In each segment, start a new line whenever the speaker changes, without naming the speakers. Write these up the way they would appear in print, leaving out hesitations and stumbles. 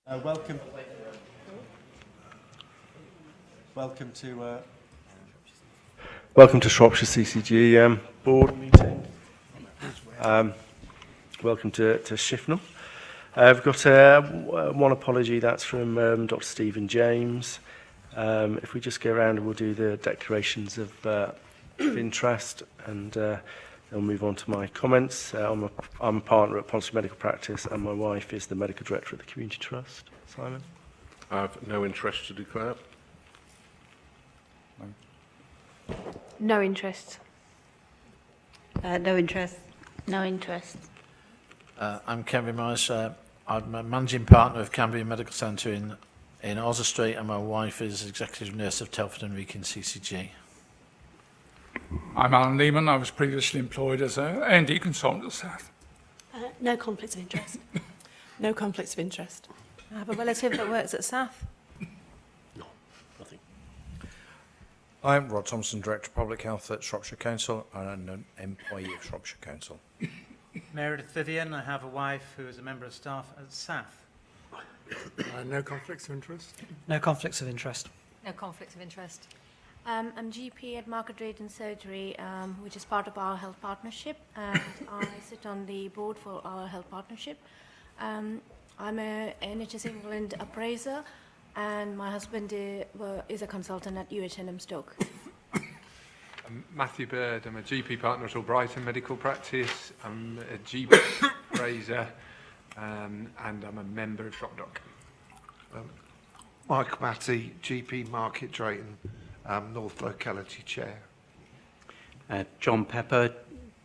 Welcome to Shropshire CCG board meeting. Welcome to Shifnal. We've got one apology, that's from Dr. Stephen James. If we just go around and we'll do the declarations of interest and then we'll move on to my comments. I'm a partner at Ponsonby Medical Practice and my wife is the Medical Director at the Community Trust. Simon?
I have no interest to declare.
No interest.
No interest.
No interest.
I'm Kevin Morris. I'm a managing partner of Cambrian Medical Centre in Ozer Street, and my wife is executive nurse of Telford and Wrekin CCG.
I'm Alan Lehman. I was previously employed as an A&D consultant at South.
No conflicts of interest.
No conflicts of interest.
I have a relative that works at SAF.
No, nothing.
I'm Rod Thompson, Director of Public Health at Shropshire Council and an employee of Shropshire Council.
Meredith Vivian, I have a wife who is a member of staff at SAF.
No conflicts of interest.
No conflicts of interest.
No conflicts of interest. I'm GP at Market Rate and Surgery, which is part of our health partnership, and I sit on the board for our health partnership. I'm a NHS England appraiser, and my husband is a consultant at UHNM Stoke.
I'm Matthew Bird. I'm a GP partner at Albrighton Medical Practice. I'm a GP appraiser, and I'm a member of ShopDoc.
Mike Matty, GP Market Drayton, North Locality Chair.
John Pepper,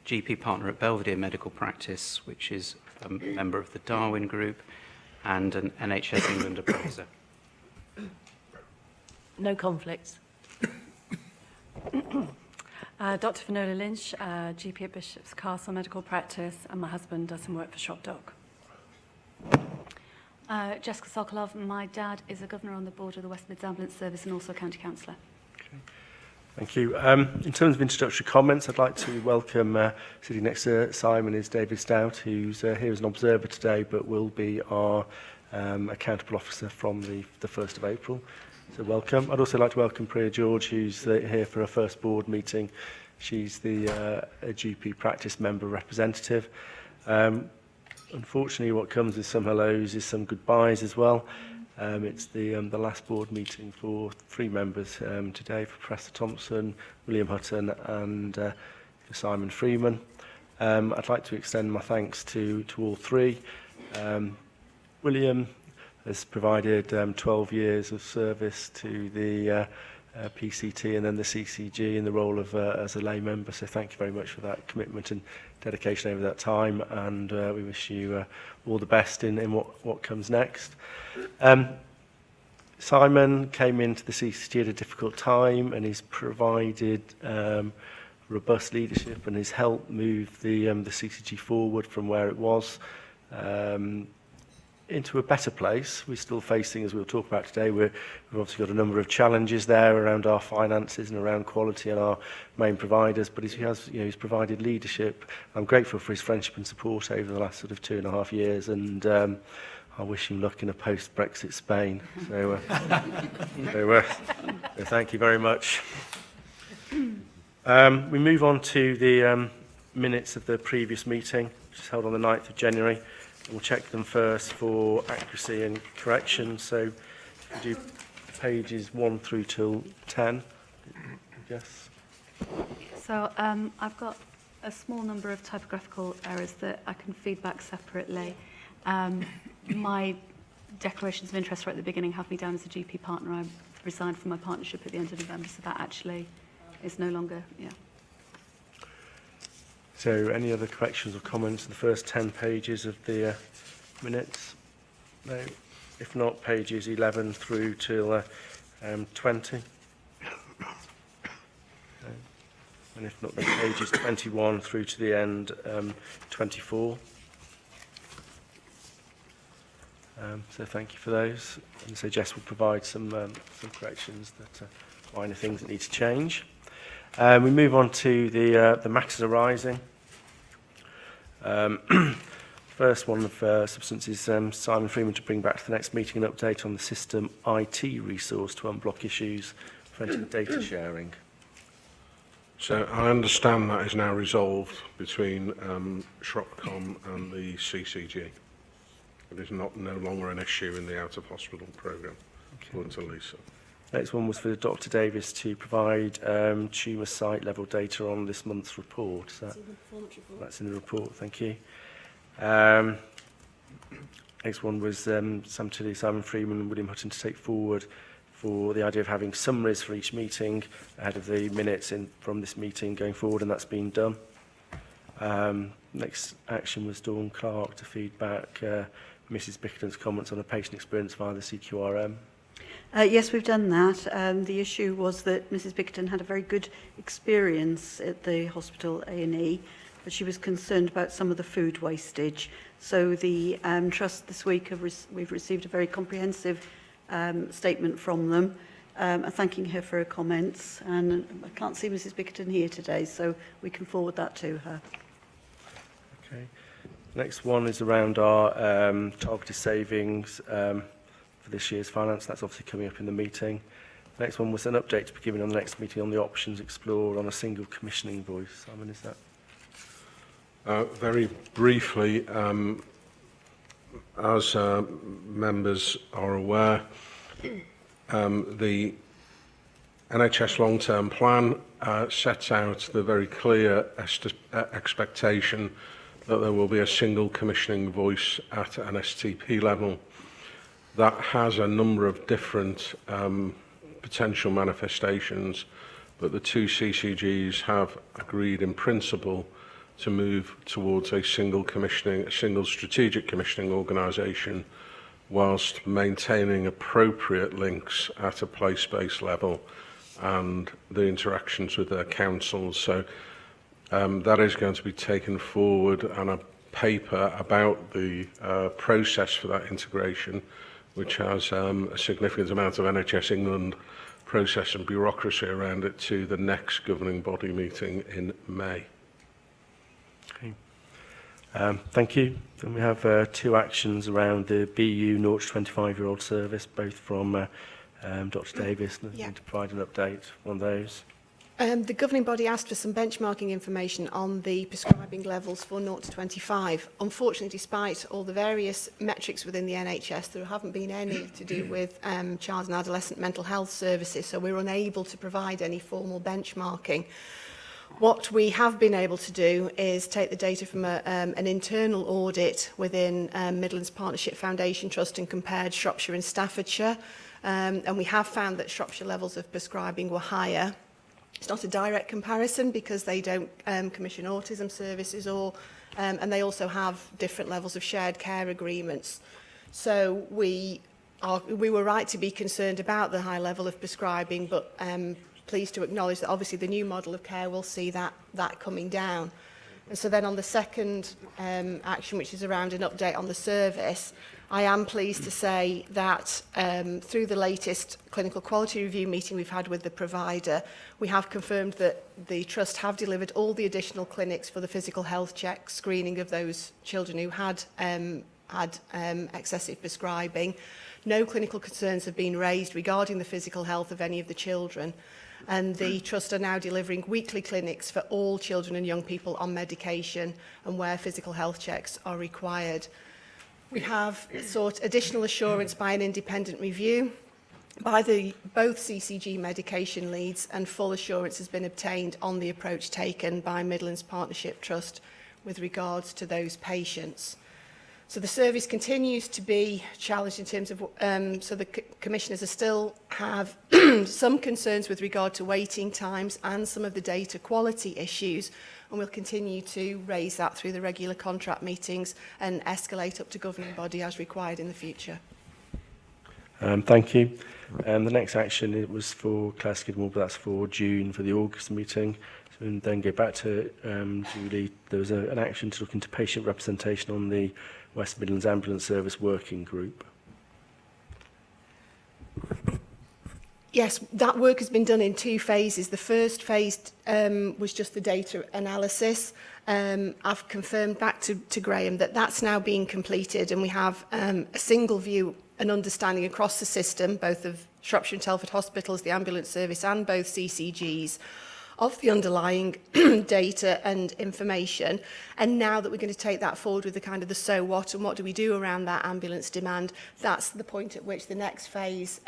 GP partner at Belvedere Medical Practice, which is a member of the Darwin Group, and an NHS England appraiser.
No conflicts.
Dr. Finola Lynch, GP at Bishop's Castle Medical Practice, and my husband does some work for ShopDoc. Jessica Sokolov, my dad is a governor on the board of the West Midlands Ambulance Service and also a county councillor.
Okay. Thank you. In terms of introductory comments, I'd like to welcome, sitting next to Simon is David Stout, who's here as an observer today, but will be our accountable officer from the 1st of April. So welcome. I'd also like to welcome Priya George, who's here for her first board meeting. She's the GP practice member representative. Unfortunately, what comes with some hellos is some goodbyes as well. It's the last board meeting for 3 members today, for Professor Thompson, William Hutton and for Simon Freeman. I'd like to extend my thanks to all 3. William has provided 12 years of service to the PCT and then the CCG in the role of as a lay member, so thank you very much for that commitment and dedication over that time, and we wish you all the best in what comes next. Simon came into the CCG at a difficult time and he's provided robust leadership and has helped move the CCG forward from where it was into a better place. We're still facing, as we'll talk about today, we've obviously got a number of challenges there around our finances and around quality and our main providers, but he's provided leadership. I'm grateful for his friendship and support over the last sort of 2.5 years, and I wish him luck in a post-Brexit Spain. So thank you very much. We move on to the minutes of the previous meeting, which was held on the 9th of January. We'll check them first for accuracy and correction. So if we do pages 1 through till 10. Yes.
So I've got a small number of typographical errors that I can feed back separately. My declarations of interest right at the beginning have me down as a GP partner. I resigned from my partnership at the end of November, so that actually is no longer,
So any other corrections or comments to the first 10 pages of the minutes? No. If not, pages 11 through till 20. No. And if not, then pages 21 through to the end, 24. So thank you for those. And so Jess will provide some corrections that minor things that need to change. We move on to the matters arising. First one of substances, Simon Freeman to bring back to the next meeting an update on the system IT resource to unblock issues preventing data sharing.
So I understand that is now resolved between Shropcom and the CCG. It is no longer an issue in the out-of-hospital programme, according to Lisa.
Next one was for Dr Davis to provide tumour site level data on this month's report.
That's in the performance report.
That's in the report, thank you. Next one was Sam Tilley, Simon Freeman and William Hutton to take forward for the idea of having summaries for each meeting ahead of the minutes from this meeting going forward, and that's been done. Next action was Dawn Clark to feedback Mrs Bickerton's comments on her patient experience via the CQRM.
Yes, we've done that. The issue was that Mrs Bickerton had a very good experience at the hospital A&E, but she was concerned about some of the food wastage. So the Trust this week, we've received a very comprehensive statement from them, thanking her for her comments. And I can't see Mrs Bickerton here today, so we can forward that to her.
Okay. Next one is around our targeted savings for this year's finance. That's obviously coming up in the meeting. Next one was an update to be given on the next meeting on the options explored on a single commissioning voice. Simon, is that?
Very briefly, as members are aware, the NHS long-term plan sets out the very clear expectation that there will be a single commissioning voice at an STP level. That has a number of different potential manifestations, but the two CCGs have agreed in principle to move towards a single strategic commissioning organisation, whilst maintaining appropriate links at a place-based level and the interactions with their councils. So that is going to be taken forward, and a paper about the process for that integration, which has a significant amount of NHS England process and bureaucracy around it, to the next governing body meeting in May.
Okay. Thank you. Then we have two actions around the BU 0 to 25-year-old service, both from Dr Davis.
Yeah.
To provide an update on those.
The governing body asked for some benchmarking information on the prescribing levels for 0 to 25. Unfortunately, despite all the various metrics within the NHS, there haven't been any to do with child and adolescent mental health services, so we're unable to provide any formal benchmarking. What we have been able to do is take the data from an internal audit within Midlands Partnership Foundation Trust and compared Shropshire and Staffordshire, and we have found that Shropshire levels of prescribing were higher. It's not a direct comparison because they don't commission autism services, and they also have different levels of shared care agreements. So we were right to be concerned about the high level of prescribing, but pleased to acknowledge that obviously the new model of care will see that coming down. And so then on the second action, which is around an update on the service, I am pleased to say that through the latest clinical quality review meeting we've had with the provider, we have confirmed that the Trust have delivered all the additional clinics for the physical health check screening of those children who had excessive prescribing. No clinical concerns have been raised regarding the physical health of any of the children, and the Trust are now delivering weekly clinics for all children and young people on medication and where physical health checks are required. We have sought additional assurance by an independent review by both CCG medication leads, and full assurance has been obtained on the approach taken by Midlands Partnership Trust with regards to those patients. So the service continues to be challenged in terms of, so the commissioners still have some concerns with regard to waiting times and some of the data quality issues, and we'll continue to raise that through the regular contract meetings and escalate up to governing body as required in the future.
Thank you. The next action, it was for Claire Skidmore, but that's for June for the August meeting. So we'll then go back to Julie. There was an action to look into patient representation on the West Midlands Ambulance Service Working Group.
Yes, that work has been done in 2 phases. The first phase was just the data analysis. I've confirmed back to Graham that that's now being completed, and we have a single view and understanding across the system, both of Shropshire and Telford hospitals, the ambulance service and both CCGs, of the underlying data and information. And now that we're going to take that forward with the kind of the so what and what do we do around that ambulance demand, that's the point at which the next phase,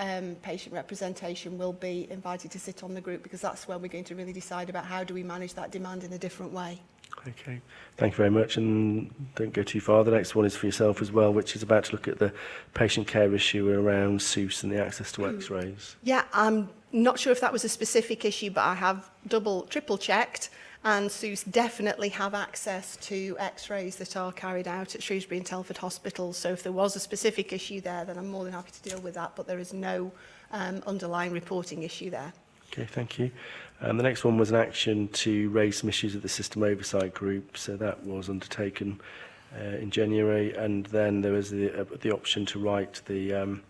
patient representation, will be invited to sit on the group, because that's when we're going to really decide about how do we manage that demand in a different way.
Okay, thank you very much, and don't go too far. The next one is for yourself as well, which is about to look at the patient care issue around SUS and the access to X-rays.
Yeah, I'm not sure if that was a specific issue, but I have triple checked, and SUS definitely have access to X-rays that are carried out at Shrewsbury and Telford hospitals. So if there was a specific issue there, then I'm more than happy to deal with that, but there is no underlying reporting issue there.
Okay, thank you. The next one was an action to raise some issues at the System Oversight Group. So that was undertaken in January, and then there was the option to write the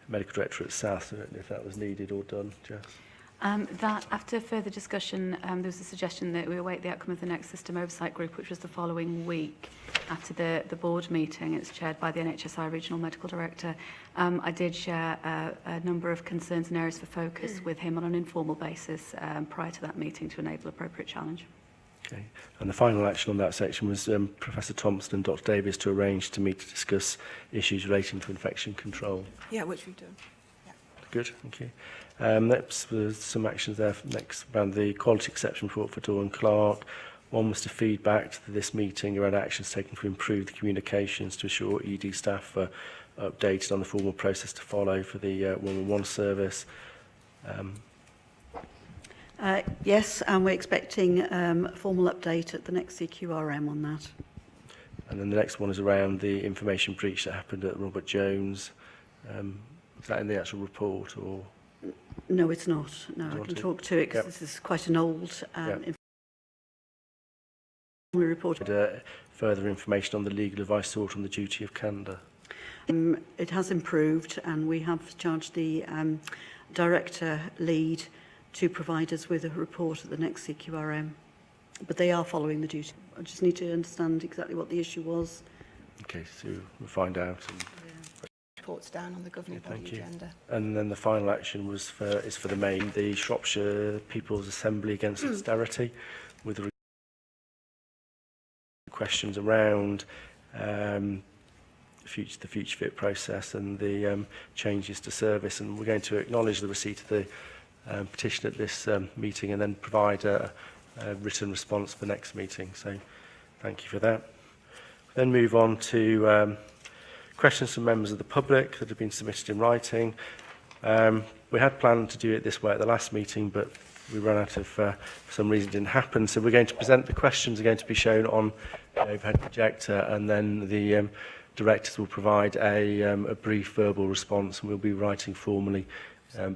Medical Director at South. I don't know if that was needed or done, Jess.
That, after further discussion, there was a suggestion that we await the outcome of the next System Oversight Group, which was the following week after the board meeting. It's chaired by the NHSI Regional Medical Director. I did share a number of concerns and areas for focus with him on an informal basis prior to that meeting to enable appropriate challenge.
Okay. And the final action on that section was Professor Thompson and Dr Davies to arrange to meet to discuss issues relating to infection control.
Yeah, which we've done. Yeah.
Good, thank you. Next was some actions there. Next, around the quality exception report for Dawn Clark. One was to feedback to this meeting around actions taken to improve the communications to ensure ED staff are updated on the formal process to follow for the 111 service.
Yes, and we're expecting a formal update at the next CQRM on that.
And then the next one is around the information breach that happened at Robert Jones. Is that in the actual report, or?
No, it's not. No, I can talk to it because this is quite an old report.
Further information on the legal advice sought on the duty of candour.
It has improved, and we have charged the director lead to provide us with a report at the next CQRM. But they are following the duty. I just need to understand exactly what the issue was.
Okay, so we'll find out. And
reports down on the governing body agenda.
And then the final action was for the main, the Shropshire People's Assembly Against Austerity, with questions around the future fit process and the changes to service. And we're going to acknowledge the receipt of the petition at this meeting and then provide a written response for next meeting. So thank you for that. Then move on to questions from members of the public that have been submitted in writing. We had planned to do it this way at the last meeting, but we ran out of, for some reason it didn't happen. So we're going to present the questions are going to be shown on the overhead projector, and then the directors will provide a brief verbal response, and we'll be writing formally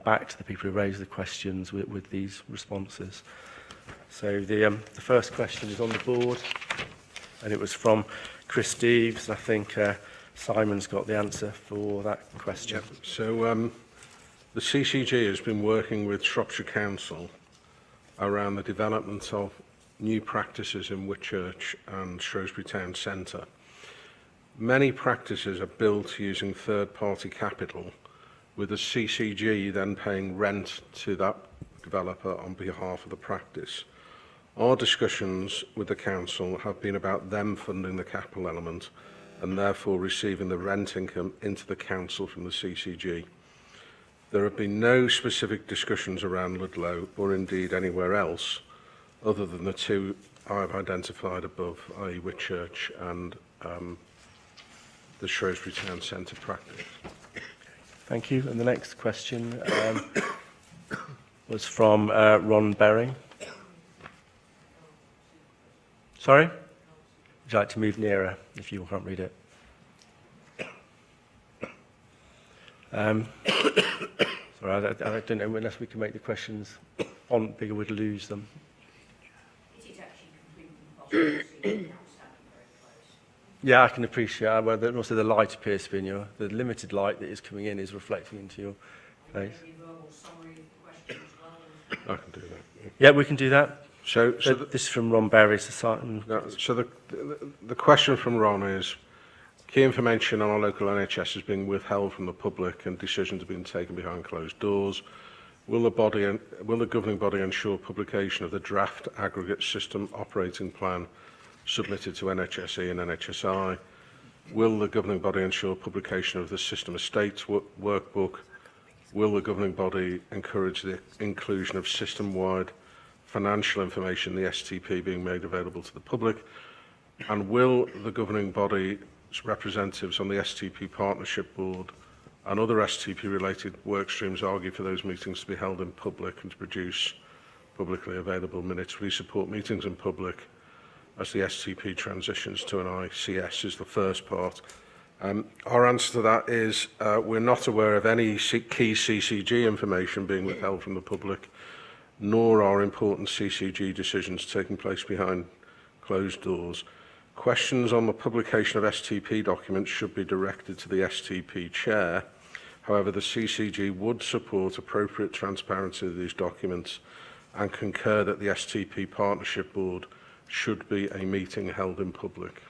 back to the people who raised the questions with these responses. So the first question is on the board, and it was from Chris Steeves. I think Simon's got the answer for that question.
Yep. So the CCG has been working with Shropshire Council around the development of new practices in Whitchurch and Shrewsbury Town Centre. Many practices are built using third-party capital, with the CCG then paying rent to that developer on behalf of the practice. Our discussions with the council have been about them funding the capital element and therefore receiving the rent income into the council from the CCG. There have been no specific discussions around Ludlow or indeed anywhere else other than the two I've identified above, i.e. Whitchurch and the Shrewsbury Town Centre practice.
Thank you. And the next question was from Ron Berry. Sorry? Would you like to move nearer if you can't read it? Sorry, I don't know, unless we can make the questions font bigger, we'd lose them. Yeah, I can appreciate it. Well, also the light appears to be in your, the limited light that is coming in is reflecting into your face.
I can do that.
Yeah, we can do that.
So
This is from Ron Berry. So
the question from Ron is, key information on our local NHS is being withheld from the public and decisions are being taken behind closed doors. Will the governing body ensure publication of the draft aggregate system operating plan submitted to NHSE and NHSI? Will the governing body ensure publication of the system estates workbook? Will the governing body encourage the inclusion of system-wide financial information, the STP, being made available to the public? And will the governing body's representatives on the STP Partnership Board and other STP-related work streams argue for those meetings to be held in public and to produce publicly available minutes? Will you support meetings in public as the STP transitions to an ICS is the first part. Our answer to that is we're not aware of any key CCG information being withheld from the public, nor are important CCG decisions taking place behind closed doors. Questions on the publication of STP documents should be directed to the STP chair. However, the CCG would support appropriate transparency of these documents and concur that the STP Partnership Board should be a meeting held in public.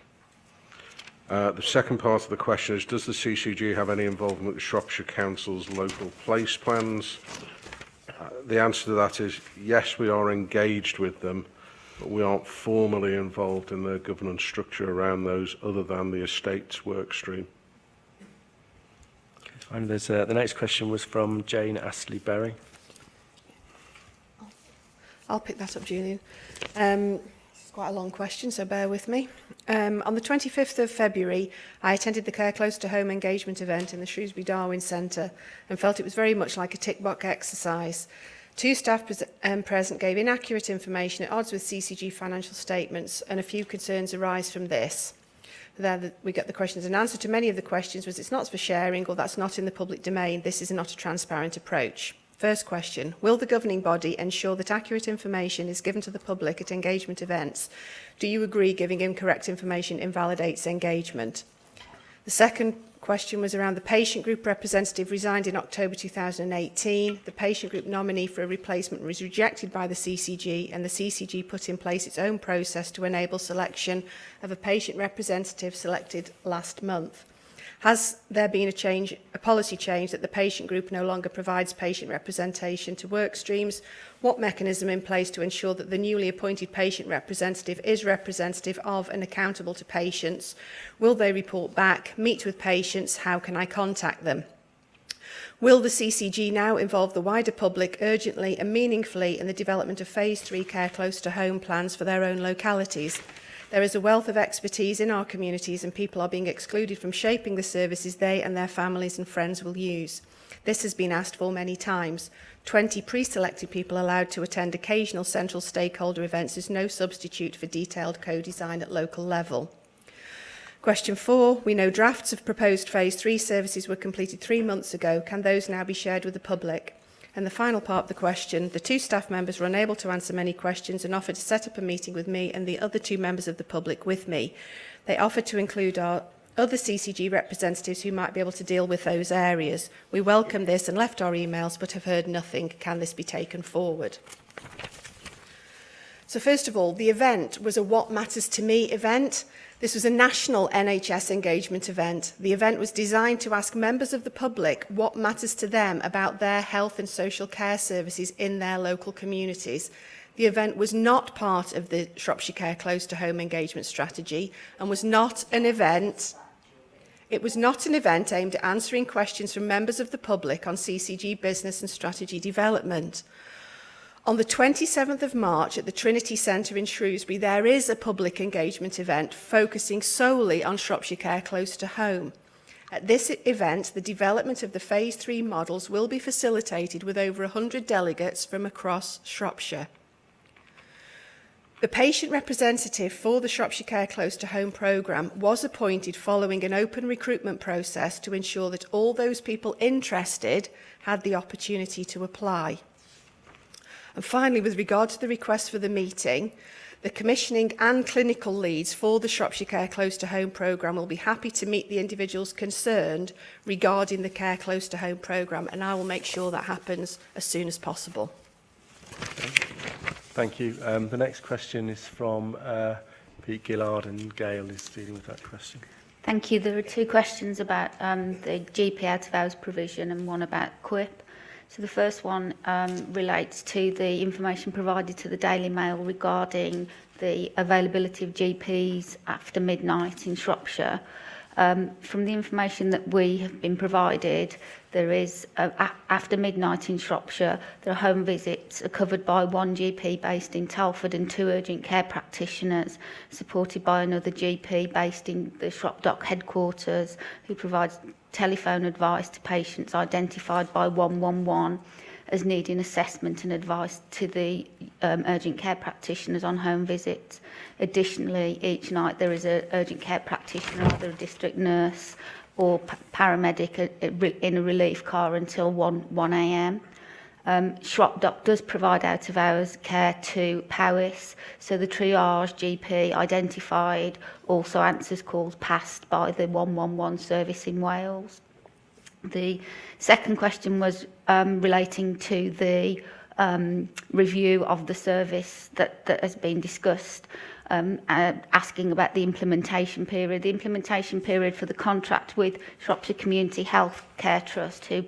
The second part of the question is, does the CCG have any involvement with Shropshire Council's local place plans? The answer to that is yes, we are engaged with them, but we aren't formally involved in the governance structure around those other than the estates work stream.
And the next question was from Jane Astley-Berry.
I'll pick that up, Julian. It's quite a long question, so bear with me. On the 25th of February, I attended the Care Close to Home engagement event in the Shrewsbury Darwin Centre and felt it was very much like a tick-box exercise. Two staff present gave inaccurate information at odds with CCG financial statements, and a few concerns arise from this. There we get the questions. An answer to many of the questions was it's not for sharing or that's not in the public domain. This is not a transparent approach. First question, will the governing body ensure that accurate information is given to the public at engagement events? Do you agree giving incorrect information invalidates engagement? The second question was around the patient group representative resigned in October 2018. The patient group nominee for a replacement was rejected by the CCG, and the CCG put in place its own process to enable selection of a patient representative selected last month. Has there been a policy change that the patient group no longer provides patient representation to work streams? What mechanism in place to ensure that the newly appointed patient representative is representative of and accountable to patients? Will they report back, meet with patients? How can I contact them? Will the CCG now involve the wider public urgently and meaningfully in the development of Phase 3 Care Close to Home plans for their own localities? There is a wealth of expertise in our communities and people are being excluded from shaping the services they and their families and friends will use. This has been asked for many times. 20 pre-selected people allowed to attend occasional central stakeholder events is no substitute for detailed co-design at local level. Question 4, we know drafts of proposed Phase 3 services were completed 3 months ago. Can those now be shared with the public? And the final part of the question, the 2 staff members were unable to answer many questions and offered to set up a meeting with me and the other 2 members of the public with me. They offered to include our other CCG representatives who might be able to deal with those areas. We welcome this and left our emails but have heard nothing. Can this be taken forward? So first of all, the event was a What Matters to Me event. This was a national NHS engagement event. The event was designed to ask members of the public what matters to them about their health and social care services in their local communities. The event was not part of the Shropshire Care Close to Home engagement strategy and was not an event. It was not an event aimed at answering questions from members of the public on CCG business and strategy development. On the 27th of March at the Trinity Centre in Shrewsbury, there is a public engagement event focusing solely on Shropshire Care Close to Home. At this event, the development of the Phase 3 models will be facilitated with over 100 delegates from across Shropshire. The patient representative for the Shropshire Care Close to Home programme was appointed following an open recruitment process to ensure that all those people interested had the opportunity to apply. And finally, with regard to the request for the meeting, the commissioning and clinical leads for the Shropshire Care Close to Home programme will be happy to meet the individuals concerned regarding the Care Close to Home programme, and I will make sure that happens as soon as possible.
Thank you. The next question is from Pete Gillard, and Gail is dealing with that question.
Thank you. There are two questions about the GP out-of-hours provision and one about QUIP. So the first one relates to the information provided to the Daily Mail regarding the availability of GPs after midnight in Shropshire. From the information that we have been provided, there is, after midnight in Shropshire, the home visits are covered by one GP based in Telford and 2 urgent care practitioners, supported by another GP based in the Shropdock headquarters, who provides telephone advice to patients identified by 111 as needing assessment and advice to the urgent care practitioners on home visits. Additionally, each night there is an urgent care practitioner, either a district nurse or paramedic in a relief car until 1 a.m. Shropdock does provide out-of-hours care to Powys, so the triage GP identified also answers calls passed by the 111 service in Wales. The second question was relating to the review of the service that has been discussed, asking about the implementation period. The implementation period for the contract with Shropshire Community Health Care Trust, who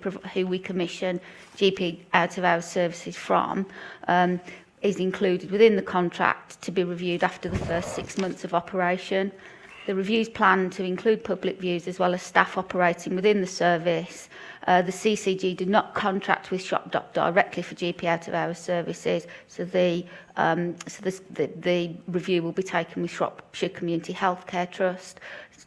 we commission GP out-of-hours services from, is included within the contract to be reviewed after the first 6 months of operation. The reviews plan to include public views as well as staff operating within the service. The CCG did not contract with Shropdock directly for GP out-of-hours services, so the review will be taken with Shropshire Community Healthcare Trust.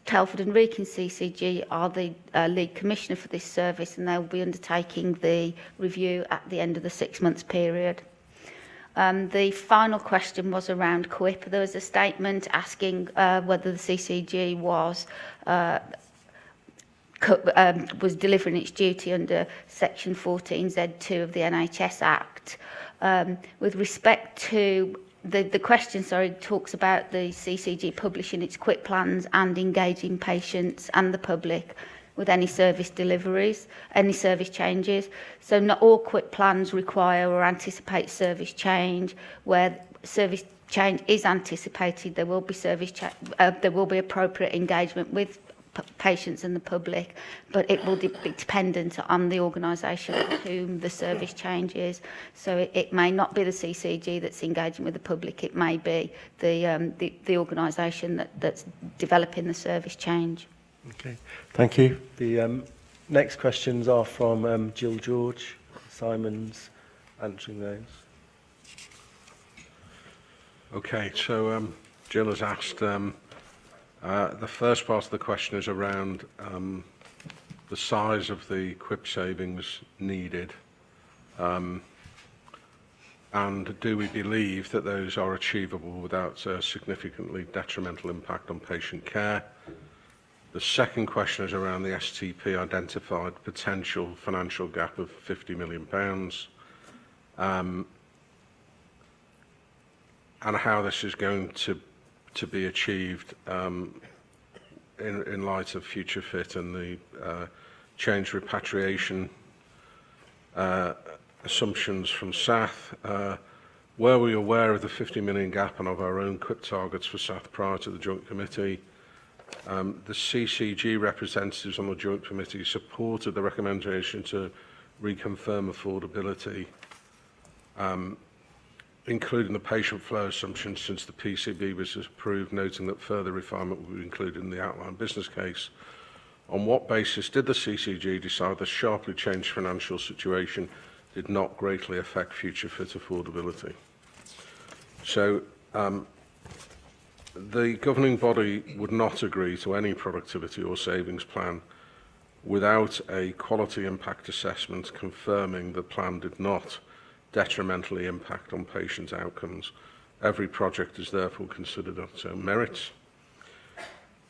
Telford and Wrekin CCG are the lead commissioner for this service, and they will be undertaking the review at the end of the 6 months period. The final question was around QUIP. There was a statement asking whether the CCG was delivering its duty under Section 14Z2 of the NHS Act. With respect to the question, talks about the CCG publishing its QUIP plans and engaging patients and the public with any service deliveries, any service changes. So not all QUIP plans require or anticipate service change. Where service change is anticipated, there will be there will be appropriate engagement with patients and the public, but it will be dependent on the organisation for whom the service change is. So it may not be the CCG that's engaging with the public, it may be the organisation that's developing the service change.
Okay, thank you. The next questions are from Jill George. Simon's answering those.
Okay, so Jill has asked, the first part of the question is around the size of the QUIP savings needed, and do we believe that those are achievable without a significantly detrimental impact on patient care? The second question is around the STP identified potential financial gap of £50 million, and how this is going to be achieved in light of Future Fit and the change repatriation assumptions from SATH. Were we aware of the 50 million gap and of our own QUIP targets for SATH prior to the Joint Committee? The CCG representatives on the Joint Committee supported the recommendation to reconfirm affordability, including the patient flow assumptions since the PCB was approved, noting that further refinement will be included in the outline business case. On what basis did the CCG decide the sharply changed financial situation did not greatly affect Future Fit affordability? So, the governing body would not agree to any productivity or savings plan without a quality impact assessment confirming the plan did not detrimentally impact on patient outcomes. Every project is therefore considered on its own merits.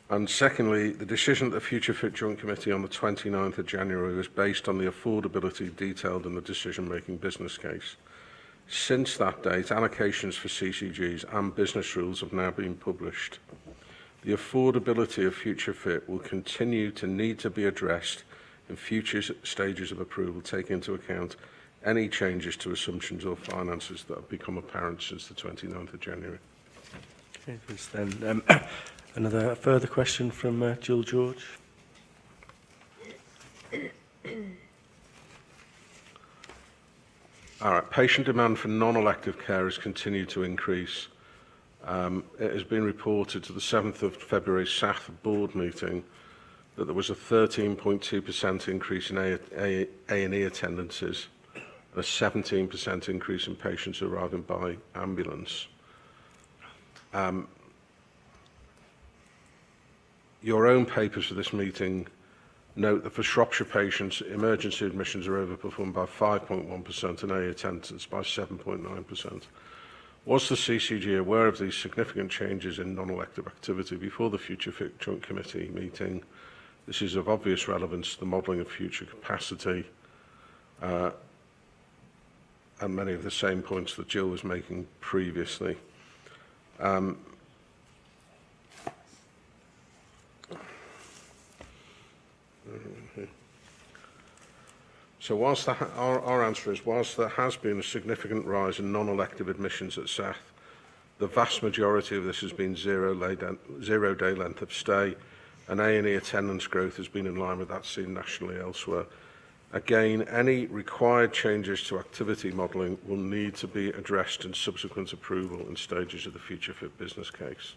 And secondly, the decision of the Future Fit Joint Committee on the 29th of January was based on the affordability detailed in the decision-making business case. Since that date, allocations for CCGs and business rules have now been published. The affordability of Future Fit will continue to need to be addressed in future stages of approval, taking into account any changes to assumptions or finances that have become apparent since the 29th of January.
Okay, there's then another further question from Jill George.
All right, patient demand for non-elective care has continued to increase. It has been reported to the 7th of February SATH board meeting that there was a 13.2% increase in A&E attendances and a 17% increase in patients arriving by ambulance. Your own papers for this meeting note that for Shropshire patients, emergency admissions are overperformed by 5.1% and A attendance by 7.9%. Was the CCG aware of these significant changes in non-elective activity before the Future Fit Joint Committee meeting? This is of obvious relevance to the modelling of future capacity and many of the same points that Jill was making previously. So whilst our answer is, whilst there has been a significant rise in non-elective admissions at SATH, the vast majority of this has been zero-day length of stay, and A&E attendance growth has been in line with that seen nationally elsewhere. Again, any required changes to activity modelling will need to be addressed in subsequent approval and stages of the Future Fit business case.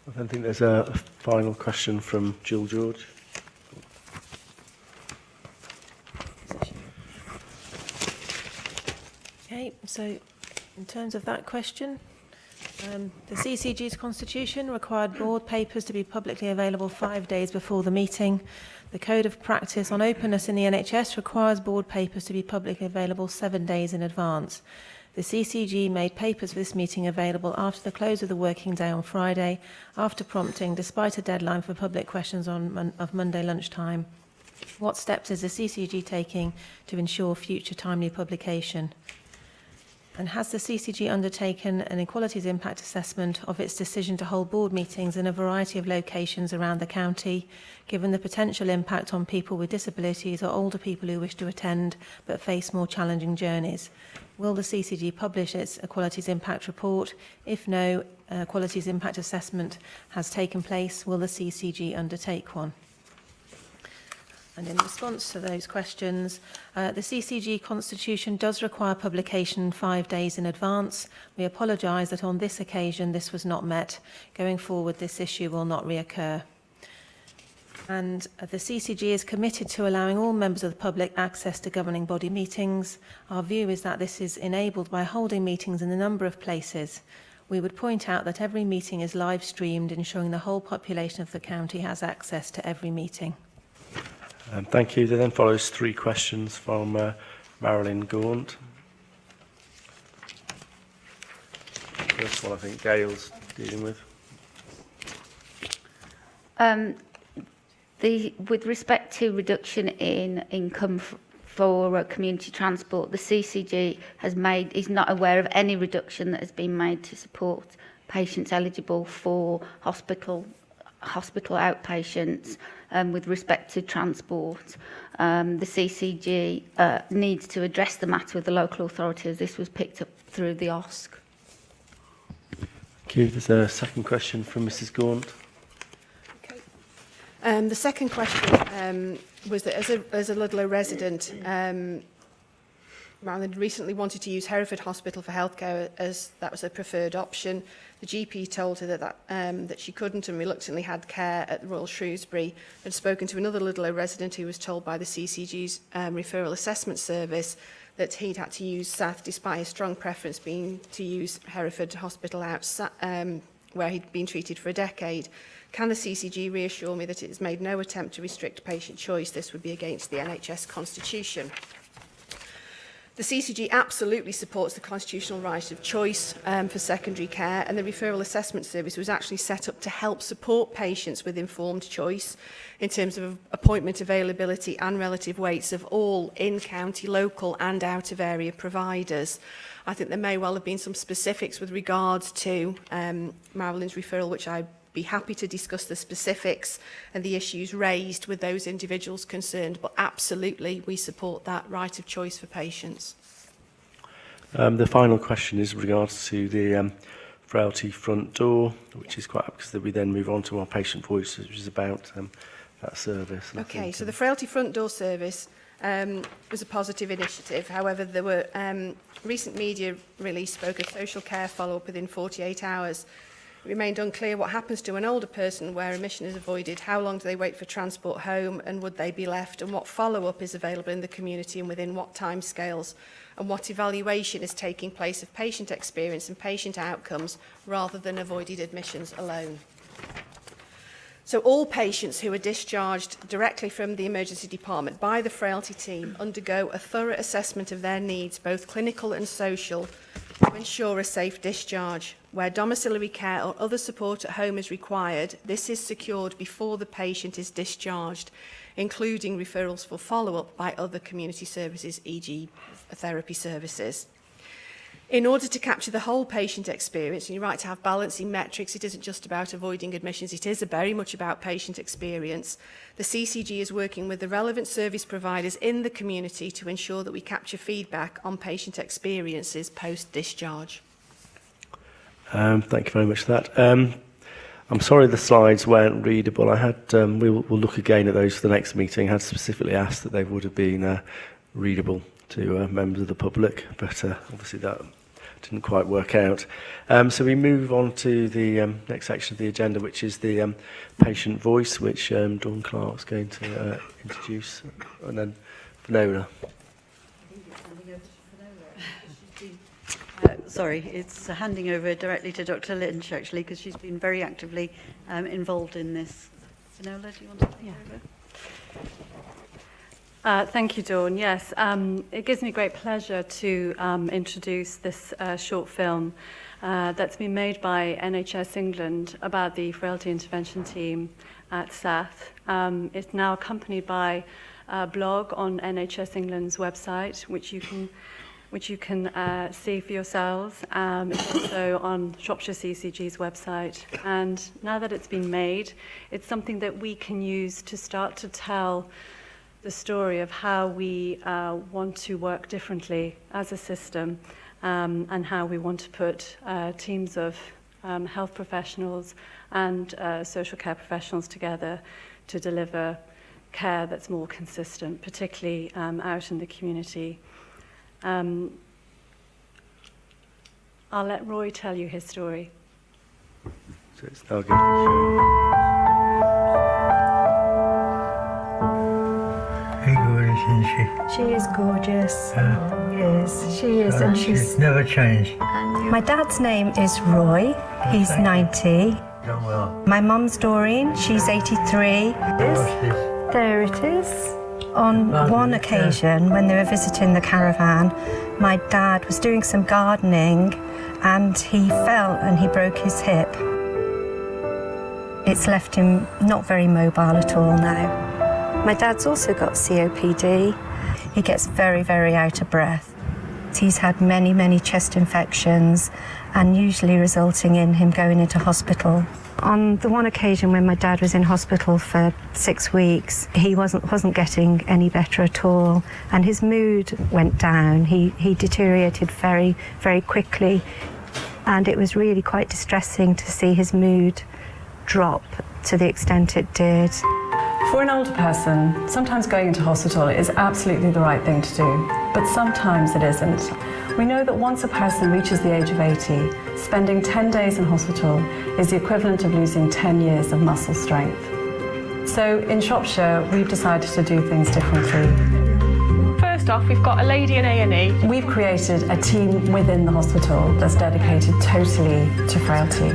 I don't think there's a final question from Jill George.
Okay, so in terms of that question, the CCG's constitution required board papers to be publicly available 5 days before the meeting. The Code of Practice on Openness in the NHS requires board papers to be publicly available 7 days in advance. The CCG made papers for this meeting available after the close of the working day on Friday, after prompting, despite a deadline for public questions of Monday lunchtime. What steps is the CCG taking to ensure future timely publication? And has the CCG undertaken an equalities impact assessment of its decision to hold board meetings in a variety of locations around the county, given the potential impact on people with disabilities or older people who wish to attend but face more challenging journeys? Will the CCG publish its equalities impact report? If no equalities impact assessment has taken place, will the CCG undertake one? And in response to those questions, the CCG constitution does require publication 5 days in advance. We apologise that on this occasion this was not met. Going forward, this issue will not reoccur. And the CCG is committed to allowing all members of the public access to governing body meetings. Our view is that this is enabled by holding meetings in a number of places. We would point out that every meeting is live streamed, ensuring the whole population of the county has access to every meeting.
Thank you. There then follows 3 questions from Marilyn Gaunt. First one, I think Gail's dealing with.
With respect to reduction in income for community transport, the CCG is not aware of any reduction that has been made to support patients eligible for hospital outpatients with respect to transport. The CCG needs to address the matter with the local authorities. This was picked up through the OSC.
Thank you. There's a second question from Mrs. Gaunt.
The second question was that as a Ludlow resident, Marilyn recently wanted to use Hereford Hospital for healthcare as that was a preferred option. The GP told her that she couldn't and reluctantly had care at the Royal Shrewsbury. Had spoken to another Ludlow resident who was told by the CCG's referral assessment service that he'd had to use SATH despite his strong preference being to use Hereford Hospital where he'd been treated for a decade. Can the CCG reassure me that it has made no attempt to restrict patient choice? This would be against the NHS constitution. The CCG absolutely supports the constitutional right of choice for secondary care, and the referral assessment service was actually set up to help support patients with informed choice in terms of appointment availability and relative weights of all in-county, local and out-of-area providers. I think there may well have been some specifics with regards to Marilyn's referral, which I'd be happy to discuss the specifics and the issues raised with those individuals concerned, but absolutely we support that right of choice for patients.
The final question is with regards to the frailty front door, which is quite because we then move on to our patient voices, which is about that service. And
Okay, so the frailty front door service was a positive initiative. However, there were recent media release spoke of social care follow-up within 48 hours. It remained unclear what happens to an older person where admission is avoided, how long do they wait for transport home, and would they be left, and what follow-up is available in the community and within what timescales, and what evaluation is taking place of patient experience and patient outcomes rather than avoided admissions alone. So all patients who are discharged directly from the emergency department by the frailty team undergo a thorough assessment of their needs, both clinical and social, to ensure a safe discharge. Where domiciliary care or other support at home is required, this is secured before the patient is discharged, including referrals for follow-up by other community services, e.g. therapy services. In order to capture the whole patient experience, and you're right to have balancing metrics, it isn't just about avoiding admissions, it is very much about patient experience. The CCG is working with the relevant service providers in the community to ensure that we capture feedback on patient experiences post-discharge.
Thank you very much for that. I'm sorry the slides weren't readable. I had we'll look again at those for the next meeting. I had specifically asked that they would have been readable to members of the public, but obviously that didn't quite work out. So we move on to the next section of the agenda, which is the patient voice, which Dawn Clark's going to introduce, and then Fiona.
Sorry, it's handing over directly to Dr. Lynch, actually, because she's been very actively involved in this. Finola, do you want to take over?
Thank you, Dawn. Yes, it gives me great pleasure to introduce this short film that's been made by NHS England about the frailty intervention team at SATH. It's now accompanied by a blog on NHS England's website, which you can see for yourselves. It's also on Shropshire CCG's website. And now that it's been made, it's something that we can use to start to tell the story of how we want to work differently as a system, and how we want to put teams of health professionals and social care professionals together to deliver care that's more consistent, particularly out in the community. I'll let Roy tell you his story.
So it's now going to be shown.
How good isn't she?
She is gorgeous. Yes, she is, and she's
never changed.
My dad's name is Roy. He's 90.
Done well.
My mum's Doreen. She's 83. There it is. On one occasion, when they were visiting the caravan, my dad was doing some gardening and he fell and he broke his hip. It's left him not very mobile at all now. My dad's also got COPD. He gets very, very out of breath. He's had many, many chest infections and usually resulting in him going into hospital. On the one occasion when my dad was in hospital for 6 weeks, he wasn't getting any better at all, and his mood went down. He deteriorated very, very quickly, and it was really quite distressing to see his mood drop to the extent it did.
For an older person, sometimes going into hospital is absolutely the right thing to do, but sometimes it isn't. We know that once a person reaches the age of 80, spending 10 days in hospital is the equivalent of losing 10 years of muscle strength. So in Shropshire, we've decided to do things differently.
First off, we've got a lady in A&E.
We've created a team within the hospital that's dedicated totally to frailty.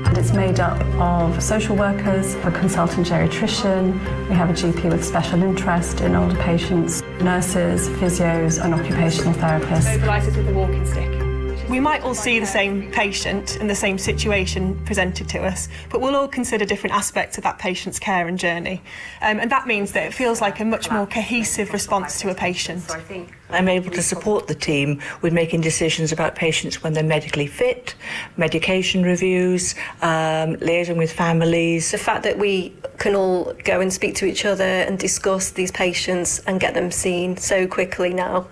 And it's made up of social workers, a consultant geriatrician, we have a GP with special interest in older patients, nurses, physios and occupational therapists.
Mobilises with a walking stick. We might all see the same patient in the same situation presented to us, but we'll all consider different aspects of that patient's care and journey. And that means that it feels like a much more cohesive response to a patient.
I'm able to support the team with making decisions about patients when they're medically fit, medication reviews, liaising with families.
The fact that we can all go and speak to each other and discuss these patients and get them seen so quickly now.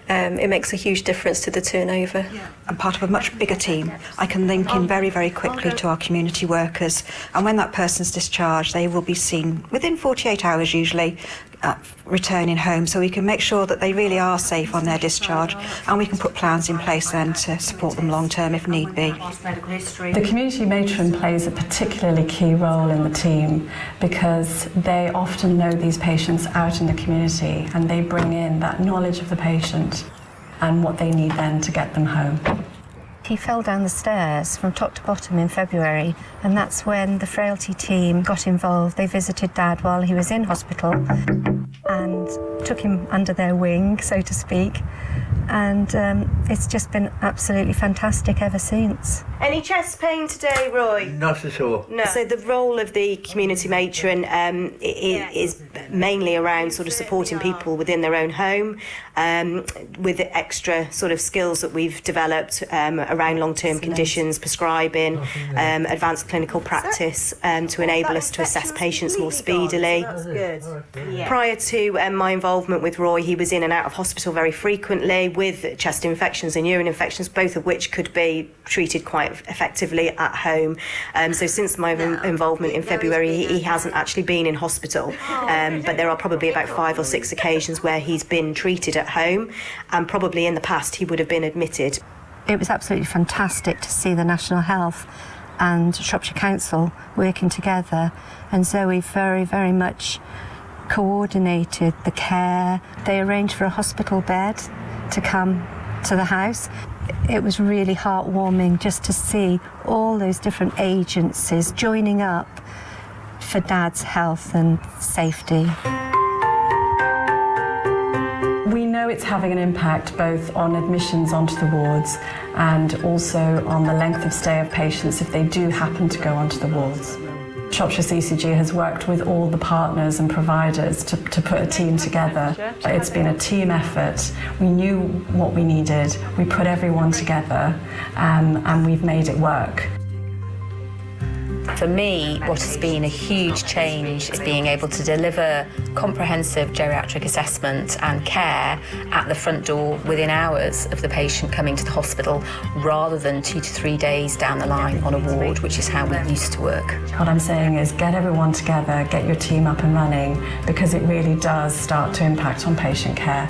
It makes a huge difference to the turnover.
I'm part of a much bigger team. I can link in very, very quickly to our community workers, and when that person's discharged, they will be seen within 48 hours usually, returning home, so we can make sure that they really are safe on their discharge, and we can put plans in place then to support them long term if need be.
The community matron plays a particularly key role in the team because they often know these patients out in the community, and they bring in that knowledge of the patient and what they need then to get them home.
He fell down the stairs from top to bottom in February, and that's when the frailty team got involved. They visited Dad while he was in hospital and took him under their wing, so to speak, and it's just been absolutely fantastic ever since.
Any chest pain today, Roy?
Not at all.
No. So the role of the community matron is mainly around sort of supporting people within their own home, with the extra sort of skills that we've developed around long-term conditions, prescribing, advanced clinical practice to enable us to assess patients more speedily. That's good. Yeah. Prior to my involvement with Roy, he was in and out of hospital very frequently with chest infections and urine infections, both of which could be treated quite effectively at home. So since my involvement in February, he hasn't actually been in hospital, but there are probably about 5 or 6 occasions where he's been treated at home, and probably in the past he would have been admitted.
It was absolutely fantastic to see the National Health and Shropshire Council working together, and Zoe very, very much coordinated the care. They arranged for a hospital bed to come to the house. It was really heartwarming just to see all those different agencies joining up for Dad's health and safety.
We know it's having an impact both on admissions onto the wards and also on the length of stay of patients if they do happen to go onto the wards. Shropshire CCG has worked with all the partners and providers to put a team together. It's been a team effort. We knew what we needed, we put everyone together, and we've made it work.
For me, what has been a huge change is being able to deliver comprehensive geriatric assessment and care at the front door within hours of the patient coming to the hospital, rather than 2 to 3 days down the line on a ward, which is how we used to work.
What I'm saying is get everyone together, get your team up and running, because it really does start to impact on patient care.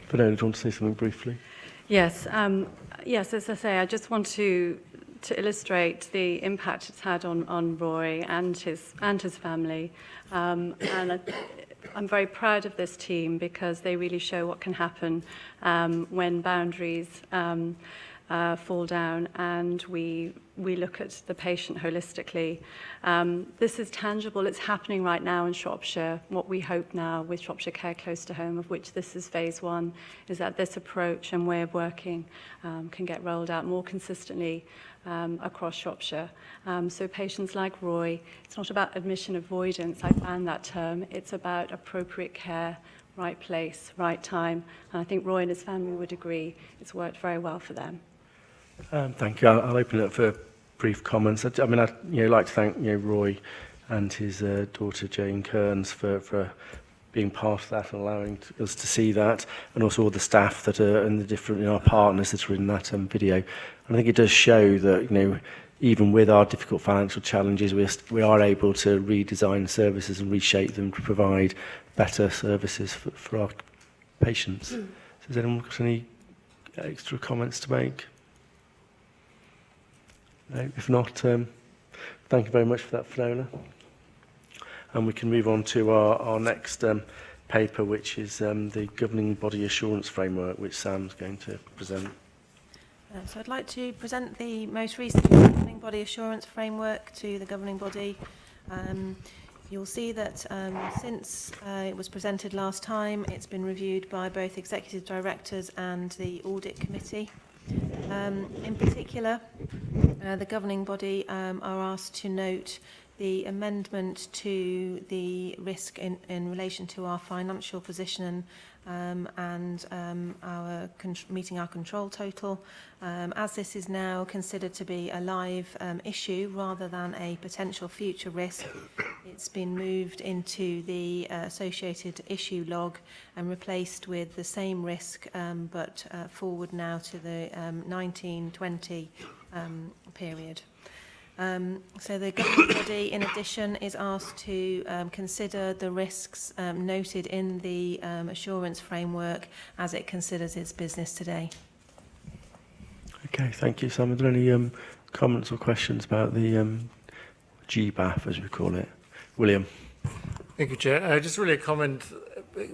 Fiona, do you want to say something briefly?
Yes, yes. As I say, I just want to illustrate the impact it's had on Roy and his family, and I'm very proud of this team because they really show what can happen when boundaries fall down and we look at the patient holistically. This is tangible. It's happening right now in Shropshire. What we hope now with Shropshire Care Close to Home, of which this is phase 1, is that this approach and way of working can get rolled out more consistently across Shropshire. So patients like Roy, it's not about admission avoidance, I banned that term, it's about appropriate care, right place, right time, and I think Roy and his family would agree it's worked very well for them.
Thank you. I'll open it up for brief comments. I mean, I'd like to thank Roy and his daughter Jane Kearns for being part of that and allowing us to see that, and also all the staff that are and the different our partners that are in that video. And I think it does show that even with our difficult financial challenges, we are able to redesign services and reshape them to provide better services for our patients. So has anyone got any extra comments to make? No, if not, thank you very much for that, Fiona. And we can move on to our next paper, which is the Governing Body Assurance Framework, which Sam's going to present.
So I'd like to present the most recent Governing Body Assurance Framework to the governing body. You'll see that since it was presented last time, it's been reviewed by both executive directors and the audit committee. In particular, the governing body are asked to note the amendment to the risk in relation to our financial position and meeting our control total. As this is now considered to be a live issue rather than a potential future risk, it's been moved into the associated issue log and replaced with the same risk but forward now to the 1920 period. So the governing body, in addition, is asked to consider the risks noted in the assurance framework as it considers its business today.
Okay, thank you, Sam. Are there any comments or questions about the GBAF, as we call it? William.
Thank you, Chair. Just really a comment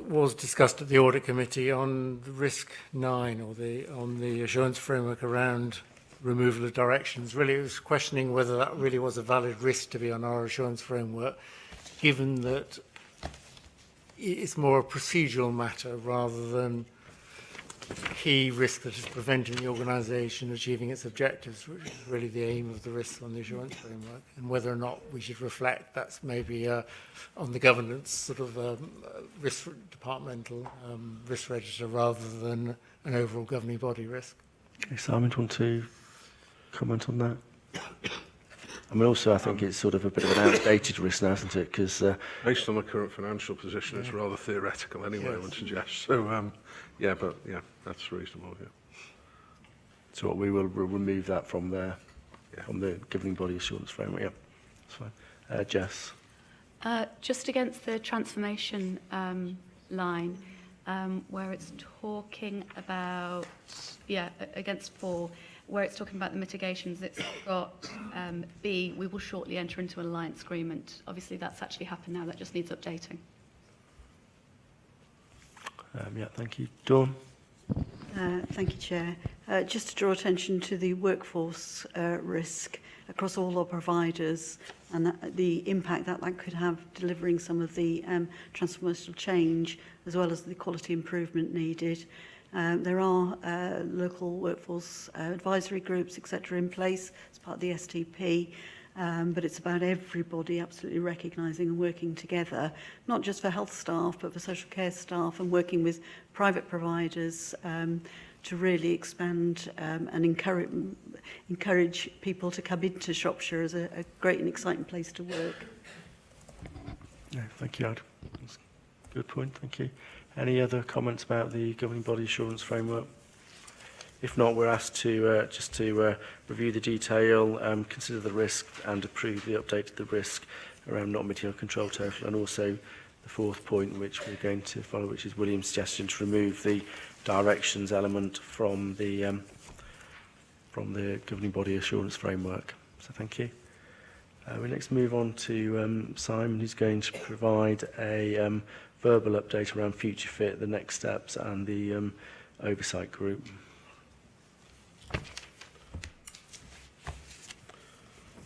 was discussed at the Audit Committee on risk 9 or on the assurance framework around removal of directions. Really, it was questioning whether that really was a valid risk to be on our assurance framework, given that it's more a procedural matter rather than key risk that is preventing the organisation achieving its objectives, which is really the aim of the risks on the assurance framework, and whether or not we should reflect that's maybe on the governance sort of risk departmental risk register rather than an overall governing body risk.
Okay, Simon, do you want to comment on that? I mean, also, I think it's sort of a bit of an outdated risk now, isn't it? Because
based on the current financial position, it's rather theoretical anyway, I would suggest. So, yeah, but yeah, that's reasonable. Yeah.
So what we will remove that from there, from the governing body assurance framework. Yeah, that's fine. Jess.
Just against the transformation line, where it's talking about against 4. Where it's talking about the mitigations, it's got B, we will shortly enter into an alliance agreement. Obviously, that's actually happened now. That just needs updating.
Yeah, thank you. Dawn?
Thank you, Chair. Just to draw attention to the workforce risk across all our providers and the impact that could have delivering some of the transformational change as well as the quality improvement needed. There are local workforce advisory groups, etc., in place as part of the STP, but it's about everybody absolutely recognising and working together, not just for health staff, but for social care staff and working with private providers to really expand and encourage people to come into Shropshire as a great and exciting place to work.
Yeah, thank you, Ad. That's a good point, thank you. Any other comments about the governing body assurance framework? If not, we're asked to just to review the detail, consider the risk and approve the update to the risk around not meeting our control total, and also the 4th point which we're going to follow, which is William's suggestion to remove the directions element from the governing body assurance framework. So thank you. We next move on to Simon, who's going to provide a verbal update around Future Fit, the next steps, and the oversight group.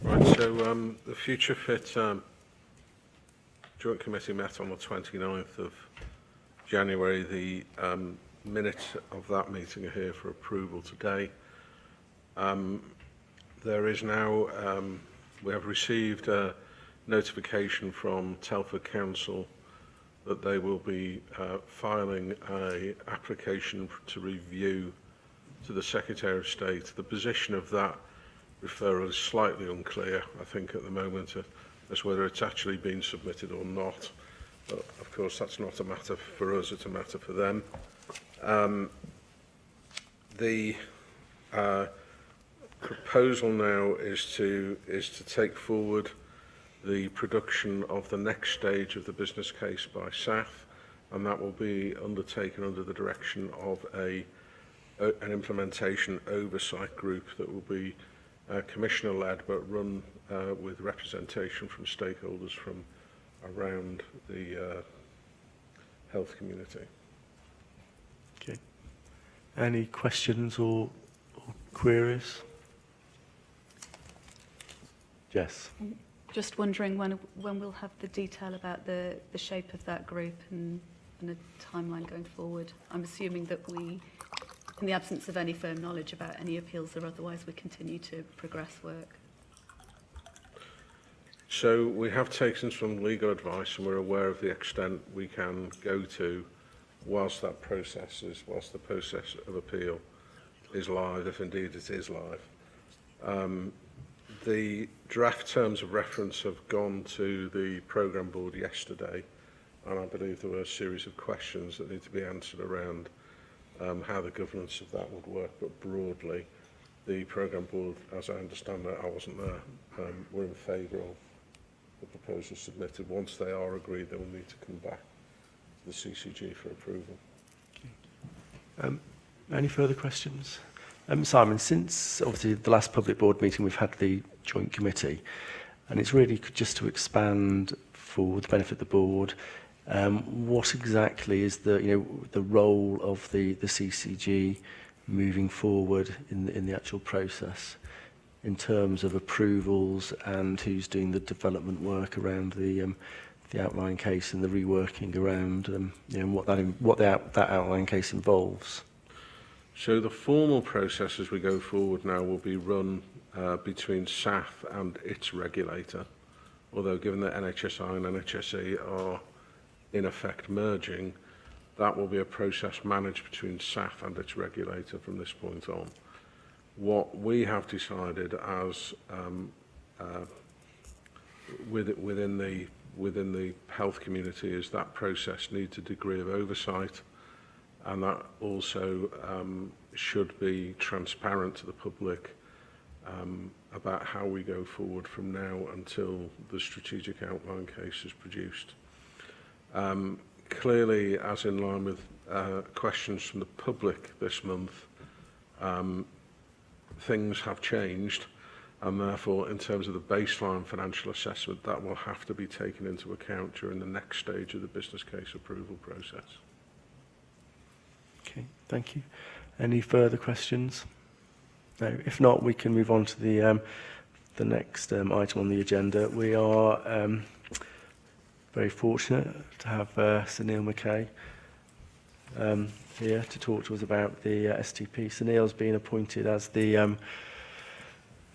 Right, so the Future Fit Joint Committee met on the 29th of January. The minutes of that meeting are here for approval today. There is now, we have received a notification from Telford Council that they will be filing an application to review to the Secretary of State. The position of that referral is slightly unclear, I think, at the moment, as to whether it's actually been submitted or not. But of course, that's not a matter for us, it's a matter for them. The proposal now is to take forward the production of the next stage of the business case by SAF, and that will be undertaken under the direction of an implementation oversight group that will be commissioner-led but run with representation from stakeholders from around the health community.
Okay. Any questions or queries? Yes.
Just wondering when we'll have the detail about the shape of that group and a timeline going forward. I'm assuming that we, in the absence of any firm knowledge about any appeals or otherwise, we continue to progress work.
So we have taken some legal advice and we're aware of the extent we can go to whilst the process of appeal is live, if indeed it is live. The draft terms of reference have gone to the programme board yesterday, and I believe there were a series of questions that need to be answered around how the governance of that would work, but broadly, the programme board, as I understand it, I wasn't there, were in favour of the proposal submitted. Once they are agreed, they will need to come back to the CCG for approval.
Okay. Any further questions? Simon, since obviously the last public board meeting, we've had the joint committee, and it's really just to expand for the benefit of the board. What exactly is the role of the CCG moving forward in the actual process in terms of approvals and who's doing the development work around the outline case and the reworking around what that outline case involves?
So the formal process as we go forward now will be run between SAF and its regulator, although given that NHSI and NHSE are in effect merging, that will be a process managed between SAF and its regulator from this point on. What we have decided as within the health community is that process needs a degree of oversight, and that also should be transparent to the public about how we go forward from now until the strategic outline case is produced. Clearly, as in line with questions from the public this month, things have changed, and therefore, in terms of the baseline financial assessment, that will have to be taken into account during the next stage of the business case approval process.
Okay, thank you. Any further questions? No. If not, we can move on to the next item on the agenda. We are very fortunate to have Sir Neil Mackay here to talk to us about the STP. Sir Neil's been appointed as the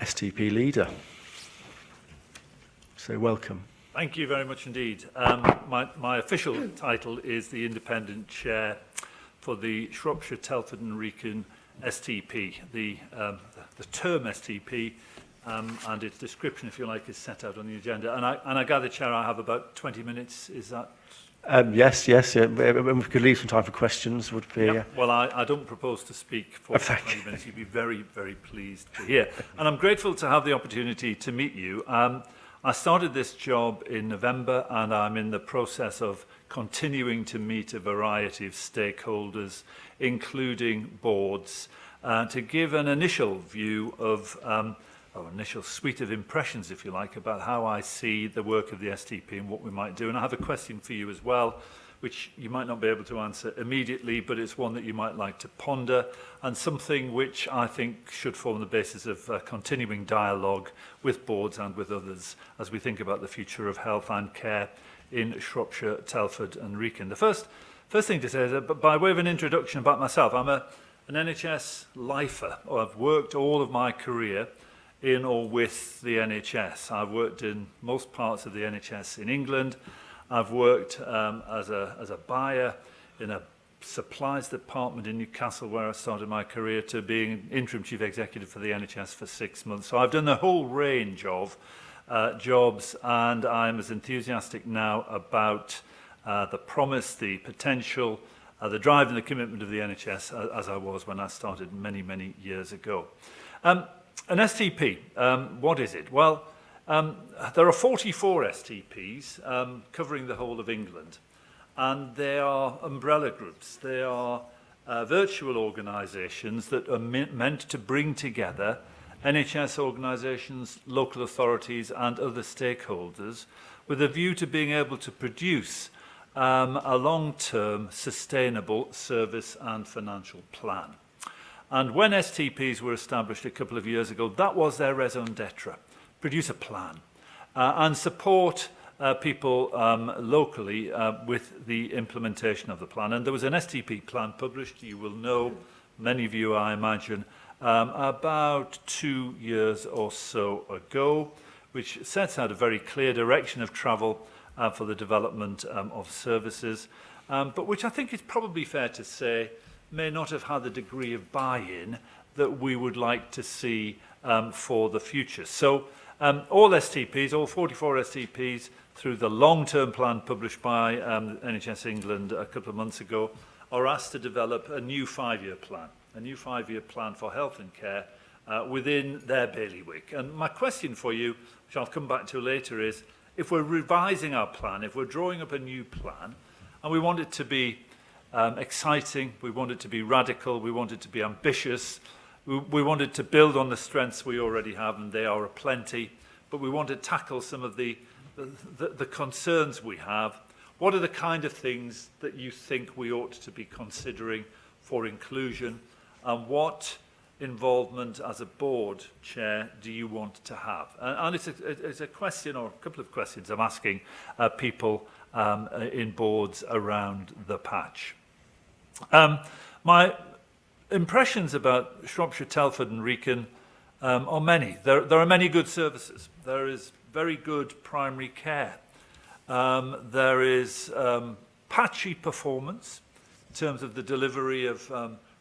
STP leader. So welcome.
Thank you very much indeed. My official title is the Independent Chair for the Shropshire, Telford and Wrekin STP. The term STP and its description, if you like, is set out on the agenda. And I gather, Chair, I have about 20 minutes. Is that?
Yes. Yeah. We could leave some time for questions. Would be.
Yep. Well, I don't propose to speak for 20 minutes. You'd be very, very pleased to hear. And I'm grateful to have the opportunity to meet you. I started this job in November, and I'm in the process of continuing to meet a variety of stakeholders, including boards, to give an initial view of, or initial suite of impressions, if you like, about how I see the work of the STP and what we might do. And I have a question for you as well, which you might not be able to answer immediately, but it's one that you might like to ponder, and something which I think should form the basis of continuing dialogue with boards and with others as we think about the future of health and care in Shropshire, Telford and Wrekin. The first thing to say is that by way of an introduction about myself, I'm an NHS lifer. I've worked all of my career in or with the NHS. I've worked in most parts of the NHS in England. I've worked as a buyer in a supplies department in Newcastle, where I started my career, to being interim chief executive for the NHS for 6 months. So I've done the whole range of jobs, and I'm as enthusiastic now about the promise, the potential, the drive and the commitment of the NHS as I was when I started many, many years ago. An STP, what is it? Well, there are 44 STPs covering the whole of England, and they are umbrella groups. They are virtual organisations that are meant to bring together NHS organisations, local authorities and other stakeholders with a view to being able to produce a long-term sustainable service and financial plan. And when STPs were established a couple of years ago, that was their raison d'etre. Produce a plan and support people locally with the implementation of the plan. And there was an STP plan published, you will know, many of you I imagine, about 2 years or so ago, which sets out a very clear direction of travel for the development of services, but which I think is probably fair to say may not have had the degree of buy-in that we would like to see for the future. So all STPs, all 44 STPs, through the long-term plan published by NHS England a couple of months ago, are asked to develop a new 5-year plan for health and care within their bailiwick. And my question for you, which I'll come back to later, is if we're revising our plan, if we're drawing up a new plan, and we want it to be exciting, we want it to be radical, we want it to be ambitious, we want it to build on the strengths we already have, and they are aplenty, but we want to tackle some of the concerns we have. What are the kind of things that you think we ought to be considering for inclusion, and what involvement as a board chair do you want to have? And it's a question, or a couple of questions I'm asking people in boards around the patch. My impressions about Shropshire, Telford and Wrekin are many. There are many good services. There is very good primary care. There is patchy performance in terms of the delivery of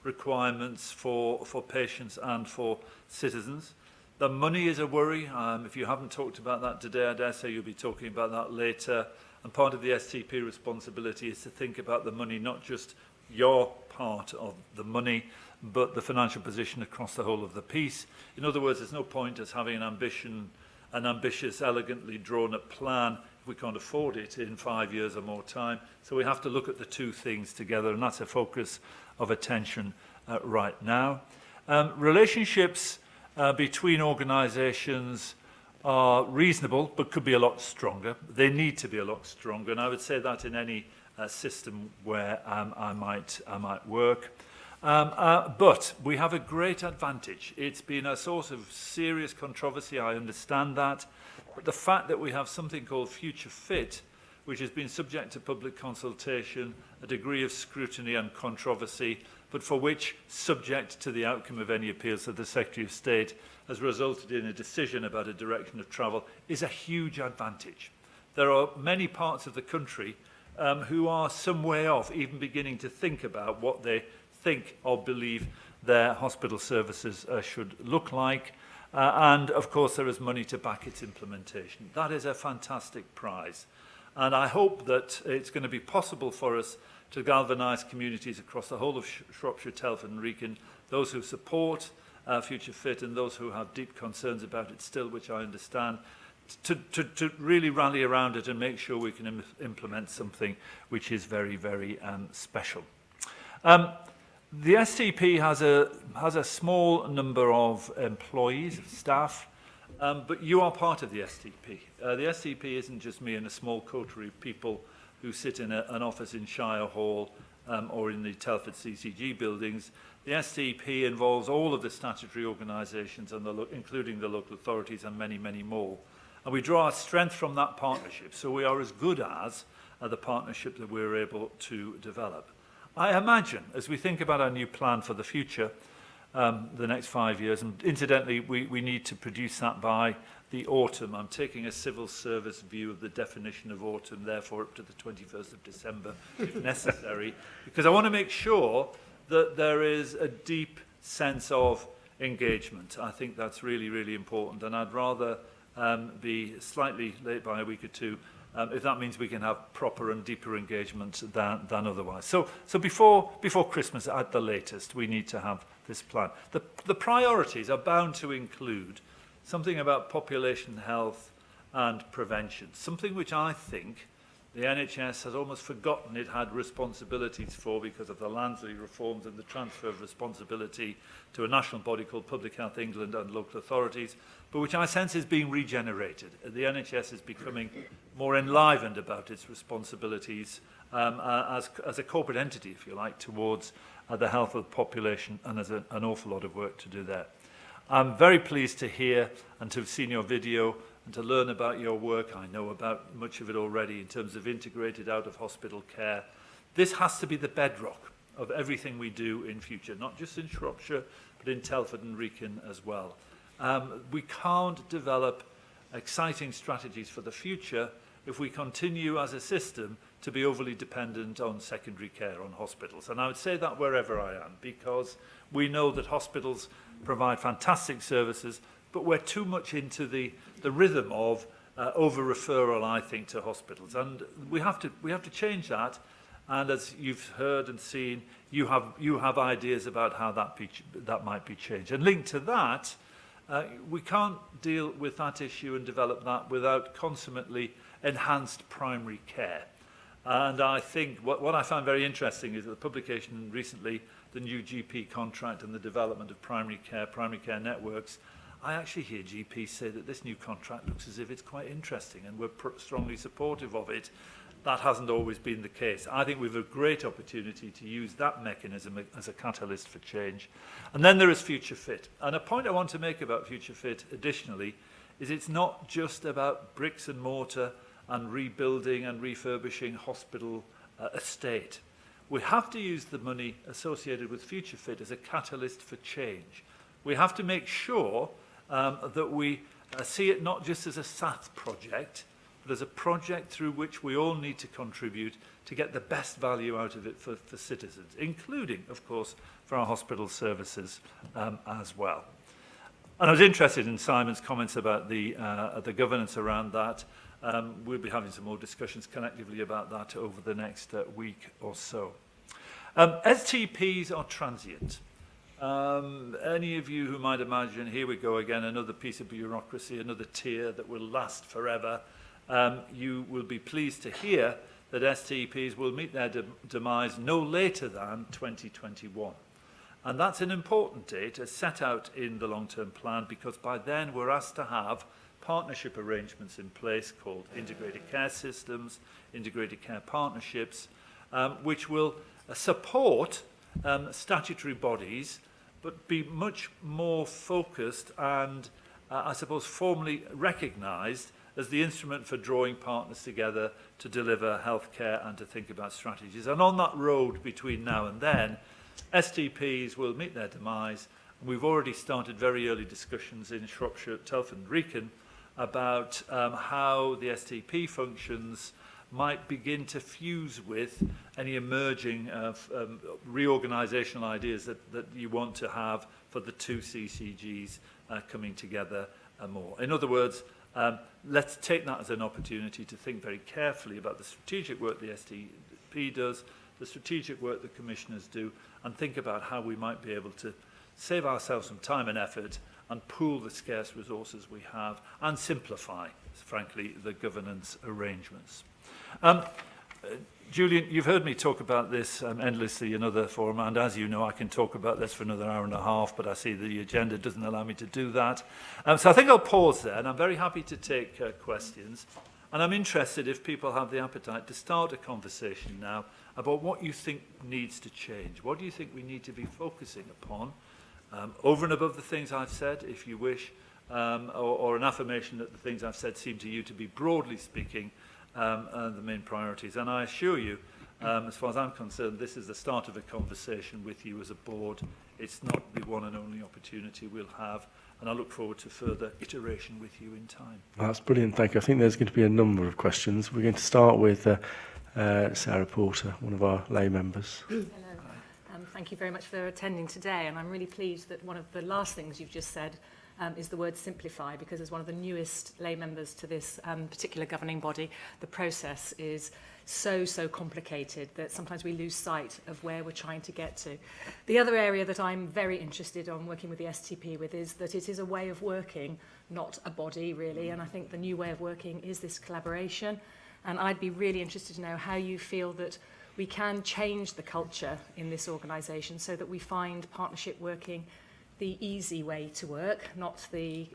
requirements for patients and for citizens. The money is a worry. If you haven't talked about that today, I dare say you'll be talking about that later. And part of the STP responsibility is to think about the money, not just your part of the money, but the financial position across the whole of the piece. In other words, there's no point us having an ambitious, elegantly drawn-up plan if we can't afford it in 5 years or more time. So we have to look at the two things together, and that's a focus of attention right now. Relationships between organisations are reasonable, but could be a lot stronger. They need to be a lot stronger, and I would say that in any system where I might work. But we have a great advantage. It's been a source of serious controversy, I understand that, but the fact that we have something called Future Fit, which has been subject to public consultation, a degree of scrutiny and controversy, but for which, subject to the outcome of any appeals of the Secretary of State, has resulted in a decision about a direction of travel, is a huge advantage. There are many parts of the country who are some way off even beginning to think about what they think or believe their hospital services should look like. And of course there is money to back its implementation. That is a fantastic prize. And I hope that it's going to be possible for us to galvanise communities across the whole of Shropshire, Telford and Wrekin, those who support Future Fit and those who have deep concerns about it still, which I understand, to really rally around it and make sure we can implement something which is very, very special. The STP has a small number of employees, staff, but you are part of the STP. The STP isn't just me and a small coterie of people who sit in an office in Shire Hall or in the Telford CCG buildings. The STP involves all of the statutory organisations, including the local authorities and many, many more. And we draw our strength from that partnership, so we are as good as the partnership that we're able to develop. I imagine, as we think about our new plan for the future, the next 5 years, and incidentally, we need to produce that by the autumn. I'm taking a civil service view of the definition of autumn, therefore up to the 21st of December, if necessary, because I want to make sure that there is a deep sense of engagement. I think that's really, really important, and I'd rather be slightly late by a week or two if that means we can have proper and deeper engagement than otherwise. So before Christmas, at the latest, we need to have this plan. The priorities are bound to include something about population health and prevention, something which I think the NHS has almost forgotten it had responsibilities for because of the Lansley reforms and the transfer of responsibility to a national body called Public Health England and local authorities, but which I sense is being regenerated. The NHS is becoming more enlivened about its responsibilities as a corporate entity, if you like, towards the health of the population, and there's an awful lot of work to do there. I'm very pleased to hear and to have seen your video and to learn about your work. I know about much of it already in terms of integrated out-of-hospital care. This has to be the bedrock of everything we do in future, not just in Shropshire, but in Telford and Wrekin as well. We can't develop exciting strategies for the future if we continue as a system to be overly dependent on secondary care, on hospitals. And I would say that wherever I am, because we know that hospitals provide fantastic services, but we're too much into the rhythm of over-referral, I think, to hospitals. And we have to change that. And as you've heard and seen, you have ideas about how that might be changed. And linked to that, we can't deal with that issue and develop that without consummately enhanced primary care. And I think what I found very interesting is that the publication recently, the new GP contract and the development of primary care networks, I actually hear GPs say that this new contract looks as if it's quite interesting and we're strongly supportive of it. That hasn't always been the case. I think we have a great opportunity to use that mechanism as a catalyst for change. And then there is Future Fit. And a point I want to make about Future Fit additionally is it's not just about bricks and mortar and rebuilding and refurbishing hospital estate. We have to use the money associated with Future Fit as a catalyst for change. We have to make sure that we see it not just as a SAT project, but as a project through which we all need to contribute to get the best value out of it for citizens, including, of course, for our hospital services as well. And I was interested in Simon's comments about the governance around that. We'll be having some more discussions collectively about that over the next week or so. STPs are transient. Any of you who might imagine, here we go again, another piece of bureaucracy, another tier that will last forever, you will be pleased to hear that STPs will meet their demise no later than 2021. And that's an important date as set out in the long-term plan, because by then we're asked to have partnership arrangements in place called integrated care systems, integrated care partnerships, which will support statutory bodies, but be much more focused and, I suppose, formally recognised as the instrument for drawing partners together to deliver healthcare and to think about strategies. And on that road between now and then, STPs will meet their demise. We've already started very early discussions in Shropshire, Telford and Wrekin about how the STP functions might begin to fuse with any emerging reorganisational ideas that you want to have for the two CCGs coming together more. In other words, let's take that as an opportunity to think very carefully about the strategic work the STP does, the strategic work the commissioners do, and think about how we might be able to save ourselves some time and effort and pool the scarce resources we have and simplify, frankly, the governance arrangements. Julian, you've heard me talk about this endlessly in other forums, and as you know, I can talk about this for another hour and a half, but I see the agenda doesn't allow me to do that. So I think I'll pause there, and I'm very happy to take questions. And I'm interested if people have the appetite to start a conversation now about what you think needs to change. What do you think we need to be focusing upon? Over and above the things I've said, if you wish, or an affirmation that the things I've said seem to you to be, broadly speaking, the main priorities. And I assure you, as far as I'm concerned, this is the start of a conversation with you as a board. It's not the one and only opportunity we'll have, and I look forward to further iteration with you in time.
That's brilliant, thank you. I think there's going to be a number of questions. We're going to start with Sarah Porter, one of our lay members.
Hello. Thank you very much for attending today, and I'm really pleased that one of the last things you've just said is the word simplify, because as one of the newest lay members to this particular governing body, the process is so complicated that sometimes we lose sight of where we're trying to get to. The other area that I'm very interested in working with the STP with is that it is a way of working, not a body really, and I think the new way of working is this collaboration, and I'd be really interested to know how you feel that we can change the culture in this organisation so that we find partnership working the easy way to work, not the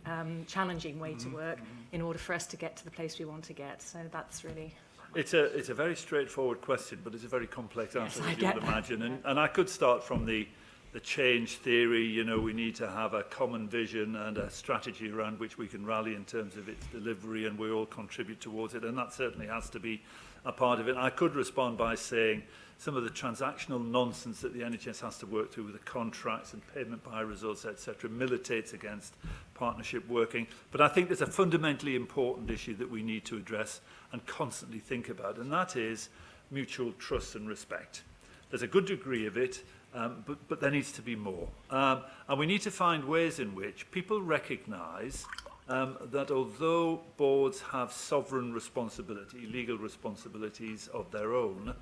challenging way to work, in order for us to get to the place we want to get. So that's really...
It's a very straightforward question, but it's a very complex answer, as you would imagine. And I could start from the the change theory, you know, we need to have a common vision and a strategy around which we can rally in terms of its delivery, and we all contribute towards it, and that certainly has to be a part of it. And I could respond by saying some of the transactional nonsense that the NHS has to work through with the contracts and payment by results, etc., militates against partnership working. But I think there's a fundamentally important issue that we need to address and constantly think about, and that is mutual trust and respect. There's a good degree of it, but there needs to be more. And we need to find ways in which people recognise that although boards have sovereign responsibility, legal responsibilities of their own,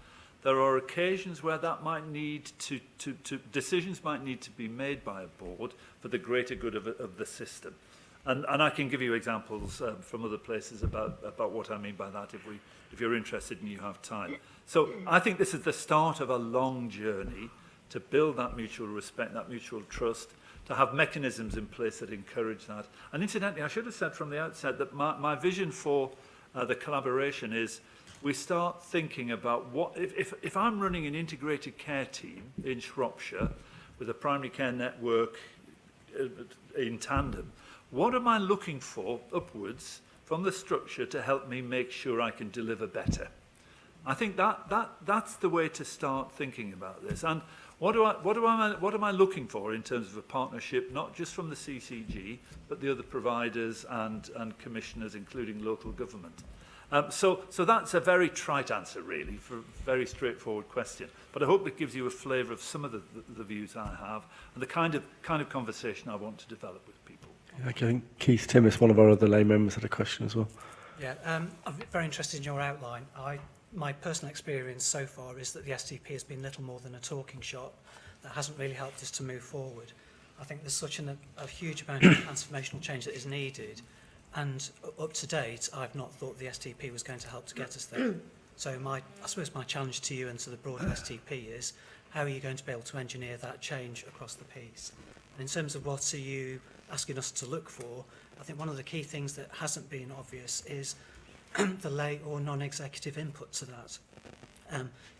there are occasions where that might need to decisions might need to be made by a board for the greater good of the system. And I can give you examples from other places about what I mean by that if you're interested and you have time. So I think this is the start of a long journey to build that mutual respect, that mutual trust, to have mechanisms in place that encourage that. And incidentally, I should have said from the outset that my vision for the collaboration is we start thinking about what, if I'm running an integrated care team in Shropshire with a primary care network in tandem, what am I looking for upwards from the structure to help me make sure I can deliver better? I think that's the way to start thinking about this. And what am I looking for in terms of a partnership, not just from the CCG, but the other providers and commissioners, including local government? So that's a very trite answer, really, for a very straightforward question. But I hope it gives you a flavour of some of the views I have and the kind of conversation I want to develop with people.
I think Keith Timmis, one of our other lay members, had a question as well.
Yeah, I'm very interested in your outline. My personal experience so far is that the STP has been little more than a talking shop that hasn't really helped us to move forward. I think there's such a huge amount of transformational change that is needed, and up to date, I've not thought the STP was going to help to get us there. So I suppose my challenge to you and to the broader STP is, how are you going to be able to engineer that change across the piece? And in terms of what are you asking us to look for, I think one of the key things that hasn't been obvious is the lay or non-executive input to that.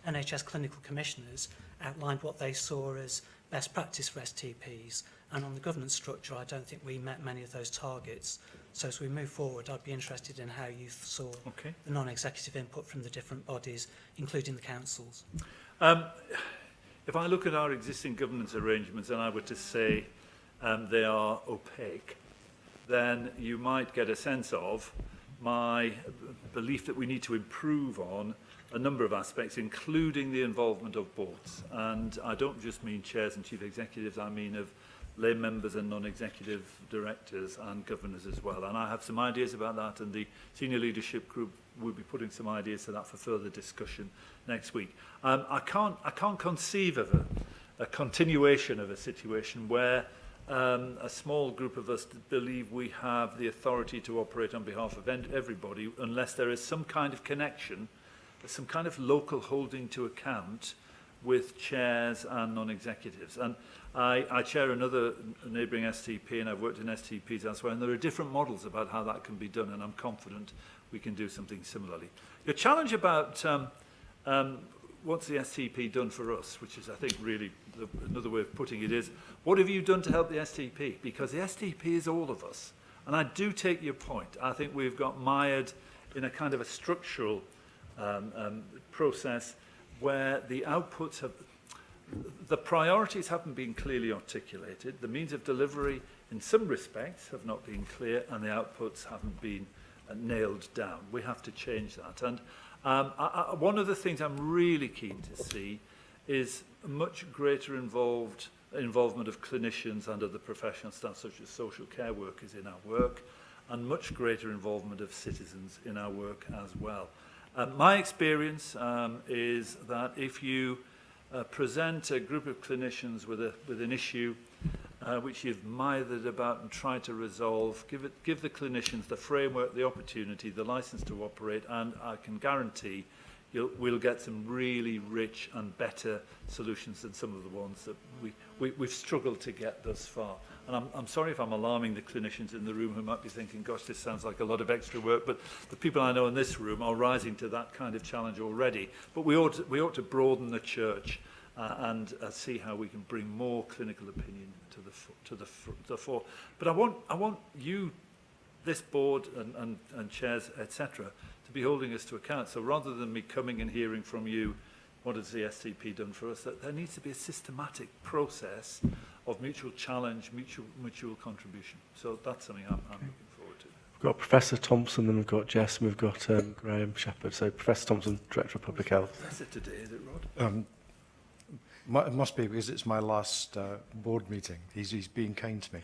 NHS clinical commissioners outlined what they saw as best practice for STPs, and on the governance structure, I don't think we met many of those targets. So as we move forward, I'd be interested in how you saw the non-executive input from the different bodies, including the councils.
If I look at our existing governance arrangements and I were to say they are opaque, then you might get a sense of my belief that we need to improve on a number of aspects, including the involvement of boards. And I don't just mean chairs and chief executives, I mean of lay members and non-executive directors and governors as well. And I have some ideas about that, and the senior leadership group will be putting some ideas to that for further discussion next week. I can't conceive of a continuation of a situation where a small group of us believe we have the authority to operate on behalf of everybody unless there is some kind of connection, some kind of local holding to account with chairs and non-executives. And I chair another neighbouring STP, and I've worked in STPs elsewhere, and there are different models about how that can be done, and I'm confident we can do something similarly. Your challenge about what's the STP done for us, which is, I think, really another way of putting it is, what have you done to help the STP? Because the STP is all of us. And I do take your point. I think we've got mired in a kind of a structural process where the outputs have, the priorities haven't been clearly articulated, the means of delivery in some respects have not been clear, and the outputs haven't been nailed down. We have to change that. And one of the things I'm really keen to see is a much greater involvement of clinicians and other professional staff, such as social care workers, in our work, and much greater involvement of citizens in our work as well. My experience is that if you present a group of clinicians with an issue which you've mithered about and tried to resolve, give the clinicians the framework, the opportunity, the license to operate, and I can guarantee we'll get some really rich and better solutions than some of the ones that we've struggled to get thus far. And I'm sorry if I'm alarming the clinicians in the room who might be thinking, gosh, this sounds like a lot of extra work, but the people I know in this room are rising to that kind of challenge already. But we ought to broaden the church and see how we can bring more clinical opinion to the fore. But I want you, this board and chairs, etc., to be holding us to account. So rather than me coming and hearing from you, what has the STP done for us, that there needs to be a systematic process of mutual challenge, mutual contribution. So that's something I'm looking forward to.
We've got Professor Thompson, then we've got Jess, and we've got Graham Shepherd. So Professor Thompson, Director of Public Health.
Professor today, is it, Rod?
It must be because it's my last board meeting. He's being kind to me.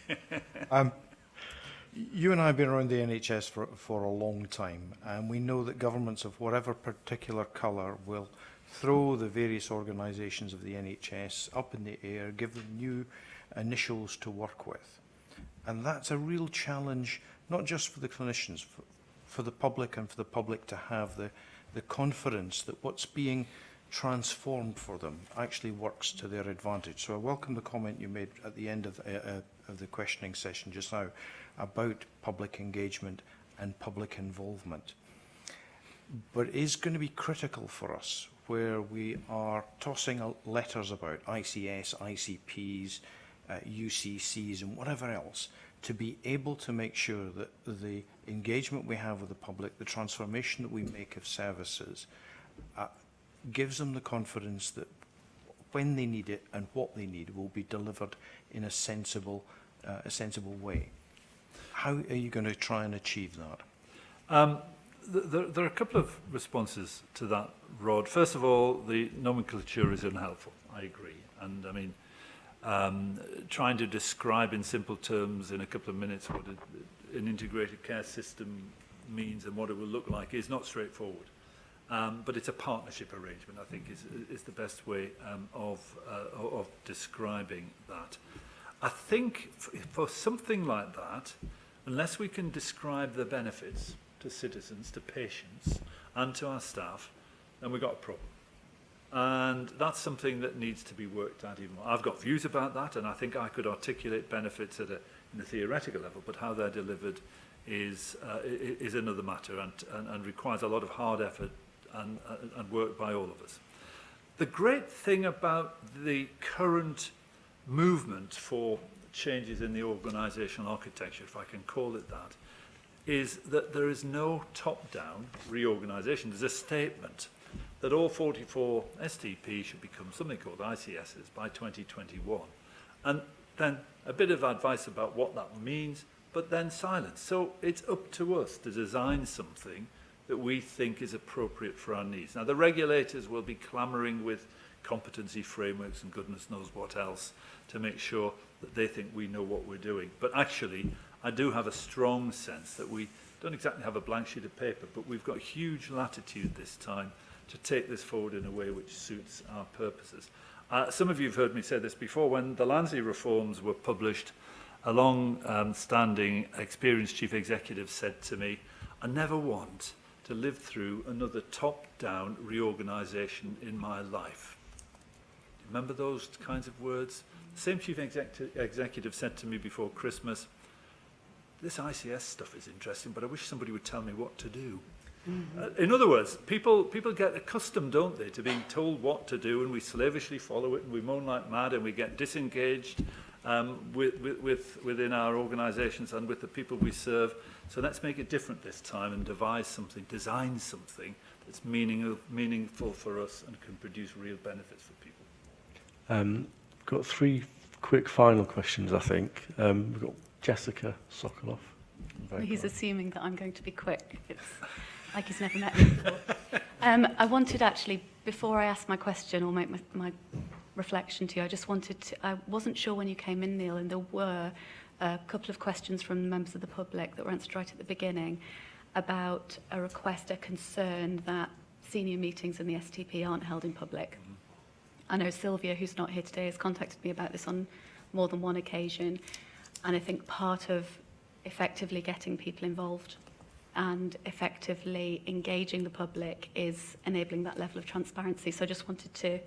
You and I have been around the NHS for a long time, and we know that governments of whatever particular colour will throw the various organisations of the NHS up in the air, give them new initials to work with. And that's a real challenge, not just for the clinicians, for the public, and for the public to have the confidence that what's being transformed for them actually works to their advantage. So I welcome the comment you made at the end of the questioning session just now about public engagement and public involvement. But it is going to be critical for us where we are tossing out letters about ICS, ICPs, UCCs and whatever else, to be able to make sure that the engagement we have with the public, the transformation that we make of services, gives them the confidence that when they need it and what they need will be delivered in a sensible way. How are you going to try and achieve that?
There are a couple of responses to that, Rod. First of all, the nomenclature is unhelpful. I agree. And I mean, trying to describe in simple terms in a couple of minutes what an integrated care system means and what it will look like is not straightforward. But it's a partnership arrangement, I think, is the best way of describing that. I think for something like that, unless we can describe the benefits to citizens, to patients, and to our staff, then we've got a problem. And that's something that needs to be worked out even more. I've got views about that, and I think I could articulate benefits in a theoretical level, but how they're delivered is another matter and requires a lot of hard effort and work by all of us. The great thing about the current movement for changes in the organisational architecture, if I can call it that, is that there is no top-down reorganisation. There's a statement that all 44 STPs should become something called ICSs by 2021. And then a bit of advice about what that means, but then silence. So it's up to us to design something that we think is appropriate for our needs. Now, the regulators will be clamouring with competency frameworks and goodness knows what else to make sure that they think we know what we're doing. But actually, I do have a strong sense that we don't exactly have a blank sheet of paper, but we've got huge latitude this time to take this forward in a way which suits our purposes. Some of you have heard me say this before. When the Lansley reforms were published, a long-standing experienced chief executive said to me, I never want to live through another top-down reorganisation in my life. Remember those kinds of words? The same chief executive said to me before Christmas, this ICS stuff is interesting, but I wish somebody would tell me what to do. In other words, people get accustomed, don't they, to being told what to do, and we slavishly follow it, and we moan like mad, and we get disengaged within our organisations and with the people we serve. So let's make it different this time and design something that's meaningful for us and can produce real benefits for people.
Got three quick final questions, I think. We've got Jessica Sokoloff.
He's assuming that I'm going to be quick. It's like he's never met me before. I wanted actually, before I ask my question or make my reflection to you, I wasn't sure when you came in, Neil, and there were a couple of questions from members of the public that were answered right at the beginning about a request, a concern that senior meetings in the STP aren't held in public. I know Sylvia, who's not here today, has contacted me about this on more than one occasion, and I think part of effectively getting people involved and effectively engaging the public is enabling that level of transparency. So I just wanted to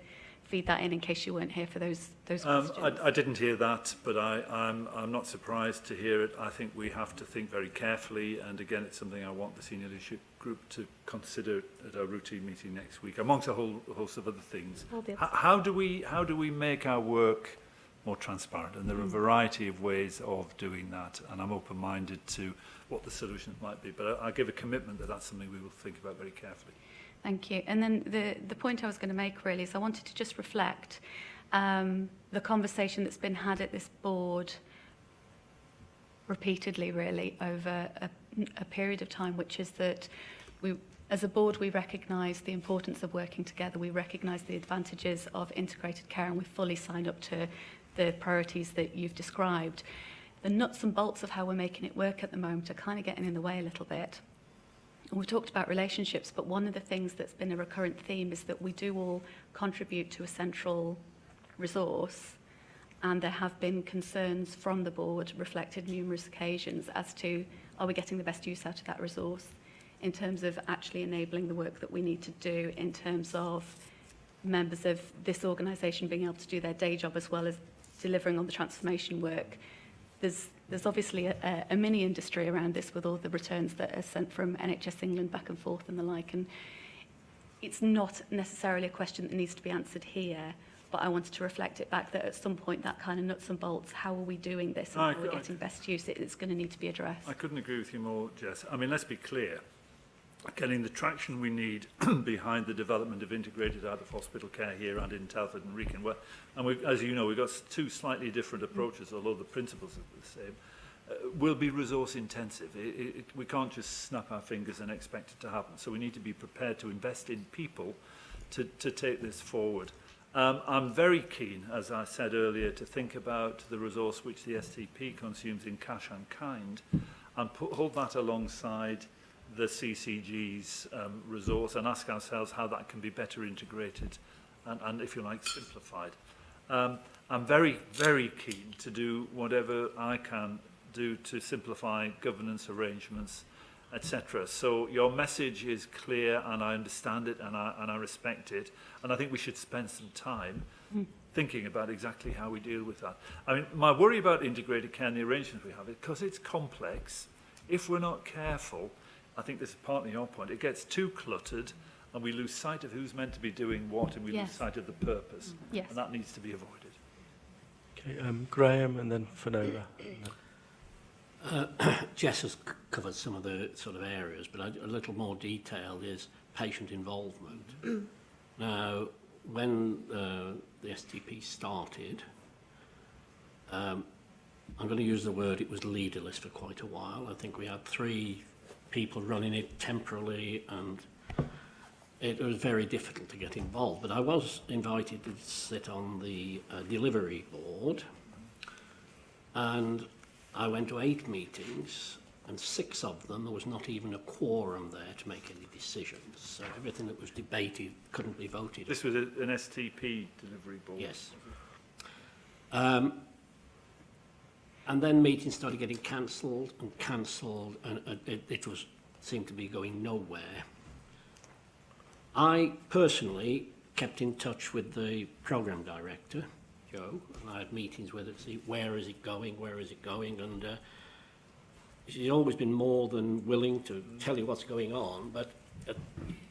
feed that in case you weren't here for those questions.
I didn't hear that, but I'm not surprised to hear it. I think we have to think very carefully, and again, it's something I want the senior leadership group to consider at our routine meeting next week, amongst a whole host of other things. How do we make our work more transparent? And there are a variety of ways of doing that, and I'm open-minded to what the solutions might be. But I give a commitment that that's something we will think about very carefully.
Thank you. And then the point I was going to make really is I wanted to just reflect the conversation that's been had at this board repeatedly really over a period of time, which is that we, as a board, we recognise the importance of working together. We recognise the advantages of integrated care, and we fully sign up to the priorities that you've described. The nuts and bolts of how we're making it work at the moment are kind of getting in the way a little bit. And we've talked about relationships, but one of the things that's been a recurrent theme is that we do all contribute to a central resource, and there have been concerns from the board reflected numerous occasions as to, are we getting the best use out of that resource in terms of actually enabling the work that we need to do, in terms of members of this organisation being able to do their day job as well as delivering on the transformation work. There's obviously a mini industry around this with all the returns that are sent from NHS England back and forth and the like, and it's not necessarily a question that needs to be answered here, but I wanted to reflect it back that at some point that kind of nuts and bolts, how are we doing this and how are we getting best use, it's going to need to be addressed.
I couldn't agree with you more, Jess. I mean, let's be clear. Getting the traction we need behind the development of integrated out-of-hospital care here and in Telford and Wrekin, and as you know, we've got two slightly different approaches, although the principles are the same, will be resource intensive. We can't just snap our fingers and expect it to happen. So we need to be prepared to invest in people to take this forward. I'm very keen, as I said earlier, to think about the resource which the STP consumes in cash and kind and hold that alongside the CCG's resource and ask ourselves how that can be better integrated and if you like, simplified. I'm very, very keen to do whatever I can do to simplify governance arrangements, etc. So your message is clear, and I understand it, and I respect it, and I think we should spend some time thinking about exactly how we deal with that. I mean, my worry about integrated care and the arrangements we have is because it's complex. If we're not careful, I think this is partly your point, it gets too cluttered and we lose sight of who's meant to be doing what, and we lose sight of the purpose.
Yes.
And that needs to be avoided.
Okay, Graham and then Finola.
Jess has covered some of the sort of areas, but a little more detail is patient involvement. Now, when the STP started, I'm going to use the word, it was leaderless for quite a while. I think we had 3 people running it temporarily, and it was very difficult to get involved. But I was invited to sit on the delivery board, and I went to 8 meetings, and 6 of them, there was not even a quorum there to make any decisions. So everything that was debated couldn't be voted.
This was an STP delivery board?
Yes. And then meetings started getting cancelled, and it seemed to be going nowhere. I personally kept in touch with the programme director, Joe, and I had meetings with her to see where is it going, and she's always been more than willing to tell you what's going on, but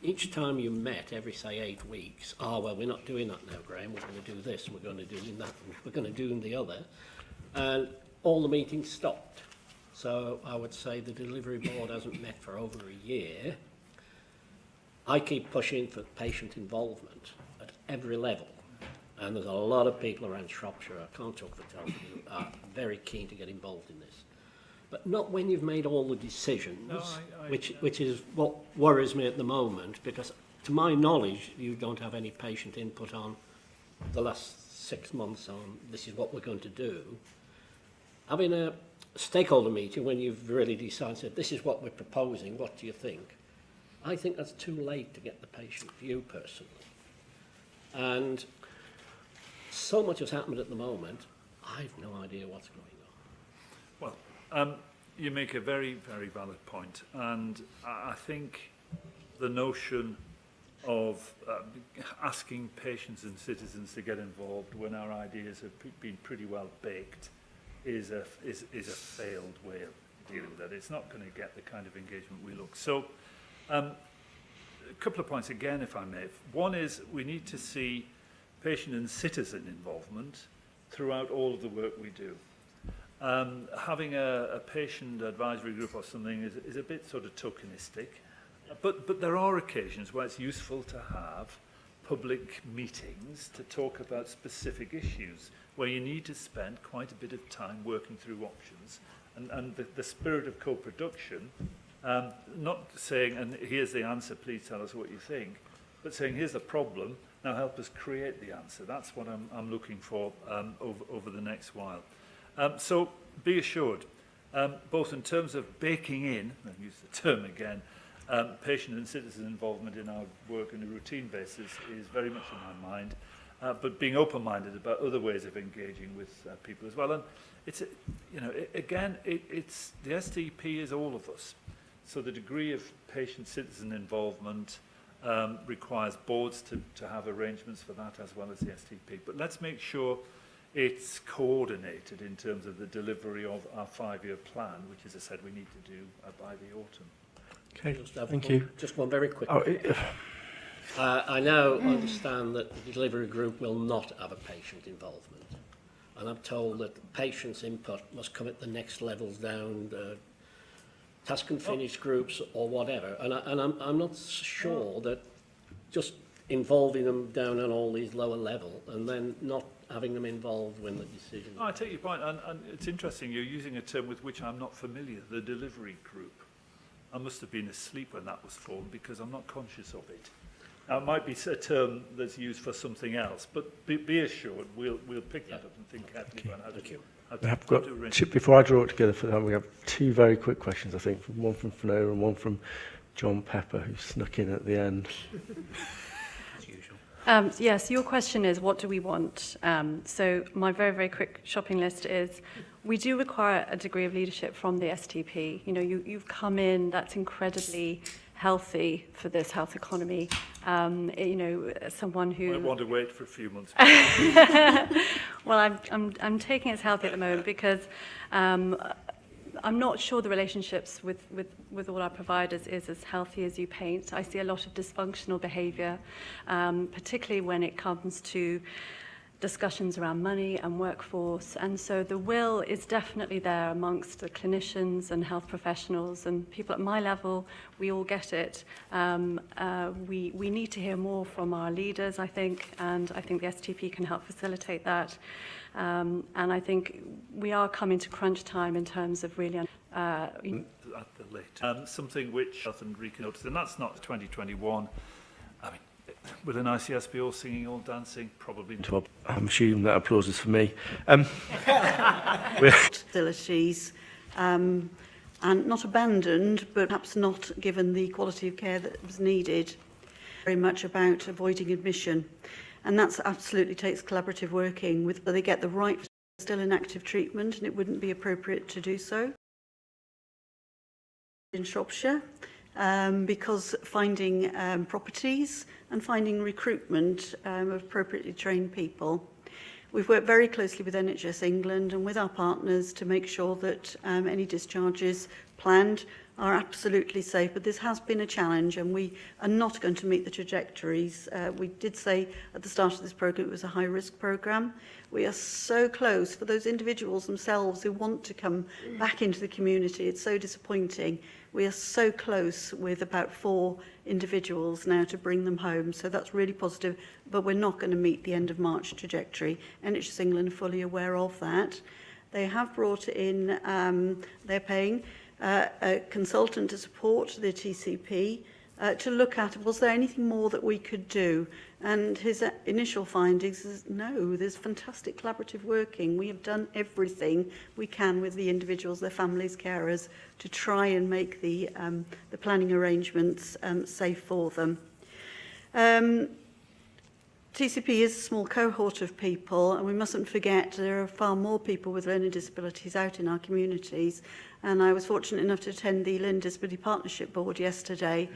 each time you met, every, say, 8 weeks, well, we're not doing that now, Graham, we're going to do this, and we're going to do that, and we're going to do the other. And all the meetings stopped. So I would say the delivery board hasn't met for over a year. I keep pushing for patient involvement at every level. And there's a lot of people around Shropshire, I can't talk for Telford, who are very keen to get involved in this. But not when you've made all the decisions, which is what worries me at the moment, because to my knowledge, you don't have any patient input on the last 6 months on this is what we're going to do. Having a stakeholder meeting when you've really decided, this is what we're proposing, what do you think? I think that's too late to get the patient view personally. And so much has happened at the moment, I've no idea what's going on.
Well, you make a very, very valid point. And I think the notion of asking patients and citizens to get involved when our ideas have been pretty well baked is a failed way of dealing with that. It's not going to get the kind of engagement we look. So a couple of points again, if I may. One is we need to see patient and citizen involvement throughout all of the work we do. Having a patient advisory group or something is a bit sort of tokenistic, but there are occasions where it's useful to have public meetings to talk about specific issues where you need to spend quite a bit of time working through options. And the spirit of co-production, not saying, and here's the answer, please tell us what you think, but saying, here's the problem, now help us create the answer. That's what I'm looking for over the next while. So be assured, both in terms of baking in, I'll use the term again, patient and citizen involvement in our work on a routine basis is very much in my mind, but being open-minded about other ways of engaging with people as well. And it's, it's the STP is all of us. So the degree of patient-citizen involvement requires boards to have arrangements for that as well as the STP. But let's make sure it's coordinated in terms of the delivery of our 5-year plan, which, as I said, we need to do by the autumn.
Okay, thank you.
Just one very quick one. I now understand that the delivery group will not have a patient involvement. And I'm told that the patient's input must come at the next levels down, task and finish groups or whatever. And I'm not sure that just involving them down on all these lower level and then not having them involved when the decision...
I take your point, and it's interesting, you're using a term with which I'm not familiar, the delivery group. I must have been asleep when that was formed because I'm not conscious of it. Now, it might be a term that's used for something else, but be assured we'll pick that up and think carefully about how to do it.
We have got, before I draw it together for that, we have 2 very quick questions, I think, one from Fiona and one from John Pepper, who snuck in at the end.
Yes, your question is, what do we want? So my very, very quick shopping list is, we do require a degree of leadership from the STP. You know, you've come in, that's incredibly healthy for this health economy. You know, someone who...
I want to wait for a few months.
Well, I'm taking it as healthy at the moment because I'm not sure the relationships with all our providers is as healthy as you paint. I see a lot of dysfunctional behaviour, particularly when it comes to discussions around money and workforce. And so the will is definitely there amongst the clinicians and health professionals and people at my level. We all get it. We need to hear more from our leaders, I think, and I think the STP can help facilitate that. And I think we are coming to crunch time in terms of really...
at the late. Something which Health and Rika noticed, and that's not 2021. I mean, will an ICS be all singing, all dancing? Probably not.
I'm assuming that applause is for me.
Facilities, and not abandoned, but perhaps not given the quality of care that was needed. Very much about avoiding admission. And that absolutely takes collaborative working with whether they get the right, still in active treatment, and it wouldn't be appropriate to do so. In Shropshire, because finding properties and finding recruitment of appropriately trained people. We've worked very closely with NHS England and with our partners to make sure that any discharges planned are absolutely safe, but this has been a challenge and we are not going to meet the trajectories. We did say at the start of this programme it was a high-risk programme. We are so close for those individuals themselves who want to come back into the community. It's so disappointing. We are so close with about 4 individuals now to bring them home, so that's really positive, but we're not going to meet the end of March trajectory. NHS England are fully aware of that. They have brought in, they're paying a consultant to support the TCP to look at, was there anything more that we could do? And his initial findings is, no, there's fantastic collaborative working. We have done everything we can with the individuals, their families, carers, to try and make the planning arrangements safe for them. TCP is a small cohort of people, and we mustn't forget there are far more people with learning disabilities out in our communities. And I was fortunate enough to attend the Learning Disability Partnership Board yesterday,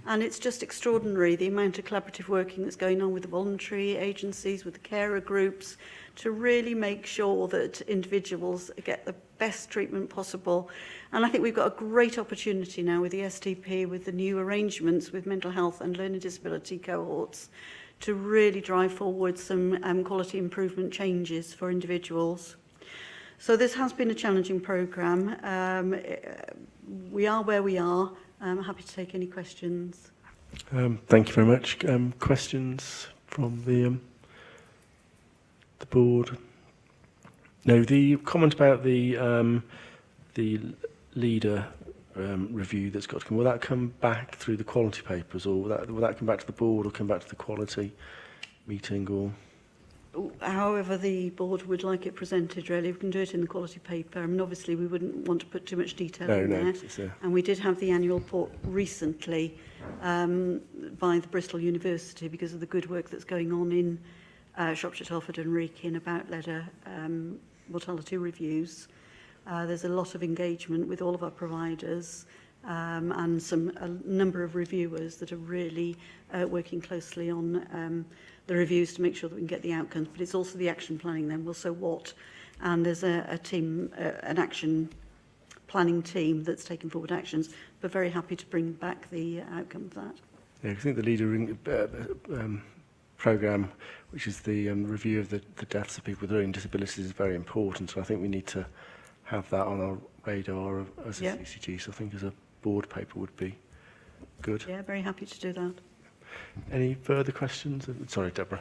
and it's just extraordinary the amount of collaborative working that's going on with the voluntary agencies, with the carer groups, to really make sure that individuals get the best treatment possible. And I think we've got a great opportunity now with the STP, with the new arrangements with mental health and learning disability cohorts, to really drive forward some quality improvement changes for individuals. So this has been a challenging programme. We are where we are. I'm happy to take any questions.
Thank you very much. Questions from the board? No, the comment about the leader review that's got to come, will that come back through the quality papers, or will that come back to the board, or come back to the quality meeting, or?
However the board would like it presented, really. We can do it in the quality paper. I mean, obviously we wouldn't want to put too much detail in there. And we did have the annual report recently by the Bristol University, because of the good work that's going on in Shropshire, Telford and Wrekin about leader mortality reviews. There's a lot of engagement with all of our providers and a number of reviewers that are really working closely on the reviews to make sure that we can get the outcomes. But it's also the action planning then. Well, so what? And there's a team, an action planning team that's taking forward actions, but very happy to bring back the outcome of that.
Yeah, I think the leader programme, which is the review of the deaths of people with learning disabilities, is very important. So I think we need to have that on our radar as a CCG. So I think as a board paper would be good.
Yeah, very happy to do that.
Any further questions? Sorry, Deborah.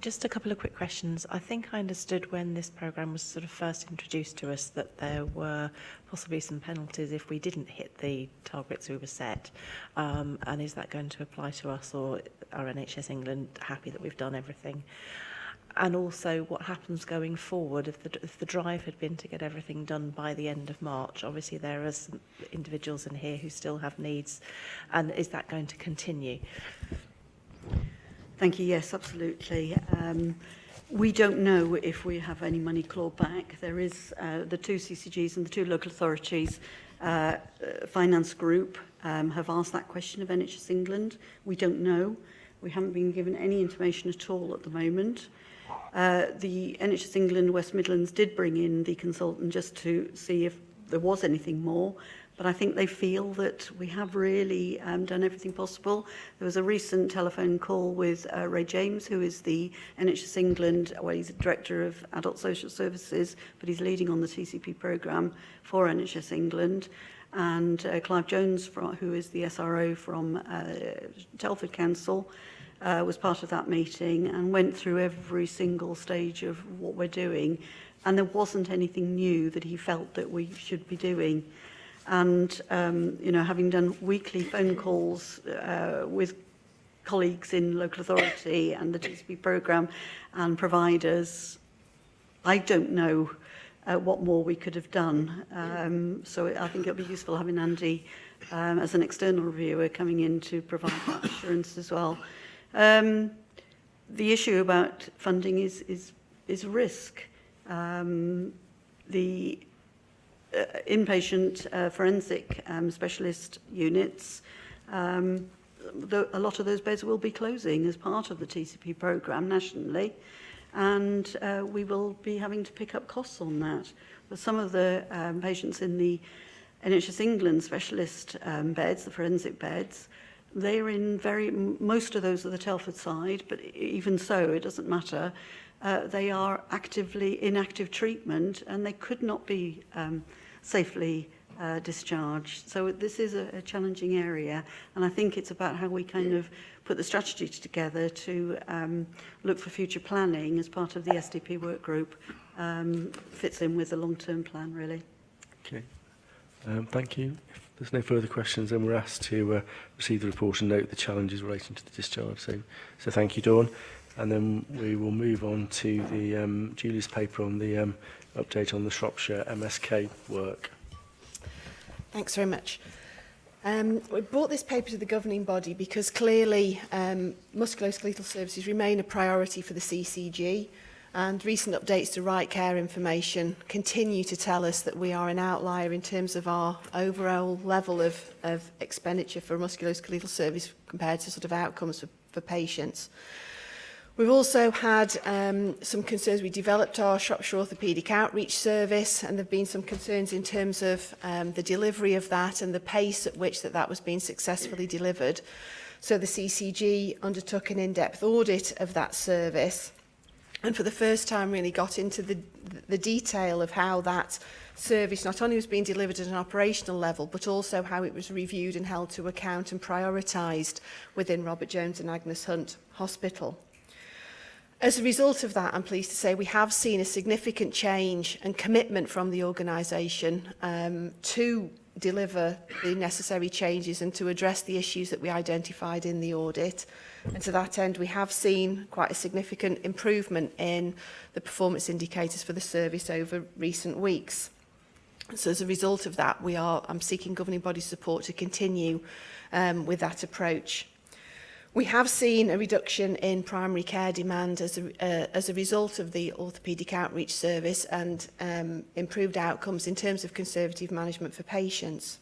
Just a couple of quick questions. I think I understood when this programme was sort of first introduced to us that there were possibly some penalties if we didn't hit the targets we were set. And is that going to apply to us, or are NHS England happy that we've done everything? And also, what happens going forward if the drive had been to get everything done by the end of March? Obviously, there are some individuals in here who still have needs, and is that going to continue?
Thank you. Yes, absolutely. We don't know if we have any money clawed back. There is the two CCGs and the two local authorities finance group have asked that question of NHS England. We don't know. We haven't been given any information at all at the moment. The NHS England West Midlands did bring in the consultant just to see if there was anything more, but I think they feel that we have really done everything possible. There was a recent telephone call with Ray James, who is the NHS England, well, he's the Director of Adult Social Services, but he's leading on the TCP programme for NHS England, and Clive Jones, who is the SRO from Telford Council, was part of that meeting and went through every single stage of what we're doing, and there wasn't anything new that he felt that we should be doing. And you know, having done weekly phone calls with colleagues in local authority and the TCP programme and providers, I don't know what more we could have done. So I think it'll be useful having Andy as an external reviewer coming in to provide that assurance as well. The issue about funding is risk. The inpatient forensic specialist units, a lot of those beds will be closing as part of the TCP programme nationally, and we will be having to pick up costs on that. But some of the patients in the NHS England specialist beds, the forensic beds, they're in most of those are the Telford side, but even so, it doesn't matter. They are actively in active treatment, and they could not be safely discharged. So this is a challenging area, and I think it's about how we kind of put the strategy together to look for future planning as part of the SDP work group. Fits in with the long-term plan, really.
Okay. Thank you. If there's no further questions, then we're asked to receive the report and note the challenges relating to the discharge. So thank you, Dawn. And then we will move on to the Julie's paper on the update on the Shropshire MSK work.
Thanks very much. We brought this paper to the governing body because clearly musculoskeletal services remain a priority for the CCG, and recent updates to right care information continue to tell us that we are an outlier in terms of our overall level of expenditure for musculoskeletal service compared to sort of outcomes for patients. We've also had some concerns. We developed our Shropshire Orthopaedic Outreach Service, and there have been some concerns in terms of the delivery of that and the pace at which that was being successfully delivered. So the CCG undertook an in-depth audit of that service, and for the first time really got into the detail of how that service not only was being delivered at an operational level, but also how it was reviewed and held to account and prioritised within Robert Jones and Agnes Hunt Hospital. As a result of that, I'm pleased to say we have seen a significant change and commitment from the organisation to deliver the necessary changes and to address the issues that we identified in the audit. And to that end, we have seen quite a significant improvement in the performance indicators for the service over recent weeks. So as a result of that, I'm seeking governing body support to continue with that approach. We have seen a reduction in primary care demand as a result of the Orthopaedic Outreach Service and improved outcomes in terms of conservative management for patients.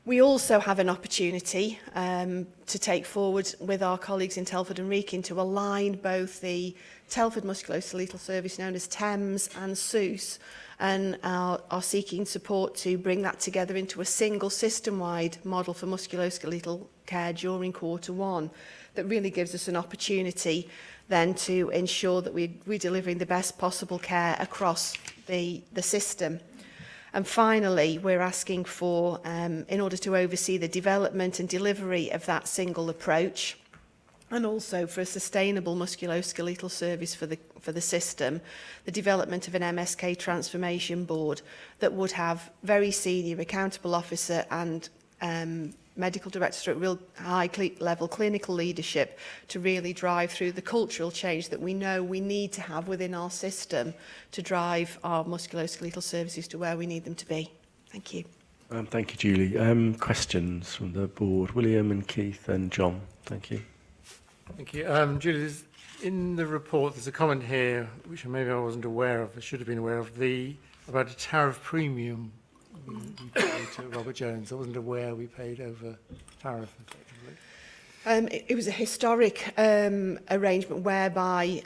We also have an opportunity to take forward with our colleagues in Telford and Wrekin to align both the Telford Musculoskeletal Service known as TEMS and SUS, and are seeking support to bring that together into a single system-wide model for musculoskeletal care during Q1 that really gives us an opportunity then to ensure that we're delivering the best possible care across the system. And finally, we're asking for, in order to oversee the development and delivery of that single approach, and also for a sustainable musculoskeletal service for the system, the development of an MSK transformation board that would have very senior accountable officer and medical director at real high level clinical leadership to really drive through the cultural change that we know we need to have within our system to drive our musculoskeletal services to where we need them to be. Thank you.
Thank you, Julie. Questions from the board? William and Keith and John. Thank you.
Thank you. Julie, in the report, there's a comment here, which maybe I wasn't aware of, I should have been aware of, about a tariff premium we paid to Robert Jones. I wasn't aware we paid over tariff, effectively.
It was a historic arrangement whereby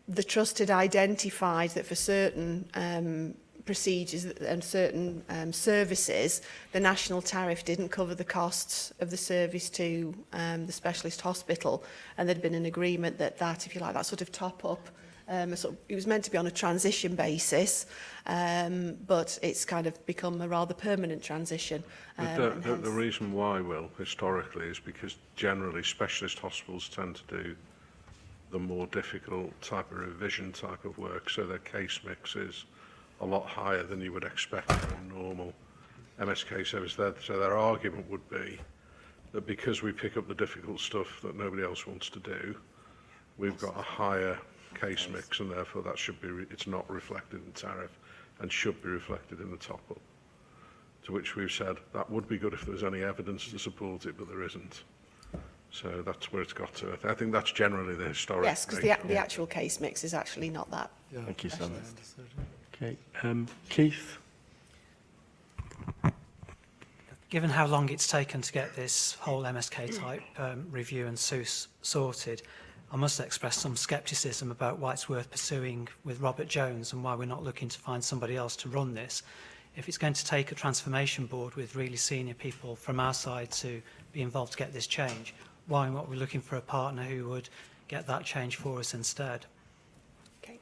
the trust had identified that for certain procedures and certain services, the national tariff didn't cover the costs of the service to the specialist hospital, and there'd been an agreement that if you like, that sort of top-up, it was meant to be on a transition basis, but it's kind of become a rather permanent transition.
The reason why, Will, historically, is because generally specialist hospitals tend to do the more difficult type of revision type of work, so their case mix is a lot higher than you would expect from a normal MSK service. So their argument would be that because we pick up the difficult stuff that nobody else wants to do, we've got a higher case mix, and therefore that should be it's not reflected in tariff and should be reflected in the top-up. To which we've said that would be good if there was any evidence to support it, but there isn't. So that's where it's got to. I think that's generally the historic.
Yes, because the actual case mix is actually not that.
Yeah. Thank you, Sam. Okay, Keith.
Given how long it's taken to get this whole MSK type review and SUS sorted, I must express some scepticism about why it's worth pursuing with Robert Jones and why we're not looking to find somebody else to run this. If it's going to take a transformation board with really senior people from our side to be involved to get this change, why not we're looking for a partner who would get that change for us instead?
Okay.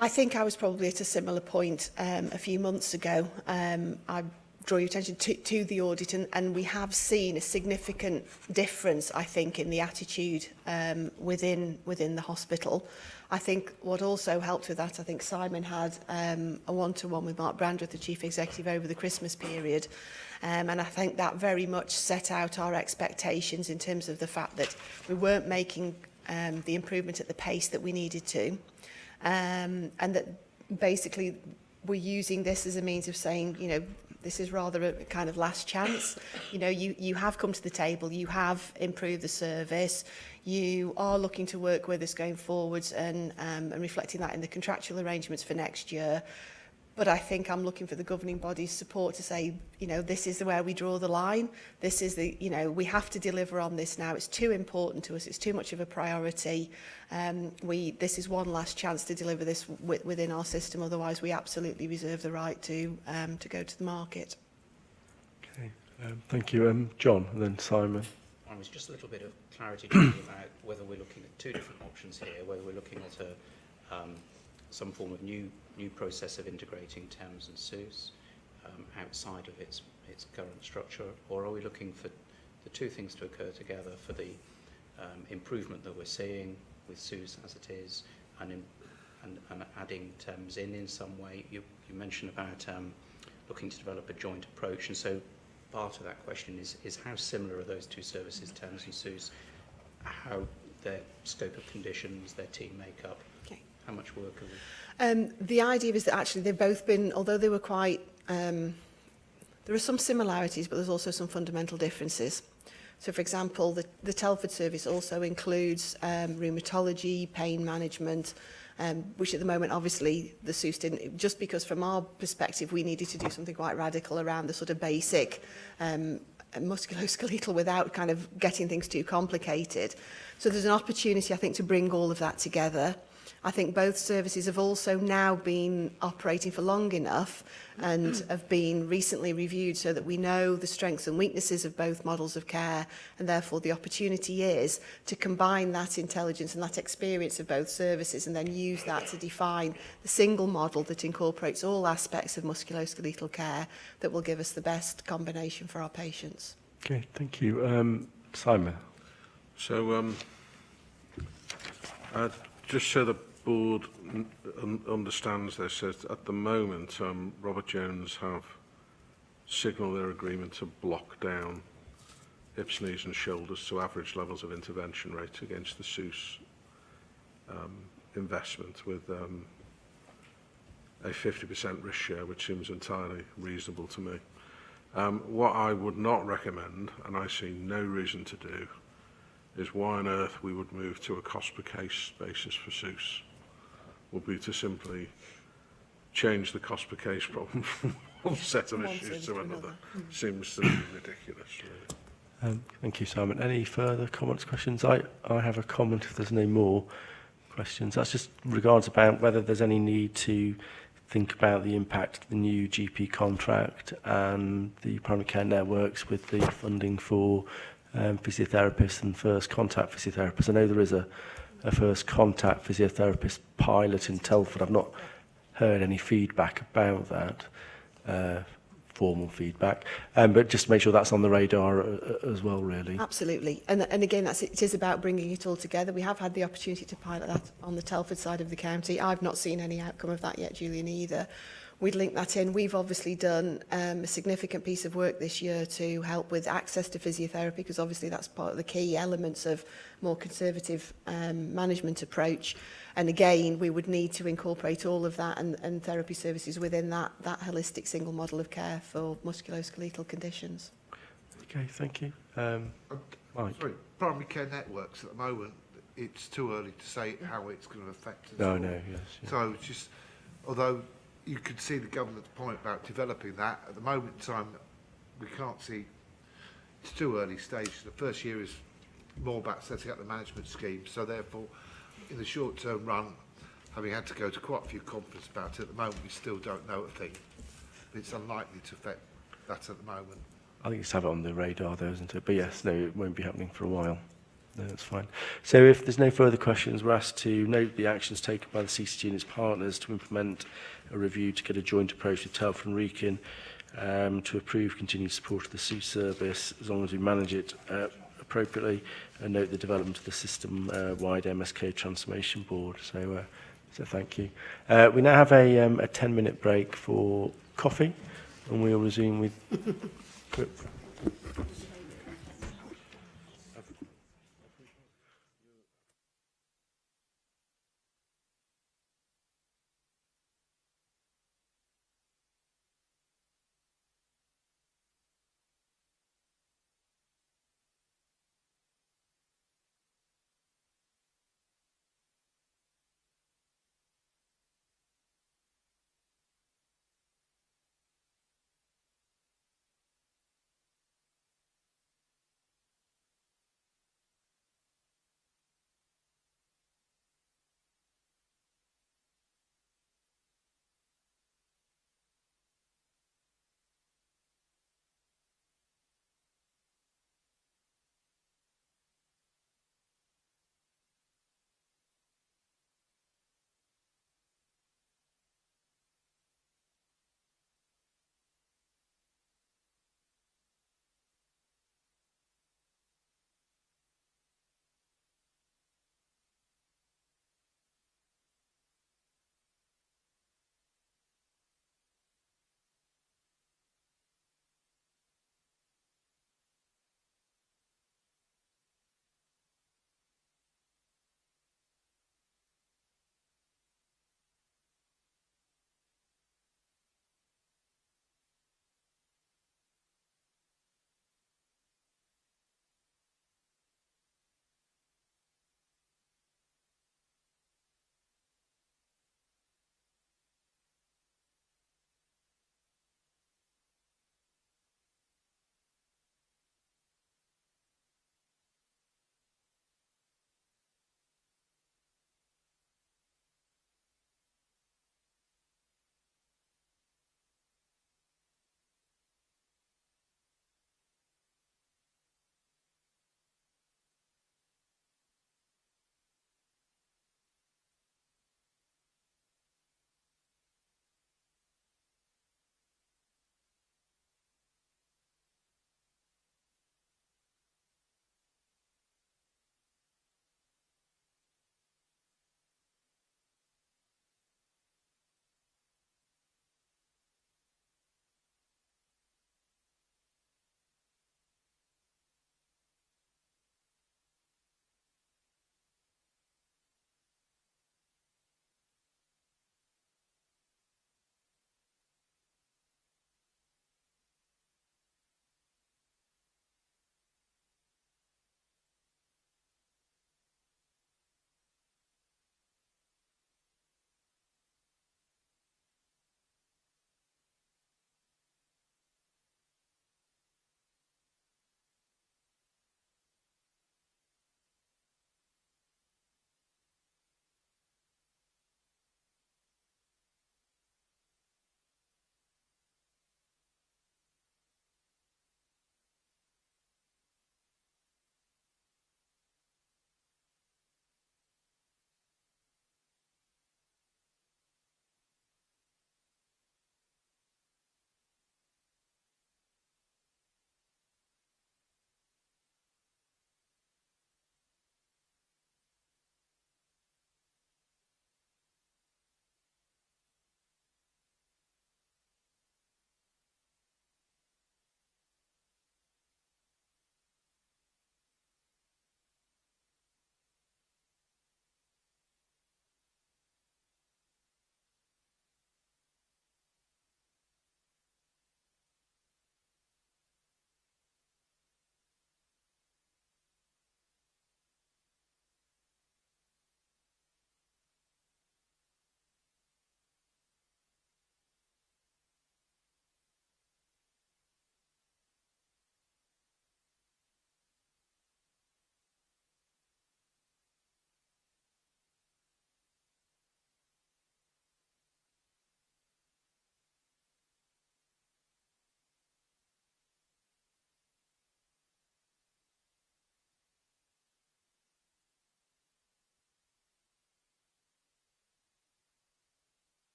I think I was probably at a similar point a few months ago. I draw your attention to the audit, and we have seen a significant difference, I think, in the attitude within the hospital. I think what also helped with that, I think Simon had a one-to-one with Mark Brandreth, the Chief Executive, over the Christmas period. And I think that very much set out our expectations in terms of the fact that we weren't making the improvement at the pace that we needed to. And that basically we're using this as a means of saying, you know, this is rather a kind of last chance. You know, you have come to the table, you have improved the service, you are looking to work with us going forwards and reflecting that in the contractual arrangements for next year. But I think I'm looking for the governing body's support to say, you know, this is where we draw the line. This is the, you know, we have to deliver on this now. It's too important to us. It's too much of a priority. This is one last chance to deliver this within our system. Otherwise, we absolutely reserve the right to go to the market.
Okay, thank you. John, and then Simon.
I was just a little bit of clarity about whether we're looking at two different options here, whether we're looking at some form of new process of integrating Thames and Suez outside of its current structure, or are we looking for the two things to occur together for the improvement that we're seeing with Suez as it is, and adding Thames in some way? You mentioned about looking to develop a joint approach, and so part of that question is how similar are those two services, Thames and Suez, how their scope of conditions, their team makeup, how much work are we?
The idea is that actually they've both been, although they were quite, there are some similarities, but there's also some fundamental differences. So, for example, the Telford service also includes rheumatology, pain management, which at the moment, obviously, the SUS didn't, just because from our perspective, we needed to do something quite radical around the sort of basic musculoskeletal without kind of getting things too complicated. So there's an opportunity, I think, to bring all of that together. I think both services have also now been operating for long enough and have been recently reviewed so that we know the strengths and weaknesses of both models of care, and therefore the opportunity is to combine that intelligence and that experience of both services and then use that to define the single model that incorporates all aspects of musculoskeletal care that will give us the best combination for our patients.
Okay, thank you. Simon.
So, just so the board understands this, at the moment, Robert Jones have signalled their agreement to block down hips, knees and shoulders to average levels of intervention rate against the SUS investment with a 50% risk share, which seems entirely reasonable to me. What I would not recommend, and I see no reason to do, is why on earth we would move to a cost per case basis for SUS. Would be to simply change the cost per case problem from one set of issues to another. Seems to be ridiculous, really.
Thank you, Simon. Any further comments, questions? I have a comment if there's no more questions. That's just regards about whether there's any need to think about the impact of the new GP contract and the primary care networks with the funding for physiotherapists and first contact physiotherapists. I know there is a first contact physiotherapist pilot in Telford. I've not heard any feedback about that, formal feedback, but just to make sure that's on the radar as well, really.
Absolutely. And again, it is about bringing it all together. We have had the opportunity to pilot that on the Telford side of the county. I've not seen any outcome of that yet, Julian, either. We'd link that in. We've obviously done a significant piece of work this year to help with access to physiotherapy, because obviously that's part of the key elements of more conservative management approach. And again, we would need to incorporate all of that and therapy services within that holistic single model of care for musculoskeletal conditions.
Okay, thank you. Mike.
Sorry, primary care networks at the moment, it's too early to say how it's going to affect us.
No, yes. Yeah.
So it's just, although you could see the government's point about developing that, at the moment in time, we can't see, it's too early stage. The first year is more about setting up the management scheme, so therefore, in the short-term run, having had to go to quite a few conferences about it, at the moment we still don't know a thing. It's unlikely to affect that at the moment.
I think it's have it on the radar though, isn't it? But yes, no, it won't be happening for a while. No, that's fine. So if there's no further questions, we're asked to note the actions taken by the CCG and its partners to implement a review to get a joint approach with Telford and Wrekin to approve continued support of the SUS service as long as we manage it appropriately, and note the development of the system-wide MSK transformation board. So thank you. We now have a 10-minute break for coffee, and we'll resume with...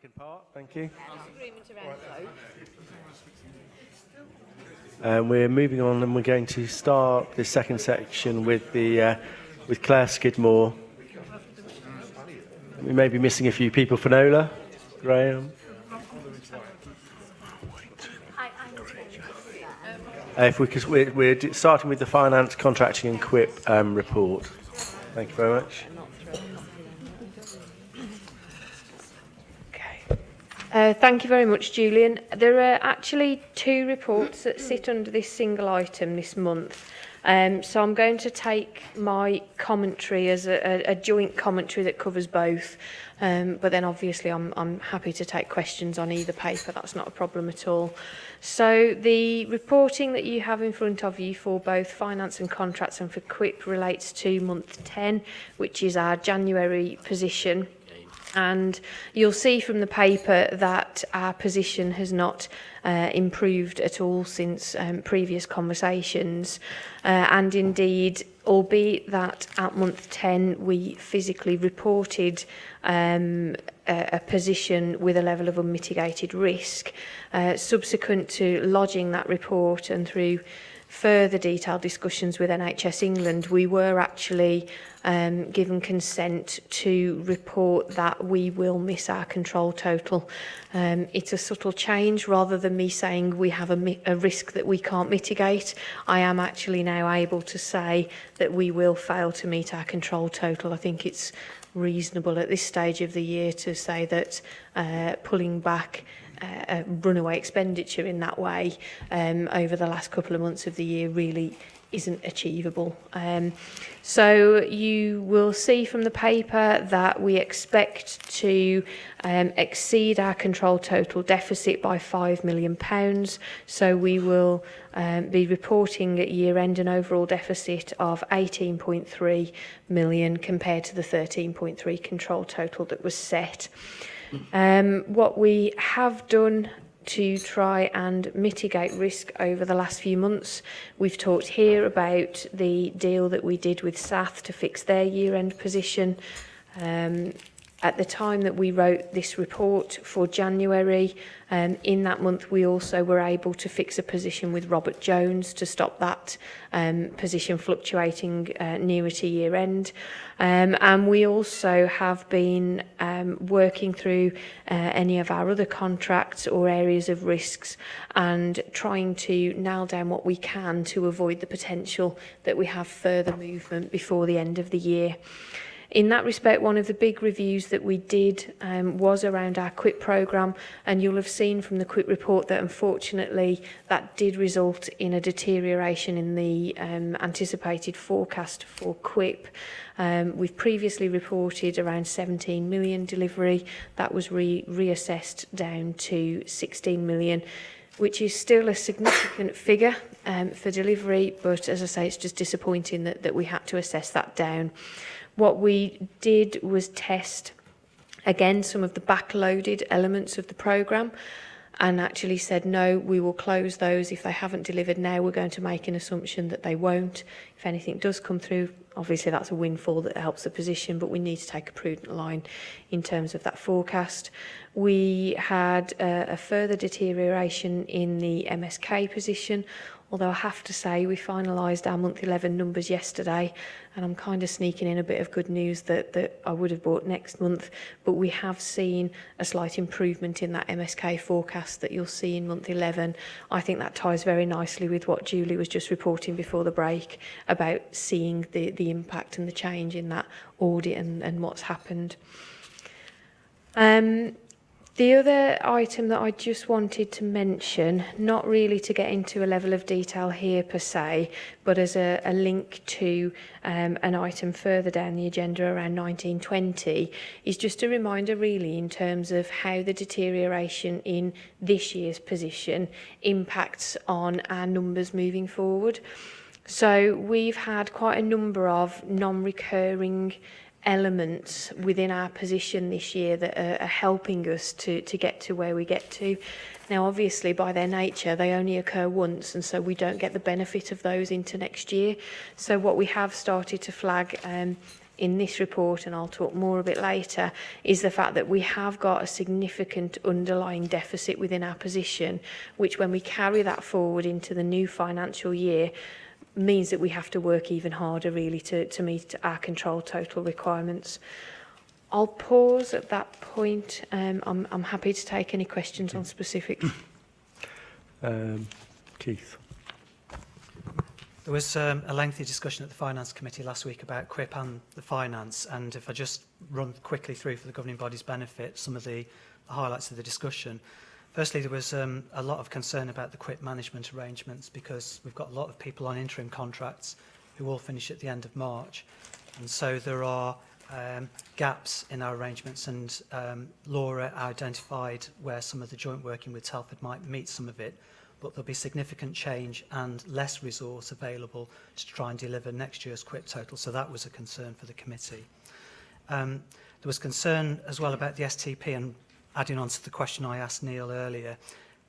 second part. Thank you.
Agreement around
We're moving on, and we're going to start this second section with Claire Skidmore. We may be missing a few people. Finola, Graham. We're starting with the finance, contracting and QUIP report. Thank you very much.
Thank you very much, Julian. There are actually two reports that sit under this single item this month. So I'm going to take my commentary as a joint commentary that covers both. But then obviously I'm happy to take questions on either paper. That's not a problem at all. So the reporting that you have in front of you for both finance and contracts and for QUIP relates to month 10, which is our January position. And you'll see from the paper that our position has not improved at all since previous conversations. And indeed, albeit that at month 10 we physically reported a position with a level of unmitigated risk, subsequent to lodging that report and through further detailed discussions with NHS England, we were actually given consent to report that we will miss our control total. It's a subtle change. Rather than me saying we have a risk that we can't mitigate, I am actually now able to say that we will fail to meet our control total. I think it's reasonable at this stage of the year to say that pulling back runaway expenditure in that way over the last couple of months of the year really isn't achievable. So you will see from the paper that we expect to exceed our control total deficit by £5 million. So we will be reporting at year end an overall deficit of 18.3 million compared to the 13.3 control total that was set. What we have done to try and mitigate risk over the last few months, we've talked here about the deal that we did with SATH to fix their year-end position. At the time that we wrote this report for January, in that month we also were able to fix a position with Robert Jones to stop that position fluctuating nearer to year end. And we also have been working through any of our other contracts or areas of risks and trying to nail down what we can to avoid the potential that we have further movement before the end of the year. In that respect, one of the big reviews that we did was around our QUIP programme, and you'll have seen from the QUIP report that unfortunately that did result in a deterioration in the anticipated forecast for QUIP. We've previously reported around 17 million delivery. That was reassessed down to 16 million, which is still a significant figure for delivery, but as I say, it's just disappointing that we had to assess that down. What we did was test, again, some of the backloaded elements of the programme and actually said, no, we will close those. If they haven't delivered now, we're going to make an assumption that they won't. If anything does come through, obviously that's a windfall that helps the position, but we need to take a prudent line in terms of that forecast. We had a further deterioration in the MSK position, although I have to say we finalised our month 11 numbers yesterday, and I'm kind of sneaking in a bit of good news that I would have bought next month, but we have seen a slight improvement in that MSK forecast that you'll see in month 11. I think that ties very nicely with what Julie was just reporting before the break about seeing the impact and the change in that audit and what's happened. The other item that I just wanted to mention, not really to get into a level of detail here per se, but as a link to an item further down the agenda around 1920, is just a reminder really in terms of how the deterioration in this year's position impacts on our numbers moving forward. So we've had quite a number of non-recurring elements within our position this year that are helping us to get to where we get to. Now, obviously, by their nature, they only occur once, and so we don't get the benefit of those into next year. So what we have started to flag in this report, and I'll talk more a bit later, is the fact that we have got a significant underlying deficit within our position, which when we carry that forward into the new financial year, means that we have to work even harder really to meet our control total requirements. I'll pause at that point. I'm happy to take any questions on specifics.
Keith.
There was a lengthy discussion at the Finance Committee last week about QIP and the finance, and if I just run quickly through for the governing body's benefit some of the highlights of the discussion. Firstly, there was a lot of concern about the QIP management arrangements because we've got a lot of people on interim contracts who all finish at the end of March, and so there are gaps in our arrangements, and Laura identified where some of the joint working with Telford might meet some of it, but there'll be significant change and less resource available to try and deliver next year's QIP total. So that was a concern for the committee. There was concern as well about the STP, and adding on to the question I asked Neil earlier,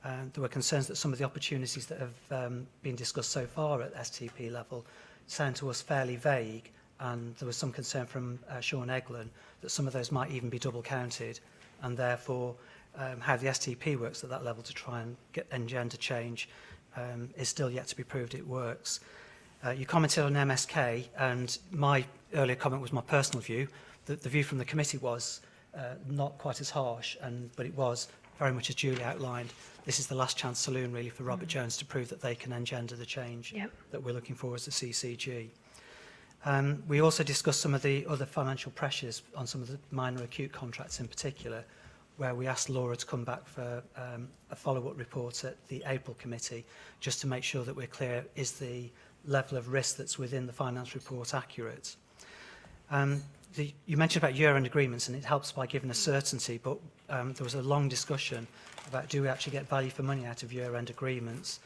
there were concerns that some of the opportunities that have been discussed so far at STP level sound to us fairly vague, and there was some concern from Sean Eglin that some of those might even be double counted, and therefore how the STP works at that level to try and engender change is still yet to be proved it works. You commented on MSK, and my earlier comment was my personal view. The view from the committee was not quite as harsh, but it was very much as Julie outlined. This is the last chance saloon really for Robert Jones to prove that they can engender the change that we're looking for as the CCG. We also discussed some of the other financial pressures on some of the minor acute contracts in particular, where we asked Laura to come back for a follow-up report at the April committee, just to make sure that we're clear, is the level of risk that's within the finance report accurate? You mentioned about year-end agreements, and it helps by giving a certainty, but there was a long discussion about do we actually get value for money out of year-end agreements,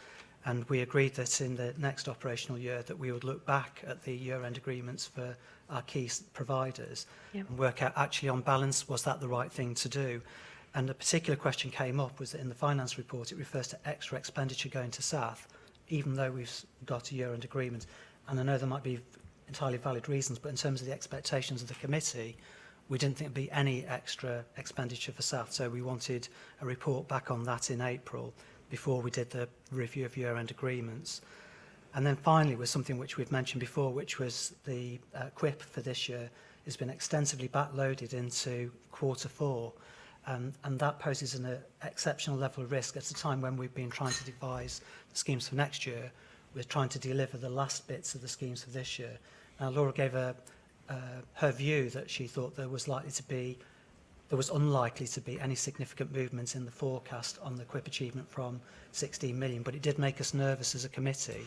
and we agreed that in the next operational year that we would look back at the year-end agreements for our key providers and work out actually on balance, was that the right thing to do? And a particular question came up was that in the finance report it refers to extra expenditure going to SAF, even though we've got a year-end agreement. And I know there might be entirely valid reasons, but in terms of the expectations of the committee, we didn't think there'd be any extra expenditure for SAF, so we wanted a report back on that in April before we did the review of year-end agreements. And then finally was something which we've mentioned before, which was the QIP for this year has been extensively backloaded into Q4, and that poses an exceptional level of risk at a time when we've been trying to devise the schemes for next year. We're trying to deliver the last bits of the schemes for this year. Now, Laura gave her view that she thought there was unlikely to be any significant movement in the forecast on the QIP achievement from 16 million, but it did make us nervous as a committee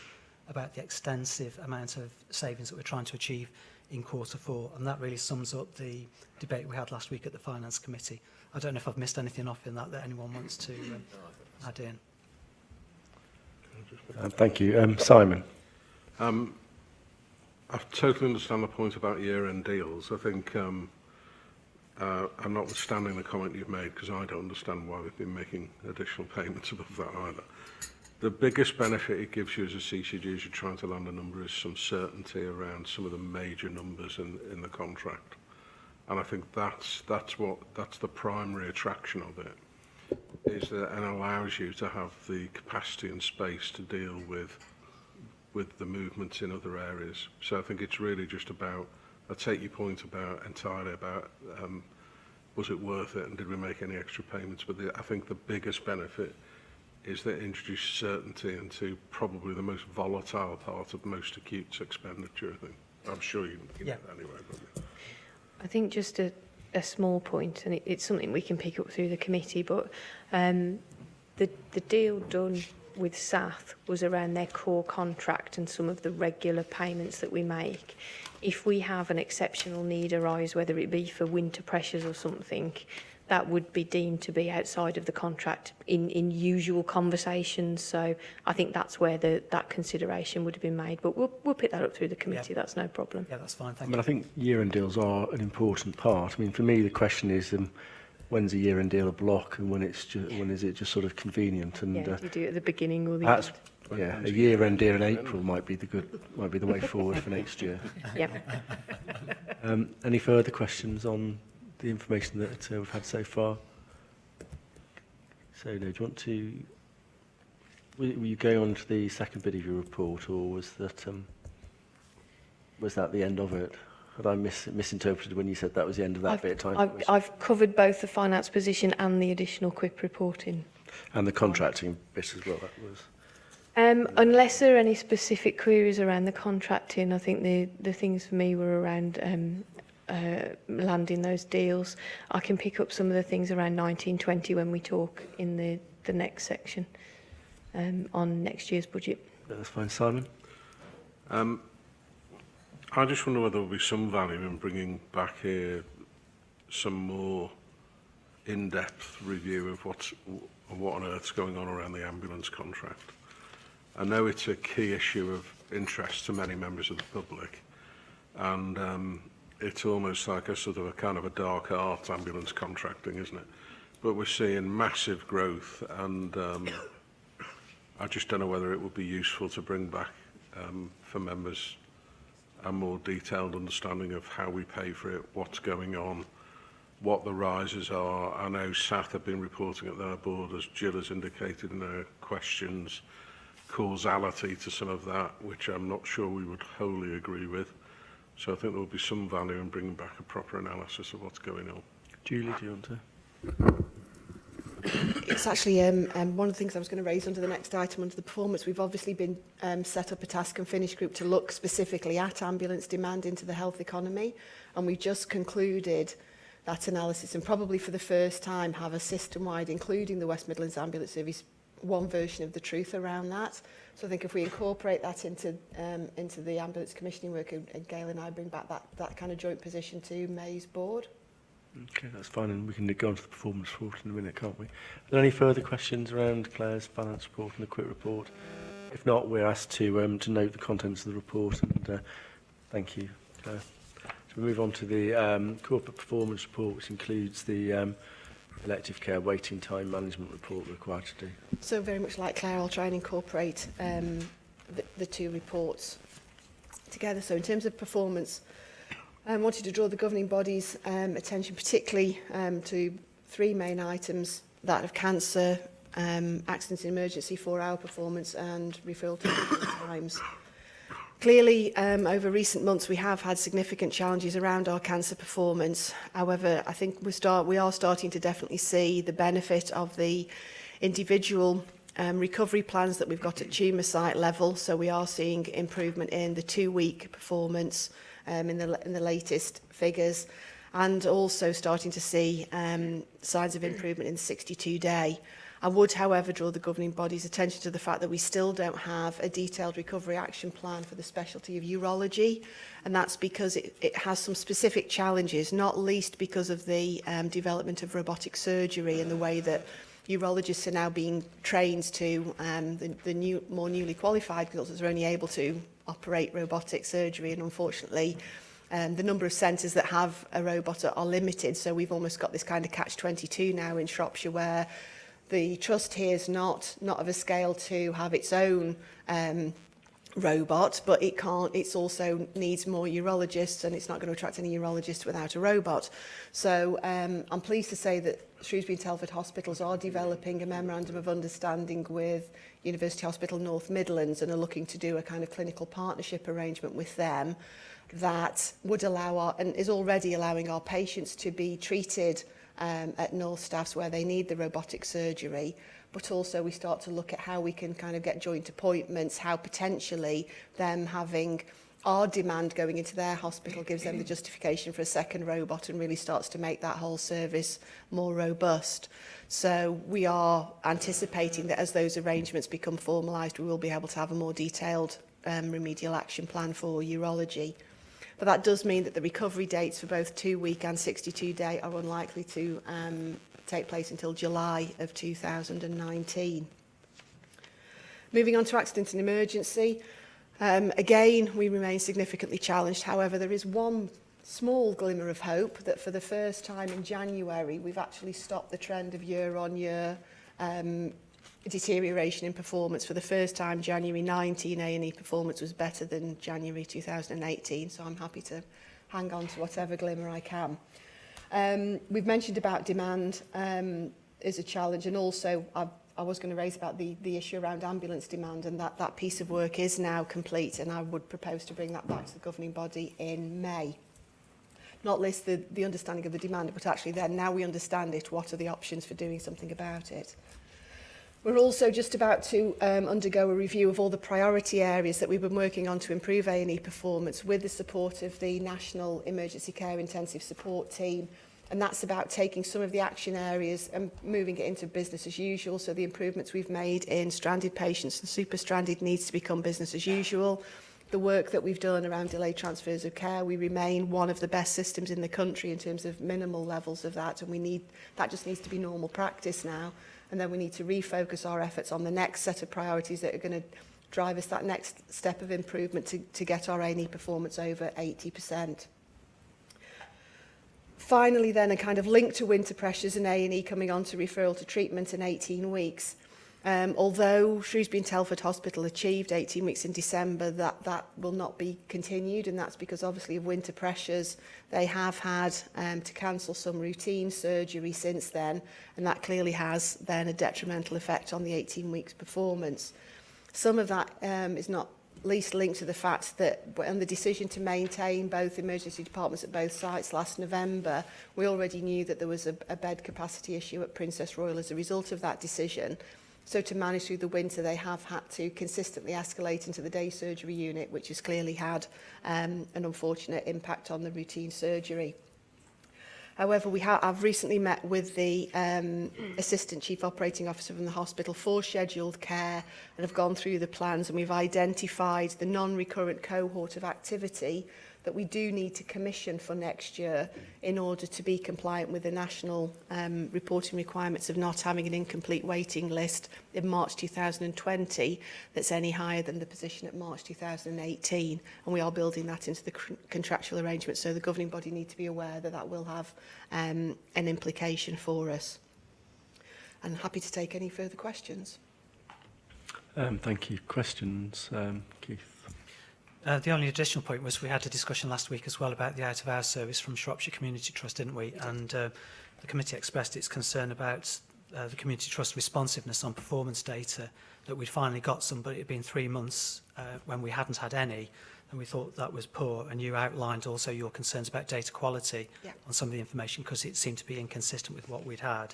about the extensive amount of savings that we're trying to achieve in Q4, and that really sums up the debate we had last week at the Finance Committee. I don't know if I've missed anything off in that anyone wants to add in.
Thank you. Simon.
I totally understand the point about year-end deals. I think I'm notwithstanding the comment you've made, because I don't understand why we've been making additional payments above that either. The biggest benefit it gives you as a CCG as you're trying to land a number is some certainty around some of the major numbers in the contract. And I think that's the primary attraction of it, is that it allows you to have the capacity and space to deal with the movements in other areas. So I think it's really just about, I take your point entirely about was it worth it and did we make any extra payments, but I think the biggest benefit is that it introduces certainty into probably the most volatile part of most acute expenditure, I think. I'm sure you can get that anyway. But
I think just a small point, and it's something we can pick up through the committee, but the deal done with SAF was around their core contract and some of the regular payments that we make. If we have an exceptional need arise, whether it be for winter pressures or something, that would be deemed to be outside of the contract in usual conversations. So I think that's where that consideration would have been made. But we'll pick that up through the committee. That's no problem.
Yeah, that's fine. Thank you.
I think year-end deals are an important part. I mean, for me, the question is when's a year-end deal a block, and when is it just sort of convenient? And
do you do it at the beginning or the
end? Yeah, a year-end deal in April might be the way forward for next year.
Yep.
Any further questions on the information that we've had so far? So, no, do you want to? Were you going on to the second bit of your report, or was that the end of it? Had I misinterpreted when you said that was the end of that bit?
I've covered both the finance position and the additional QIP reporting.
And the contracting bit as well, that was.
Unless there are any specific queries around the contracting, I think the things for me were around landing those deals. I can pick up some of the things around 1920 when we talk in the next section on next year's budget.
That's fine. Simon?
I just wonder whether there will be some value in bringing back here some more in-depth review of what on earth's going on around the ambulance contract. I know it's a key issue of interest to many members of the public, and it's almost like a sort of a kind of a dark art, ambulance contracting, isn't it? But we're seeing massive growth, and I just don't know whether it would be useful to bring back for members a more detailed understanding of how we pay for it, what's going on, what the rises are. I know SAT have been reporting at their board, as Jill has indicated in her questions, causality to some of that, which I'm not sure we would wholly agree with. So I think there will be some value in bringing back a proper analysis of what's going on.
Julie, do you want to?
It's actually one of the things I was going to raise under the next item, under the performance. We've obviously been set up a task and finish group to look specifically at ambulance demand into the health economy, and we just concluded that analysis, and probably for the first time have a system-wide, including the West Midlands Ambulance Service, one version of the truth around that. So I think if we incorporate that into the ambulance commissioning work, and Gail and I bring back that kind of joint position to May's board.
Okay, that's fine, and we can go on to the performance report in a minute, can't we? Are there any further questions around Claire's finance report and the QIP report? If not, we're asked to note the contents of the report, and thank you, Claire. So we move on to the corporate performance report, which includes the elective care waiting time management report we're required to do.
So very much like Claire, I'll try and incorporate the two reports together. So in terms of performance, I wanted to draw the governing body's attention particularly to three main items: that of cancer, accidents and emergency 4-hour performance, and referral to times. Clearly, over recent months, we have had significant challenges around our cancer performance. However, I think we are starting to definitely see the benefit of the individual recovery plans that we've got at tumour site level. So we are seeing improvement in the 2-week performance in the latest figures, and also starting to see signs of improvement in the 62-day. I would, however, draw the governing body's attention to the fact that we still don't have a detailed recovery action plan for the specialty of urology, and that's because it has some specific challenges, not least because of the development of robotic surgery and the way that urologists are now being trained to, more newly qualified consultants are only able to operate robotic surgery, and unfortunately the number of centres that have a robot are limited. So we've almost got this kind of catch-22 now in Shropshire, where the trust here is not of a scale to have its own robot, but it also needs more urologists, and it's not going to attract any urologists without a robot. So I'm pleased to say that Shrewsbury and Telford hospitals are developing a memorandum of understanding with University Hospital North Midlands, and are looking to do a kind of clinical partnership arrangement with them that would allow and is already allowing our patients to be treated at North Staffs where they need the robotic surgery, but also we start to look at how we can kind of get joint appointments, how potentially them having our demand going into their hospital gives them the justification for a second robot, and really starts to make that whole service more robust. So we are anticipating that as those arrangements become formalised, we will be able to have a more detailed remedial action plan for urology. But that does mean that the recovery dates for both 2-week and 62-day are unlikely to take place until July of 2019. Moving on to accident and emergency. Again, we remain significantly challenged. However, there is one small glimmer of hope that for the first time in January, we've actually stopped the trend of year-on-year deterioration in performance. For the first time, January 19 A&E performance was better than January 2018, so I'm happy to hang on to whatever glimmer I can. We've mentioned about demand is a challenge, and also I was going to raise about the issue around ambulance demand, and that piece of work is now complete, and I would propose to bring that back to the governing body in May. Not list the understanding of the demand, but actually then, now we understand it, what are the options for doing something about it? We're also just about to undergo a review of all the priority areas that we've been working on to improve A&E performance with the support of the National Emergency Care Intensive Support Team. And that's about taking some of the action areas and moving it into business as usual. So the improvements we've made in stranded patients and super stranded needs to become business as usual. The work that we've done around delayed transfers of care, we remain one of the best systems in the country in terms of minimal levels of that, and that just needs to be normal practice now. And then we need to refocus our efforts on the next set of priorities that are going to drive us that next step of improvement to get our A&E performance over 80%. Finally then, a kind of link to winter pressures and A&E coming on to referral to treatment in 18 weeks. Although Shrewsbury and Telford Hospital achieved 18 weeks in December, that will not be continued, and that's because obviously of winter pressures. They have had to cancel some routine surgery since then, and that clearly has then a detrimental effect on the 18 weeks performance. Some of that is not least linked to the fact that on the decision to maintain both emergency departments at both sites last November, we already knew that there was a bed capacity issue at Princess Royal as a result of that decision. So to manage through the winter, they have had to consistently escalate into the day surgery unit, which has clearly had an unfortunate impact on the routine surgery. However, I've recently met with the Assistant Chief Operating Officer from the hospital for scheduled care and have gone through the plans, and we've identified the non-recurrent cohort of activity that we do need to commission for next year in order to be compliant with the national reporting requirements of not having an incomplete waiting list in March 2020 that's any higher than the position at March 2018. And we are building that into the contractual arrangement, so the governing body need to be aware that that will have an implication for us. I'm happy to take any further questions.
Thank you. Questions, Keith?
The only additional point was we had a discussion last week as well about the out-of-hours service from Shropshire Community Trust, didn't we? And the committee expressed its concern about the Community Trust responsiveness on performance data, that we'd finally got some, but it had been 3 months when we hadn't had any, and we thought that was poor. And you outlined also your concerns about data quality on some of the information because it seemed to be inconsistent with what we'd had.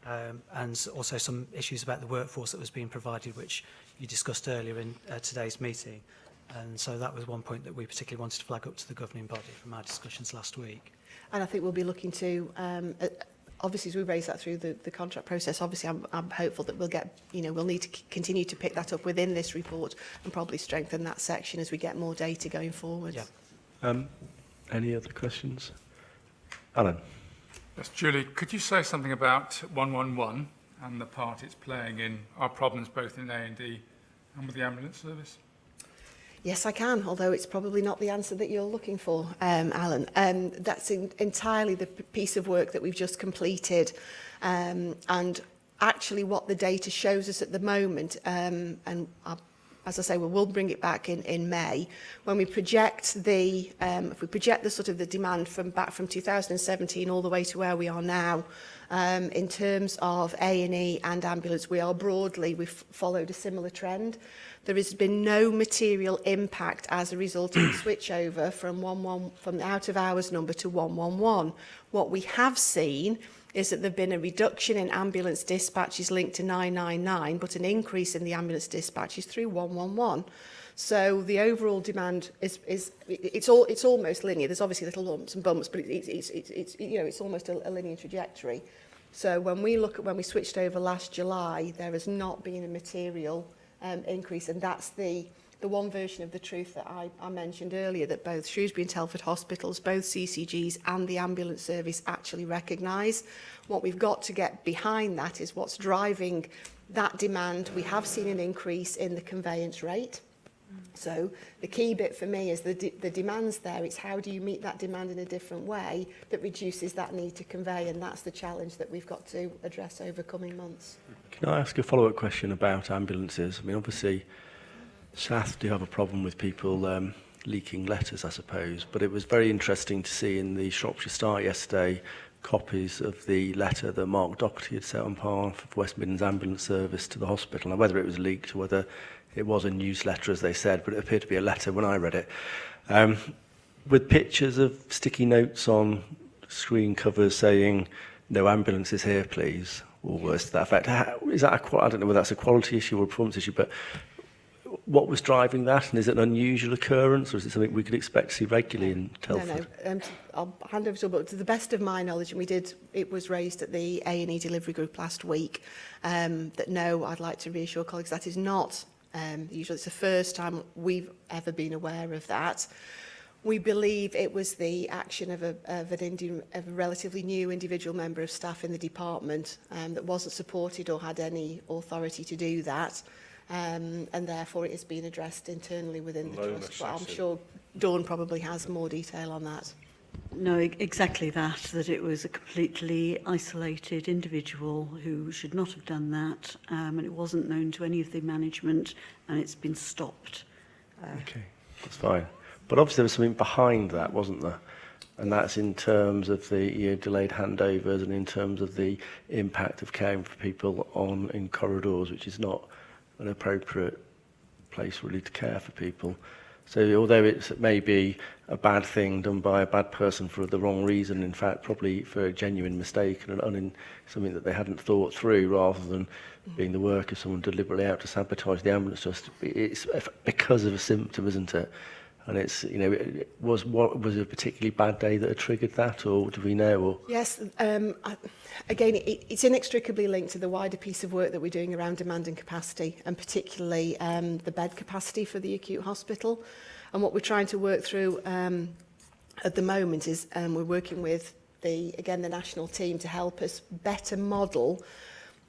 And also some issues about the workforce that was being provided, which you discussed earlier in today's meeting. And so that was one point that we particularly wanted to flag up to the governing body from our discussions last week.
And I think we'll be looking to, obviously as we raise that through the contract process, obviously I'm hopeful that we'll get, we'll need to continue to pick that up within this report and probably strengthen that section as we get more data going forward.
Yeah. Any other questions? Alan.
Yes, Julie, could you say something about 111 and the part it's playing in our problems both in A&D and with the ambulance service?
Yes, I can, although it's probably not the answer that you're looking for, Alan. That's entirely the piece of work that we've just completed. And actually what the data shows us at the moment, and as I say, we'll bring it back in May, when we project if we project the sort of the demand back from 2017 all the way to where we are now, in terms of A&E and ambulance, we've followed a similar trend. There has been no material impact as a result of the switchover from the out-of-hours number to 111. What we have seen is that there have been a reduction in ambulance dispatches linked to 999, but an increase in the ambulance dispatches through 111. So the overall demand it's almost linear. There's obviously little lumps and bumps, but it's almost a linear trajectory. So when we switched over last July, there has not been a material increase, and that's the one version of the truth that I mentioned earlier, that both Shrewsbury and Telford hospitals, both CCGs and the ambulance service actually recognise. What we've got to get behind that is what's driving that demand. We have seen an increase in the conveyance rate, So the key bit for me is the demand's there. It's how do you meet that demand in a different way that reduces that need to convey, and that's the challenge that we've got to address over coming months.
Can I ask a follow-up question about ambulances? I mean, obviously, SATH do have a problem with people leaking letters, I suppose, but it was very interesting to see in the Shropshire Star yesterday copies of the letter that Mark Doherty had sent on behalf of West Midlands Ambulance Service to the hospital. Now, whether it was leaked or whether it was a newsletter, as they said, but it appeared to be a letter when I read it, with pictures of sticky notes on screen covers saying, "No ambulances here, please," or worse to that effect. Is that I don't know whether that's a quality issue or a performance issue, but what was driving that, and is it an unusual occurrence, or is it something we could expect to see regularly in Telford?
No. I'll hand over to Bill, but to the best of my knowledge, and it was raised at the A&E delivery group last week, that no, I'd like to reassure colleagues that is not usual. It's the first time we've ever been aware of that. We believe it was the action of a relatively new individual member of staff in the department that wasn't supported or had any authority to do that. And therefore it has been addressed internally within the trust. But I'm sure Dawn probably has more detail on that.
No, exactly that it was a completely isolated individual who should not have done that, and it wasn't known to any of the management, and it's been stopped.
Okay, that's fine. But obviously there was something behind that, wasn't there? And that's in terms of the delayed handovers and in terms of the impact of caring for people in corridors, which is not an appropriate place really to care for people. So although it may be a bad thing done by a bad person for the wrong reason, in fact probably for a genuine mistake and something that they hadn't thought through, rather than being the work of someone deliberately out to sabotage the ambulance, it's because of a symptom, isn't it? And it's, was it a particularly bad day that had triggered that, or do we know? Or?
Yes, again, it's inextricably linked to the wider piece of work that we're doing around demand and capacity, and particularly the bed capacity for the acute hospital. And what we're trying to work through at the moment is we're working with the national team to help us better model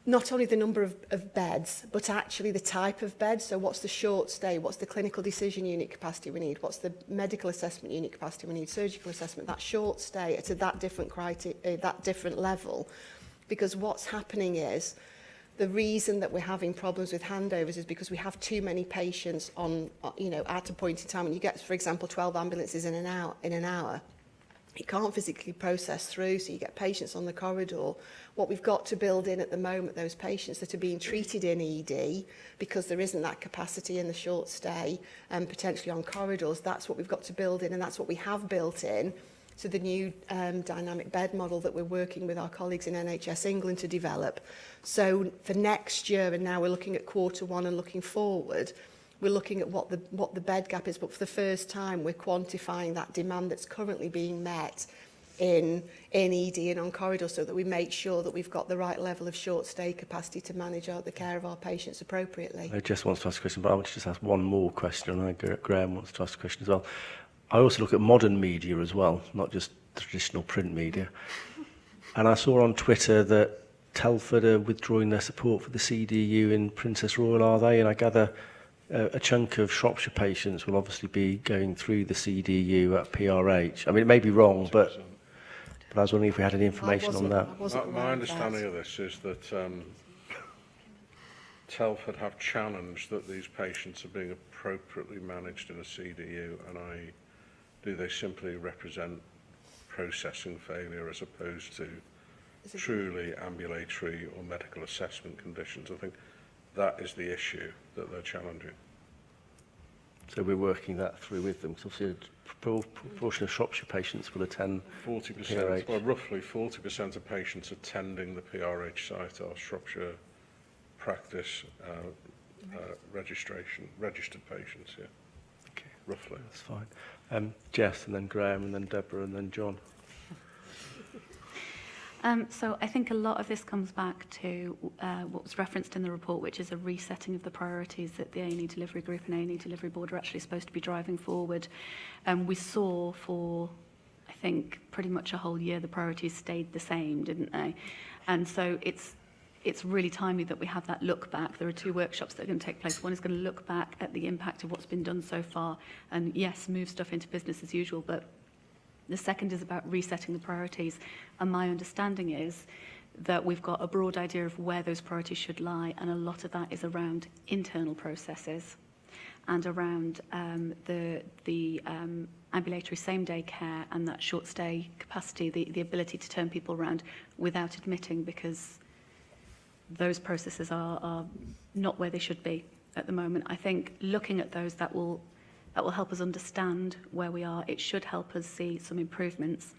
not only the number of beds, but actually the type of bed. So what's the short stay? What's the clinical decision unit capacity we need? What's the medical assessment unit capacity we need? Surgical assessment, that short stay at that different level. Because what's happening is the reason that we're having problems with handovers is because we have too many patients on, at a point in time. When you get, for example, 12 ambulances in an hour, it can't physically process through, so you get patients on the corridor. What we've got to build in at the moment, those patients that are being treated in ED, because there isn't that capacity in the short stay and potentially on corridors, that's what we've got to build in, and that's what we have built in to the new dynamic bed model that we're working with our colleagues in NHS England to develop. So for next year, and now we're looking at Q1 and looking forward, we're looking at what the bed gap is, but for the first time we're quantifying that demand that's currently being met in ED and on corridors, so that we make sure that we've got the right level of short stay capacity to manage the care of our patients appropriately.
Jess wants to ask a question, but I want to just ask one more question, and I know Graham wants to ask a question as well. I also look at modern media as well, not just traditional print media. And I saw on Twitter that Telford are withdrawing their support for the CDU in Princess Royal, are they? And I gather a chunk of Shropshire patients will obviously be going through the CDU at PRH. I mean, it may be wrong, but I was wondering if we had any information on that.
My understanding of this is that Telford have challenged that these patients are being appropriately managed in a CDU, and do they simply represent processing failure as opposed to truly ambulatory or medical assessment conditions? I think that is the issue that they're challenging.
So we're working that through with them. So obviously a proportion of Shropshire patients will attend
40%, well, roughly 40% of patients attending the PRH site are Shropshire practice registered patients, yeah.
Okay.
Roughly.
That's fine. Jess, and then Graham, and then Deborah, and then John.
So I think a lot of this comes back to what was referenced in the report, which is a resetting of the priorities that the A&E Delivery Group and A&E Delivery Board are actually supposed to be driving forward. We saw for, I think, pretty much a whole year, the priorities stayed the same, didn't they? And so it's it's really timely that we have that look back. There are 2 workshops that are going to take place. One is going to look back at the impact of what's been done so far and, yes, move stuff into business as usual, but the second is about resetting the priorities. And my understanding is that we've got a broad idea of where those priorities should lie, and a lot of that is around internal processes and around the ambulatory same-day care and that short-stay capacity, the ability to turn people around without admitting, because those processes are not where they should be at the moment. I think looking at those, that will help us understand where we are. It should help us see some improvements.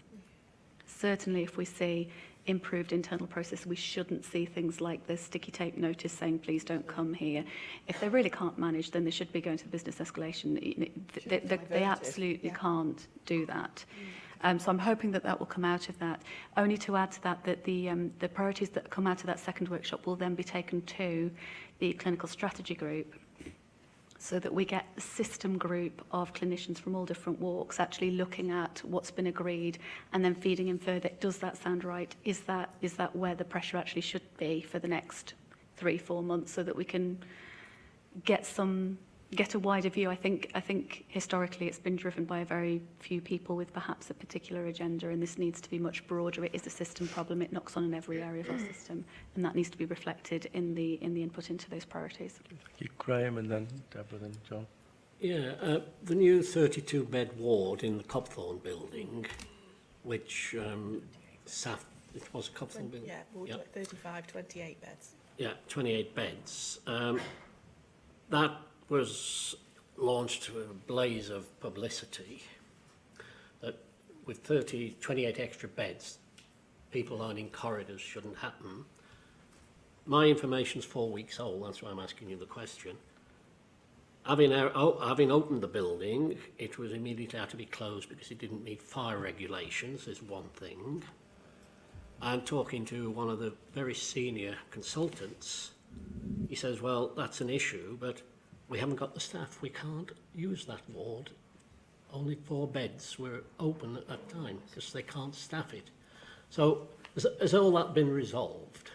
Certainly, if we see improved internal process, we shouldn't see things like the sticky tape notice saying, please don't come here. If they really can't manage, then they should be going to the business escalation. They absolutely can't do that. So I'm hoping that that will come out of that. Only to add to that, that the priorities that come out of that second workshop will then be taken to the clinical strategy group, so that we get a system group of clinicians from all different walks actually looking at what's been agreed and then feeding in further. Does that sound right? Is that where the pressure actually should be for the next 3-4 months, so that we can get a wider view? I think historically it's been driven by a very few people with perhaps a particular agenda, and this needs to be much broader. It is a system problem. It knocks on in every area of our system, and that needs to be reflected in the input into those priorities.
Thank you, Graham, and then Deborah, then John.
Yeah, the new 32-bed ward in the Copthorne building, which it was a Copthorne building?
Yeah, ward 35, 28 beds.
Yeah, 28 beds. That was launched to a blaze of publicity that with 28 extra beds, people lining corridors shouldn't happen. My information's 4 weeks old, that's why I'm asking you the question. Having opened the building, it was immediately had to be closed because it didn't meet fire regulations, is one thing. I'm talking to one of the very senior consultants. He says, well, that's an issue, but we haven't got the staff. We can't use that ward. Only 4 beds were open at that time because they can't staff it. So has all that been resolved?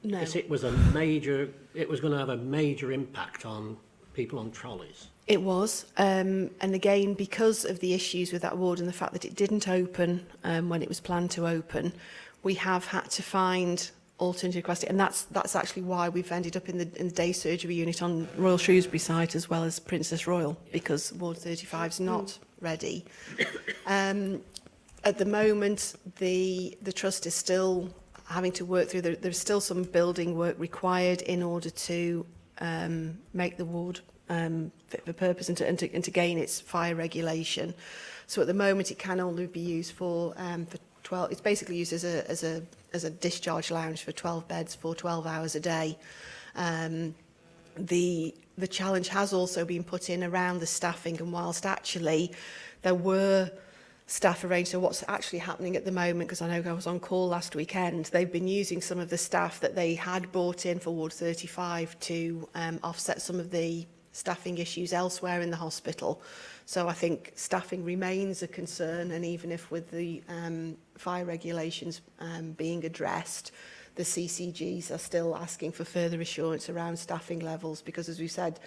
No.
Because it was going to have a major impact on people on trolleys.
It was, and again, because of the issues with that ward and the fact that it didn't open when it was planned to open, we have had to find alternative capacity, and that's actually why we've ended up in the day surgery unit on Royal Shrewsbury site as well as Princess Royal, because Ward 35 is not ready. At the moment, the trust is still having to work through. There's still some building work required in order to make the ward fit for purpose and to gain its fire regulation. So at the moment, it can only be used for 12. It's basically used as a discharge lounge for 12 beds for 12 hours a day. The challenge has also been put in around the staffing, and whilst actually there were staff arranged, so what's actually happening at the moment, because I know I was on call last weekend, they've been using some of the staff that they had brought in for Ward 35 to offset some of the staffing issues elsewhere in the hospital. So I think staffing remains a concern, and even if with the fire regulations being addressed, the CCGs are still asking for further assurance around staffing levels, because as we said,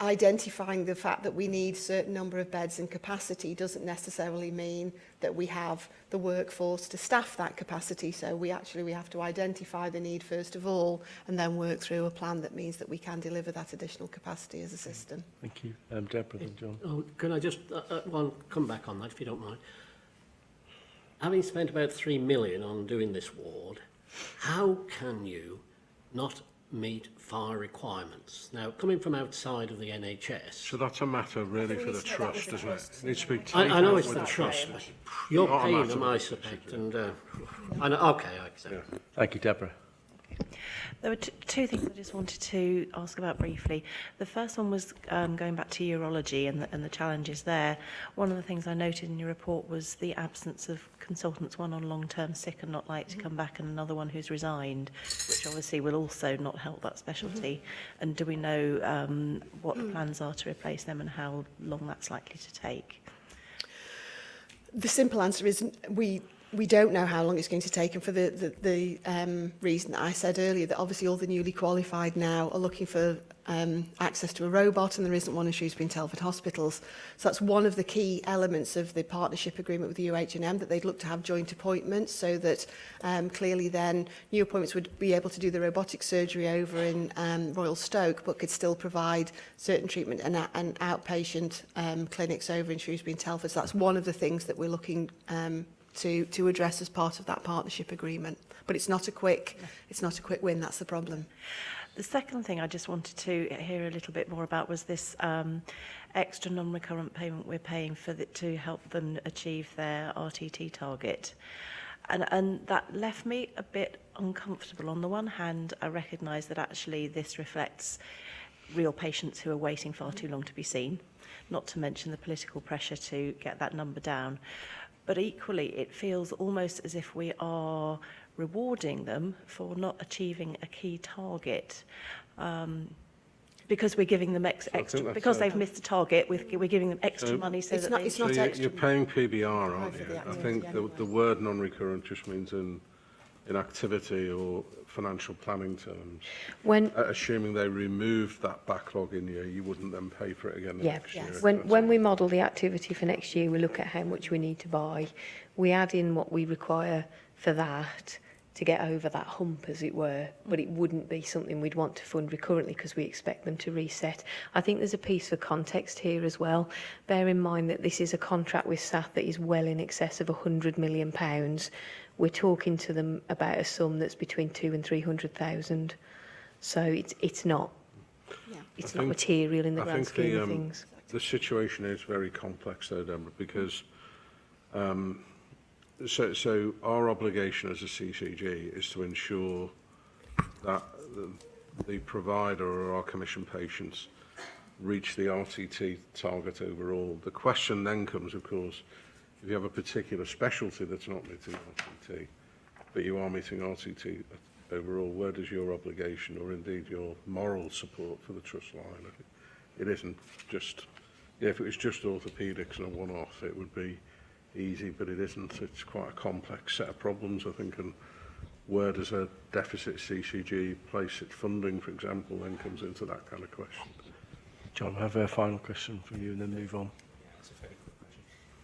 identifying the fact that we need a certain number of beds and capacity doesn't necessarily mean that we have the workforce to staff that capacity. So we have to identify the need first of all, and then work through a plan that means that we can deliver that additional capacity as a system.
Thank you. Deborah, then John.
Oh, can I just come back on that, if you don't mind? Having spent about 3 million on doing this ward, how can you not meet fire requirements? Now, coming from outside of the NHS...
So that's a matter really for the trust, isn't it? It needs to be taken
I know
out
it's
with
the trust,
trust.
but you're
Not a
paying
matter
them,
of
I
the
suspect,
particular.
and I know, okay, I accept.
Yeah.
Thank you, Deborah.
There were two things I just wanted to ask about briefly. The first one was going back to urology and the challenges there. One of the things I noted in your report was the absence of consultants, one on long-term sick and not likely to come back, and another one who's resigned, which obviously will also not help that specialty. And do we know what the plans are to replace them and how long that's likely to take?
The simple answer is we don't know how long it's going to take, and for the reason that I said earlier, that obviously all the newly qualified now are looking for access to a robot, and there isn't one in Shrewsbury and Telford hospitals. So that's one of the key elements of the partnership agreement with the UH&M, that they'd look to have joint appointments, so that clearly then new appointments would be able to do the robotic surgery over in Royal Stoke, but could still provide certain treatment and outpatient clinics over in Shrewsbury and Telford. So that's one of the things that we're looking to address as part of that partnership agreement. But it's not a quick win, that's the problem.
The second thing I just wanted to hear a little bit more about was this extra non-recurrent payment we're paying to help them achieve their RTT target. And that left me a bit uncomfortable. On the one hand, I recognise that actually this reflects real patients who are waiting far too long to be seen, not to mention the political pressure to get that number down. But equally, it feels almost as if we are rewarding them for not achieving a key target, because we're giving them extra, because they've missed the target, we're giving them extra money so that they...
So you're paying PBR, aren't you? I think the word non-recurrent just means in activity or financial planning terms. Assuming they removed that backlog in year, you wouldn't then pay for it again next year.
When we model the activity for next year, we look at how much we need to buy. We add in what we require for that to get over that hump, as it were, but it wouldn't be something we'd want to fund recurrently because we expect them to reset. I think there's a piece for context here as well. Bear in mind that this is a contract with SAF that is well in excess of £100 million. We're talking to them about a sum that's between 200,000 and 300,000. So it's not material in the grand scheme of things.
The situation is very complex though, Deborah, because so our obligation as a CCG is to ensure that the provider or our commission patients reach the RTT target overall. The question then comes, of course, if you have a particular specialty that's not meeting RTT, but you are meeting RTT overall, where does your obligation or indeed your moral support for the trust line? It isn't just, if it was just orthopaedics and a one-off, it would be easy, but it isn't. It's quite a complex set of problems, I think, and where does a deficit CCG place its funding, for example, then comes into that kind of question.
John, I have a final question for you and then move on.
Yeah, it's a very quick question.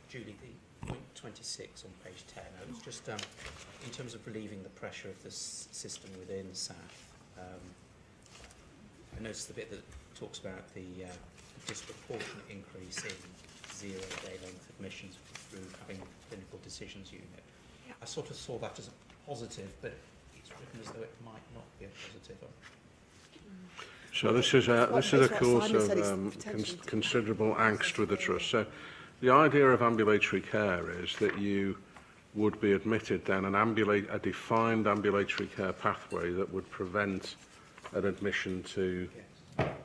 Julie, the point 26 on page 10, it was just in terms of relieving the pressure of the system within SAF, I noticed the bit that talks about the disproportionate increase in zero-day length admissions through having clinical decisions unit. Yeah. I sort of saw that as a positive, but it's written as though it might not be a positive.
So this is a cause of considerable angst with the trust. So the idea of ambulatory care is that you would be admitted down a defined ambulatory care pathway that would prevent an admission to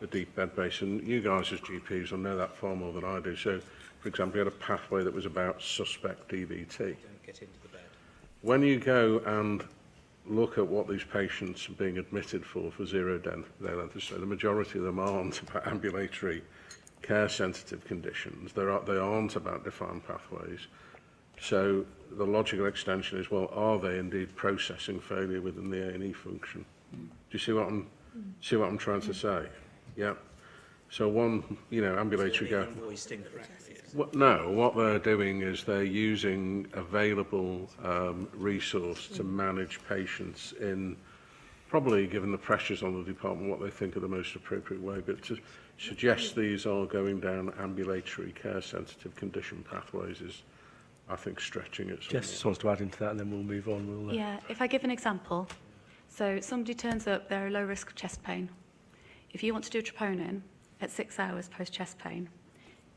the deep bed base. And you guys as GPs will know that far more than I do. So, for example, you had a pathway that was about suspect DVT.
Don't get into the bed.
When you go and look at what these patients are being admitted for zero-day length of stay, the majority of them aren't about ambulatory care-sensitive conditions. They aren't about defined pathways. So the logical extension is, well, are they indeed processing failure within the A&E function? Do you see what I'm trying to say? Yeah. So one, ambulatory care. No, what they're doing is they're using available resource to manage patients in, probably given the pressures on the department, what they think are the most appropriate way. But to suggest these are going down ambulatory care-sensitive condition pathways is, I think, stretching it.
Jess just wants to add into that, and then we'll move on.
Yeah, if I give an example. So somebody turns up, they're at low risk of chest pain. If you want to do troponin at 6 hours post-chest pain,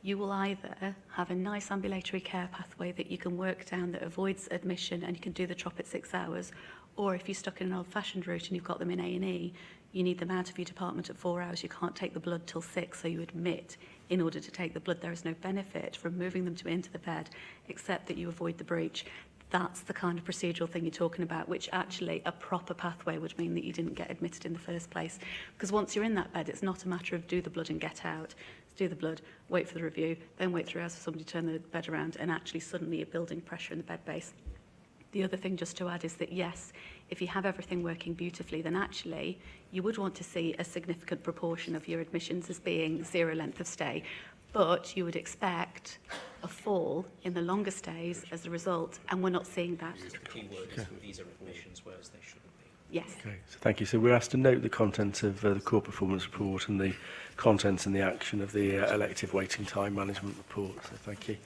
you will either have a nice ambulatory care pathway that you can work down that avoids admission and you can do the trop at 6 hours, or if you're stuck in an old-fashioned route and you've got them in A&E, you need them out of your department at 4 hours. You can't take the blood till 6, so you admit in order to take the blood. There is no benefit from moving them into the bed except that you avoid the breach. That's the kind of procedural thing you're talking about, which actually a proper pathway would mean that you didn't get admitted in the first place. Because once you're in that bed, it's not a matter of do the blood and get out. It's do the blood, wait for the review, then wait 3 hours for somebody to turn the bed around, and actually suddenly you're building pressure in the bed base. The other thing just to add is that, yes, if you have everything working beautifully, then actually you would want to see a significant proportion of your admissions as being 0 length of stay, but you would expect a fall in the longer stays as a result, and we're not seeing that.
The key word is visa admissions, whereas they shouldn't be.
Yes.
Okay, so thank you. So we're asked to note the content of the core performance report and the contents and the action of the elective waiting time management report. So thank you.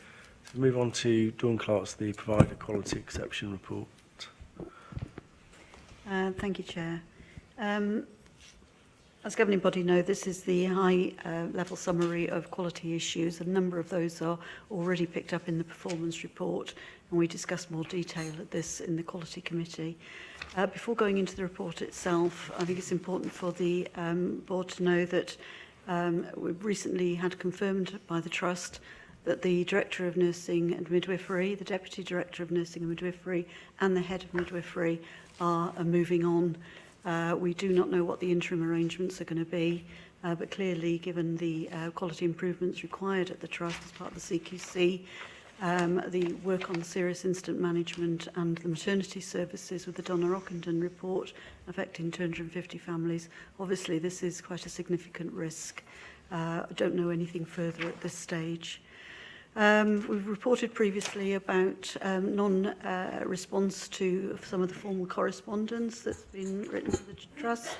So we move on to Dawn Clark's the provider quality exception report.
Thank you, Chair. As governing body know, this is the high-level summary of quality issues. A number of those are already picked up in the performance report, and we discussed more detail at this in the Quality Committee. Before going into the report itself, I think it's important for the board to know that we've recently had confirmed by the Trust that the Director of Nursing and Midwifery, the Deputy Director of Nursing and Midwifery, and the Head of Midwifery are moving on. We do not know what the interim arrangements are going to be, but clearly, given the quality improvements required at the Trust as part of the CQC, the work on serious incident management and the maternity services with the Donna Ockenden report affecting 250 families, obviously this is quite a significant risk. I don't know anything further at this stage. We've reported previously about non-response to some of the formal correspondence that's been written to the Trust.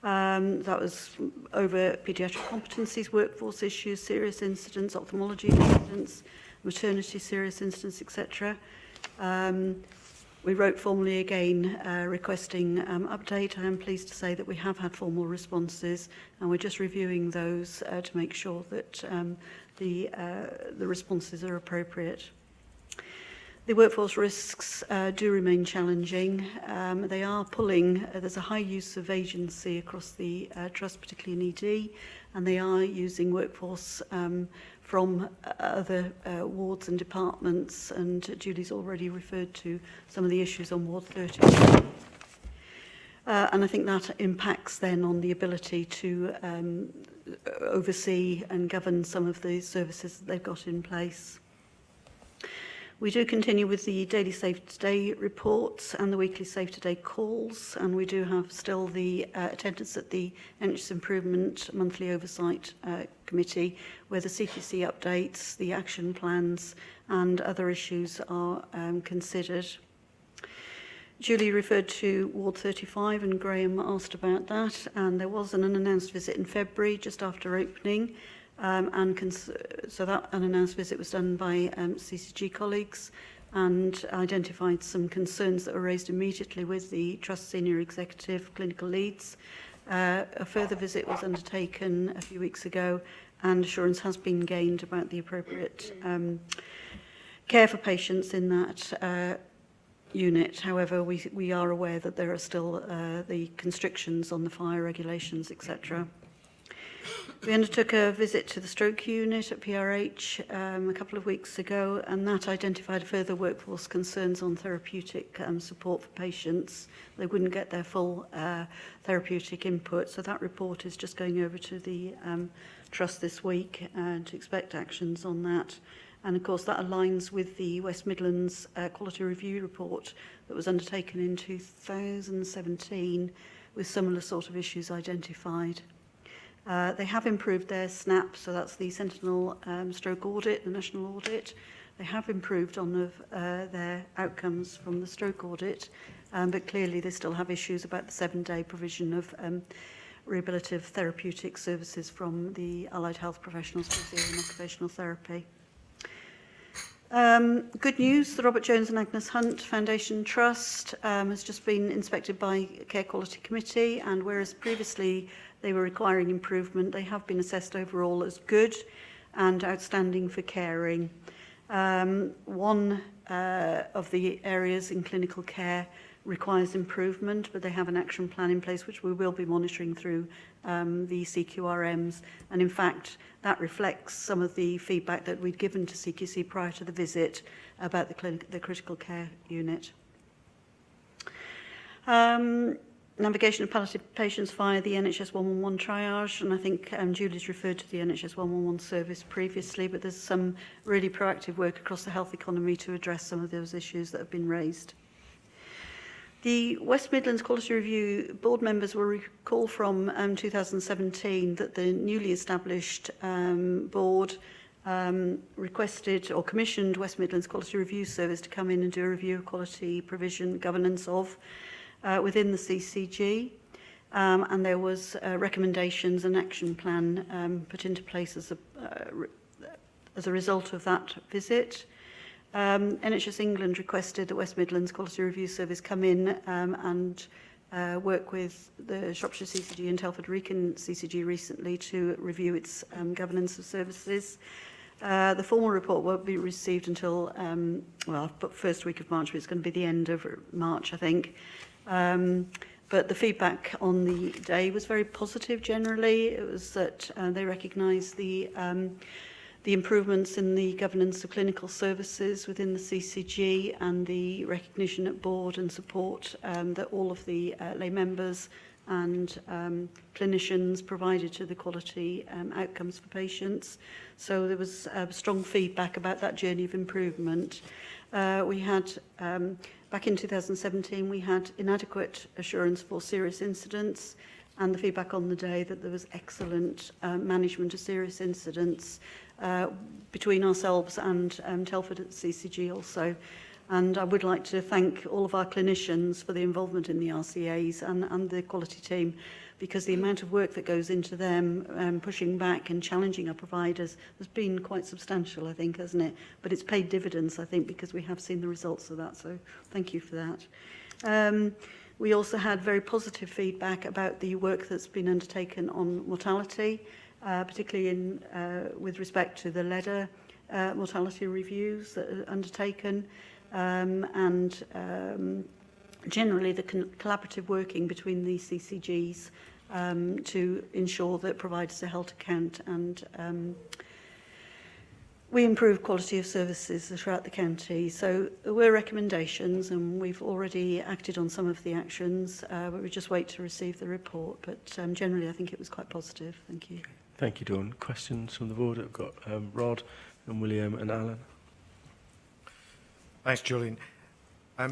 That was over paediatric competencies, workforce issues, serious incidents, ophthalmology incidents, maternity serious incidents, etc. We wrote formally again requesting update. I am pleased to say that we have had formal responses, and we're just reviewing those to make sure that the responses are appropriate. The workforce risks do remain challenging. They are pulling, there's a high use of agency across the Trust, particularly in ED, and they are using workforce from other wards and departments, and Julie's already referred to some of the issues on Ward 30. And I think that impacts then on the ability to oversee and govern some of the services that they've got in place. We do continue with the daily Safe Today reports and the weekly Safe Today calls, and we do have still the attendance at the NHS Improvement Monthly Oversight Committee, where the CQC updates, the action plans and other issues are considered. Julie referred to Ward 35 and Graham asked about that, and there was an unannounced visit in February just after opening. So that unannounced visit was done by CCG colleagues and identified some concerns that were raised immediately with the Trust Senior Executive Clinical Leads. A further visit was undertaken a few weeks ago, and assurance has been gained about the appropriate care for patients in that unit. However, we are aware that there are still the constrictions on the fire regulations, etc. We undertook a visit to the stroke unit at PRH a couple of weeks ago, and that identified further workforce concerns on therapeutic support for patients. They wouldn't get their full therapeutic input, so that report is just going over to the Trust this week to expect actions on that. And of course that aligns with the West Midlands Quality Review report that was undertaken in 2017 with similar sort of issues identified. They have improved their SNAP, so that's the Sentinel Stroke Audit, the national audit. They have improved on their outcomes from the stroke audit, but clearly they still have issues about the 7-day provision of rehabilitative therapeutic services from the allied health professionals for physio and occupational therapy. Good news, the Robert Jones and Agnes Hunt Foundation Trust has just been inspected by Care Quality Committee, and whereas previously they were requiring improvement, they have been assessed overall as good and outstanding for caring. One of the areas in clinical care requires improvement, but they have an action plan in place which we will be monitoring through the CQRMs, and in fact that reflects some of the feedback that we'd given to CQC prior to the visit about the critical care unit. Navigation of palliative patients via the NHS 111 triage, and I think Julie's referred to the NHS 111 service previously, but there's some really proactive work across the health economy to address some of those issues that have been raised. The West Midlands Quality Review board members will recall from 2017 that the newly established board requested or commissioned West Midlands Quality Review Service to come in and do a review of quality provision governance of within the CCG. And there was recommendations and action plan put into place as a result of that visit. NHS England requested that West Midlands Quality Review Service come in and work with the Shropshire CCG and Telford Wrekin CCG recently to review its governance of services. The formal report won't be received until, well, I've put first week of March, but it's going to be the end of March, I think. But the feedback on the day was very positive generally. It was that they recognised the improvements in the governance of clinical services within the CCG and the recognition at board and support that all of the lay members and clinicians provided to the quality outcomes for patients. So there was strong feedback about that journey of improvement. We had, back in 2017, we had inadequate assurance for serious incidents, and the feedback on the day that there was excellent management of serious incidents between ourselves and Telford at CCG also. And I would like to thank all of our clinicians for the involvement in the RCAs and the quality team, because the amount of work that goes into them pushing back and challenging our providers has been quite substantial, I think, hasn't it? But it's paid dividends, I think, because we have seen the results of that. So thank you for that. We also had very positive feedback about the work that's been undertaken on mortality, particularly with respect to the LEDA mortality reviews that are undertaken, and generally the collaborative working between the CCGs to ensure that providers are held to account, and we improve quality of services throughout the county. So there were recommendations, and we've already acted on some of the actions, but we just wait to receive the report. But generally, I think it was quite positive. Thank you.
Thank you, Dawn. Questions from the board? I've got Rod and William and Alan.
Thanks, Julian. A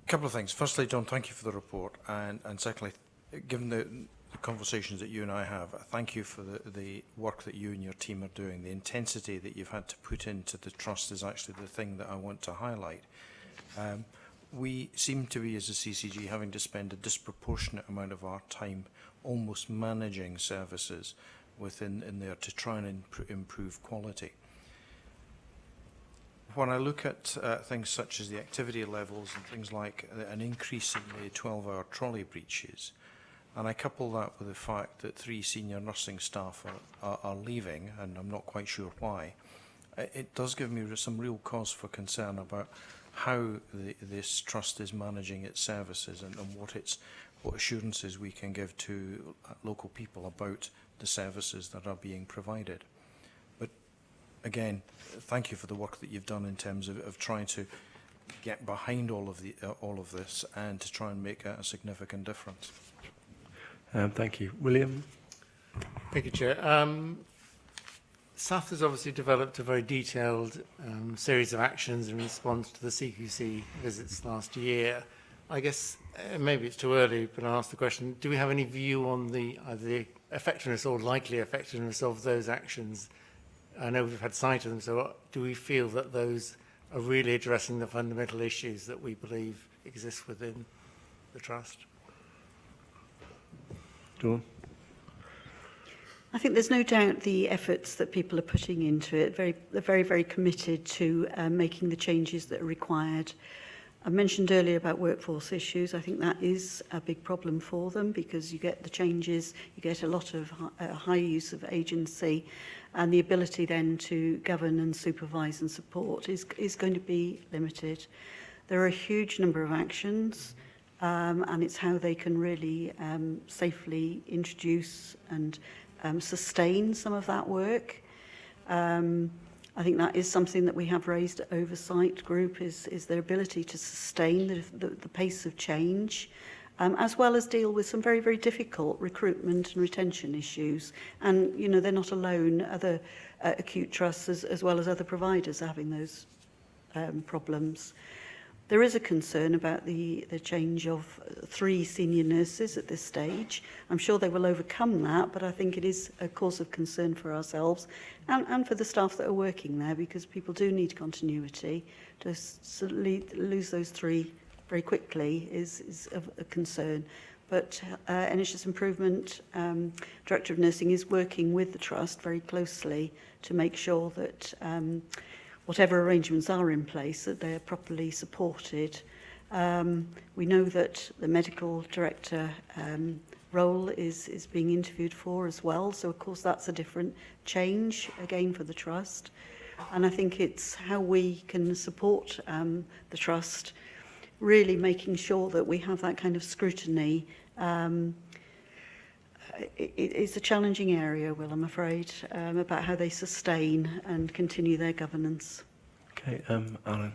couple of things. Firstly, John, thank you for the report. And secondly, given the conversations that you and I have, thank you for the work that you and your team are doing. The intensity that you've had to put into the trust is actually the thing that I want to highlight. We seem to be, as a CCG, having to spend a disproportionate amount of our time almost managing services within there to try and improve quality. When I look at things such as the activity levels and things like an increase in the 12-hour trolley breaches, and I couple that with the fact that 3 senior nursing staff are leaving, and I'm not quite sure why, it does give me some real cause for concern about how this trust is managing its services and what assurances we can give to local people about the services that are being provided. But again, thank you for the work that you've done in terms of trying to get behind all of this and to try and make a significant difference.
Thank you. William?
Thank you, Chair. SAF has obviously developed a very detailed series of actions in response to the CQC visits last year. I guess maybe it's too early, but I'll ask the question, do we have any view on either the effectiveness or likely effectiveness of those actions? I know we've had sight of them, so do we feel that those are really addressing the fundamental issues that we believe exist within the Trust?
Dawn?
I think there's no doubt the efforts that people are putting into it. They're very, very committed to making the changes that are required. I mentioned earlier about workforce issues. I think that is a big problem for them, because you get the changes, you get a lot of high use of agency, and the ability then to govern and supervise and support is going to be limited. There are a huge number of actions, and it's how they can really safely introduce and sustain some of that work. I think that is something that we have raised at Oversight Group, is their ability to sustain the pace of change, as well as deal with some very, very difficult recruitment and retention issues. And, you know, they're not alone. Other acute trusts, as well as other providers, are having those problems. There is a concern about the change of 3 senior nurses at this stage. I'm sure they will overcome that, but I think it is a cause of concern for ourselves and for the staff that are working there, because people do need continuity. To lose those 3 very quickly is a concern. But NHS Improvement, Director of Nursing, is working with the Trust very closely to make sure that whatever arrangements are in place, that they are properly supported. We know that the medical director role is being interviewed for as well. So, of course, that's a different change, again, for the Trust. And I think it's how we can support the Trust, really making sure that we have that kind of scrutiny. It's a challenging area, Will, I'm afraid, about how they sustain and continue their governance.
Okay, Alan.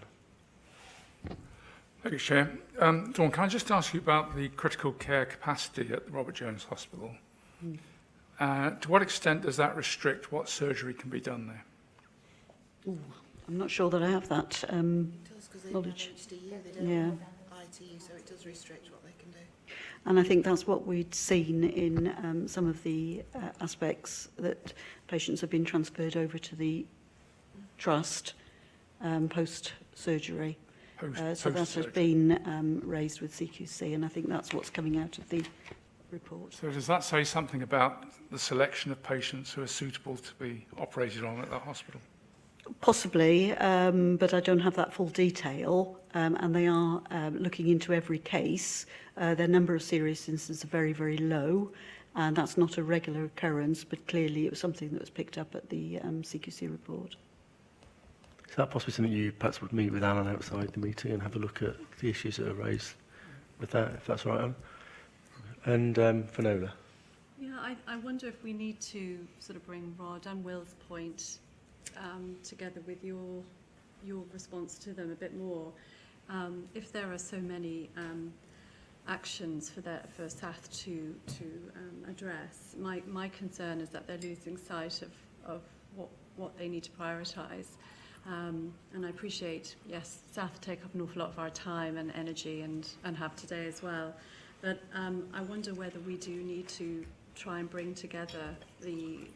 Thank you, Chair. Dawn, can I just ask you about the critical care capacity at the Robert Jones Hospital? To what extent does that restrict what surgery can be done there?
Ooh, I'm not sure that I have that knowledge. Yeah.
ITU, so it does restrict what they can do.
And I think that's what we'd seen in some of the aspects that patients have been transferred over to the Trust post-surgery. So that has been raised with CQC, and I think that's what's coming out of the report.
So does that say something about the selection of patients who are suitable to be operated on at that hospital?
Possibly, but I don't have that full detail, and they are looking into every case. Their number of serious incidents are very, very low, and that's not a regular occurrence, but clearly it was something that was picked up at the CQC report.
Is that possibly something you perhaps would meet with Alan outside the meeting and have a look at the issues that are raised with that, if that's all right, Alan? And Finola.
Yeah, I wonder if we need to sort of bring Rod and Will's point together with your response to them a bit more. If there are so many actions for SATH to address, my concern is that they're losing sight of what they need to prioritise. And I appreciate, yes, SATH take up an awful lot of our time and energy and have today as well. But I wonder whether we do need to try and bring together the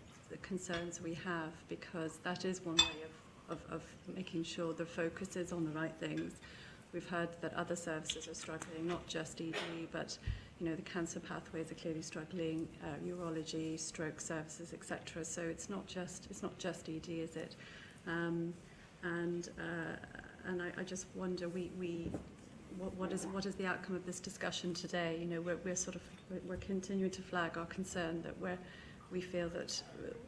concerns we have, because that is one way of making sure the focus is on the right things. We've heard that other services are struggling, not just ED, but the cancer pathways are clearly struggling, urology, stroke services, etc. So it's not just ED, is it? And I just wonder, what is the outcome of this discussion today? We're continuing to flag our concern that we feel that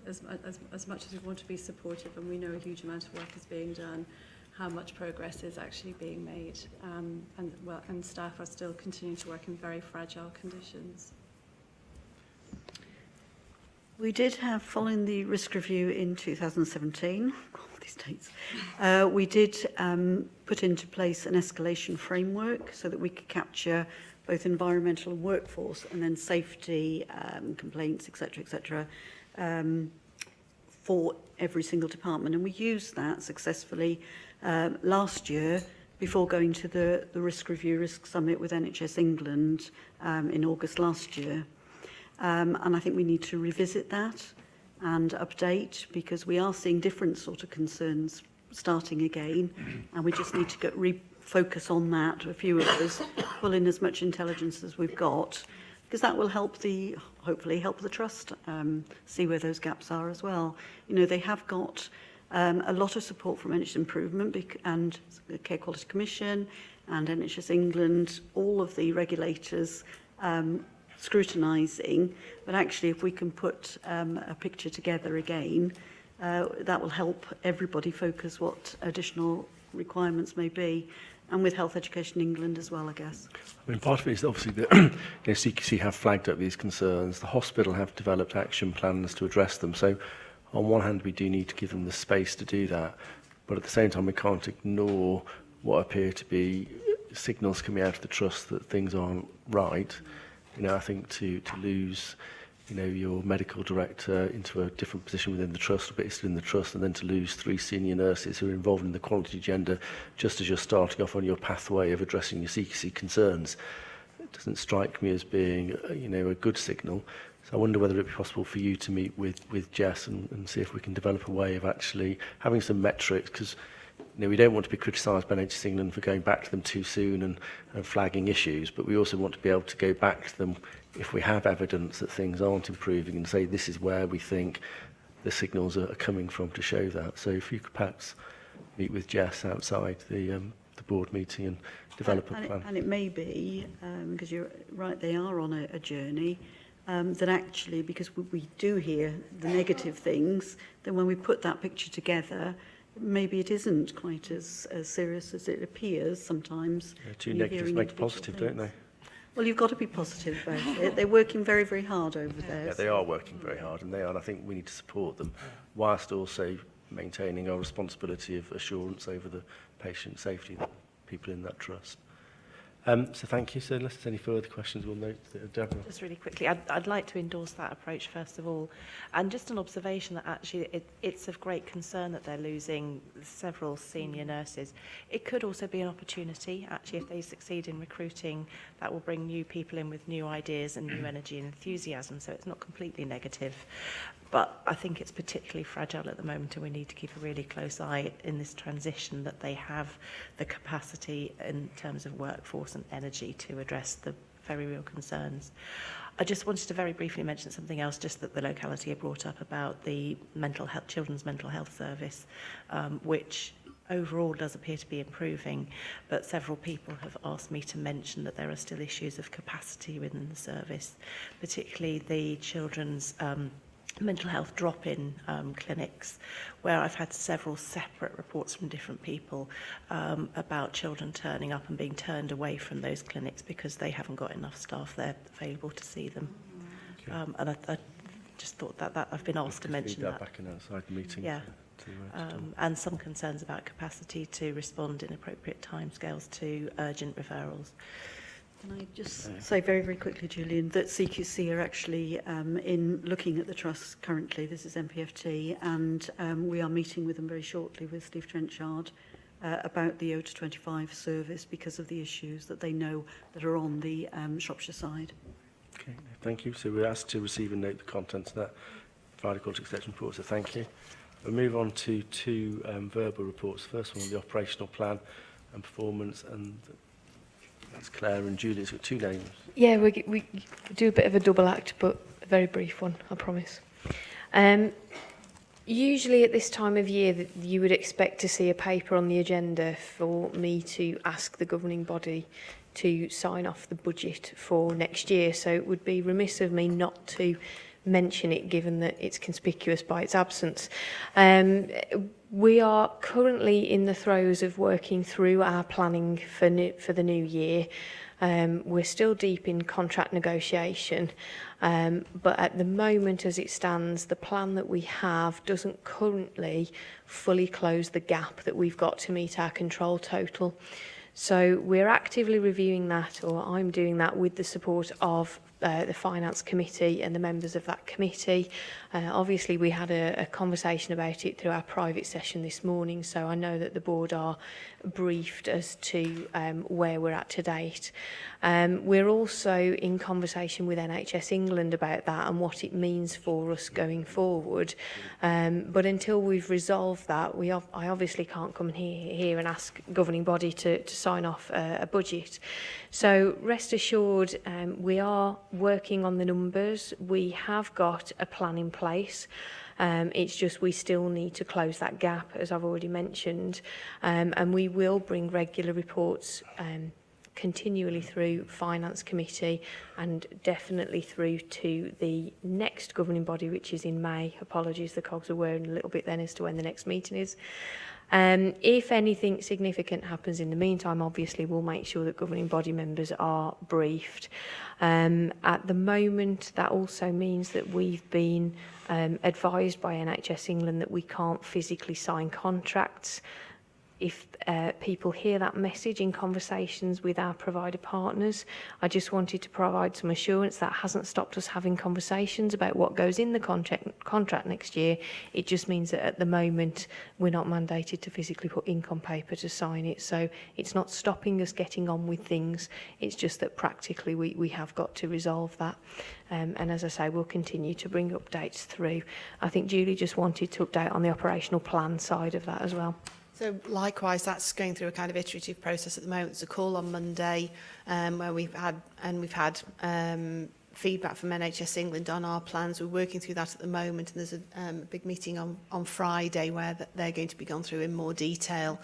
as much as we want to be supportive, and we know a huge amount of work is being done, how much progress is actually being made, and staff are still continuing to work in very fragile conditions.
We did have, following the risk review in 2017, all these dates, we did put into place an escalation framework so that we could capture both environmental and workforce, and then safety, complaints, etc., for every single department. And we used that successfully last year before going to the risk review, risk summit with NHS England in August last year. And I think we need to revisit that and update, because we are seeing different sort of concerns starting again, and we just need to refocus on that, a few of us, pull in as much intelligence as we've got, because that will hopefully help the Trust see where those gaps are as well. They have got a lot of support from NHS Improvement and the Care Quality Commission and NHS England, all of the regulators scrutinising, but actually if we can put a picture together again, that will help everybody focus what additional requirements may be, and with Health Education England as well, I guess.
I mean, part of it is obviously that CQC have flagged up these concerns. The hospital have developed action plans to address them. So on one hand, we do need to give them the space to do that, but at the same time, we can't ignore what appear to be signals coming out of the Trust that things aren't right. I think to lose you know, your medical director into a different position within the trust, but it's still in the trust, and then to lose 3 senior nurses who are involved in the quality agenda just as you're starting off on your pathway of addressing your CQC concerns. It doesn't strike me as being, you know, a good signal. So I wonder whether it'd be possible for you to meet with Jess and see if we can develop a way of actually having some metrics, because you know, we don't want to be criticised by NHS England for going back to them too soon and flagging issues, but we also want to be able to go back to them if we have evidence that things aren't improving and say this is where we think the signals are coming from to show that. So if you could perhaps meet with Jess outside the board meeting and develop a plan.
And it may be, because you're right, they are on a journey, that actually, because we do hear the negative things, then when we put that picture together, maybe it isn't quite as serious as it appears sometimes.
Yeah, two negatives make a positive, don't they?
Well, you've got to be positive about it. They're working very, very hard over there.
Yeah, they are working very hard, and I think we need to support them, whilst also maintaining our responsibility of assurance over the patient safety of the people in that trust. So thank you. So unless there's any further questions, we'll note that Deborah.
Just really quickly, I'd like to endorse that approach first of all, and just an observation that actually it's of great concern that they're losing several senior nurses. It could also be an opportunity, actually, if they succeed in recruiting, that will bring new people in with new ideas and new energy and enthusiasm, so it's not completely negative. But I think it's particularly fragile at the moment, and we need to keep a really close eye in this transition that they have the capacity in terms of workforce and energy to address the very real concerns. I just wanted to very briefly mention something else, just that the locality had brought up about the children's mental health service, which overall does appear to be improving, but several people have asked me to mention that there are still issues of capacity within the service, particularly the children's mental health drop-in clinics, where I've had several separate reports from different people about children turning up and being turned away from those clinics because they haven't got enough staff there available to see them. Okay. And I just thought that I've been asked to mention that.
Back in outside the meeting.
Yeah. And some concerns about capacity to respond in appropriate timescales to urgent referrals.
Can I just say very, very quickly, Julian, that CQC are actually in looking at the trust currently. This is MPFT, and we are meeting with them very shortly with Steve Trenchard about the 0 to 25 service because of the issues that they know that are on the Shropshire side.
Okay, thank you. So we're asked to receive and note the contents of that Friday Quality Extension report, so thank you. We'll move on to 2 verbal reports. First one, the operational plan and performance, and that's Claire and Julie. It's got 2 names.
Yeah, we do a bit of a double act, but a very brief one, I promise. Usually at this time of year, you would expect to see a paper on the agenda for me to ask the governing body to sign off the budget for next year. So it would be remiss of me not to mention it, given that it's conspicuous by its absence. We are currently in the throes of working through our planning for the new year. We're still deep in contract negotiation, but at the moment as it stands, the plan that we have doesn't currently fully close the gap that we've got to meet our control total. So we're actively reviewing that, or I'm doing that with the support of the Finance Committee and the members of that committee. Obviously, we had a conversation about it through our private session this morning, so I know that the board are briefed as to where we're at to date. We're also in conversation with NHS England about that and what it means for us going forward. But until we've resolved that, I obviously can't come here and ask governing body to sign off a budget. So rest assured, we are working on the numbers. We have got a plan in place. It's just we still need to close that gap, as I've already mentioned, and we will bring regular reports continually through Finance Committee and definitely through to the next governing body, which is in May. Apologies, the cogs are whirring a little bit then as to when the next meeting is. If anything significant happens in the meantime, obviously we'll make sure that governing body members are briefed. At the moment, that also means that we've been advised by NHS England that we can't physically sign contracts if people hear that message in conversations with our provider partners. I just wanted to provide some assurance that hasn't stopped us having conversations about what goes in the contract next year. It just means that at the moment we're not mandated to physically put ink on paper to sign it. So it's not stopping us getting on with things. It's just that practically we have got to resolve that. And as I say, we'll continue to bring updates through. I think Julie just wanted to update on the operational plan side of that as well.
So likewise, that's going through a kind of iterative process at the moment. There's a call on Monday where we've had feedback from NHS England on our plans. We're working through that at the moment, and there's a big meeting on Friday where they're going to be gone through in more detail.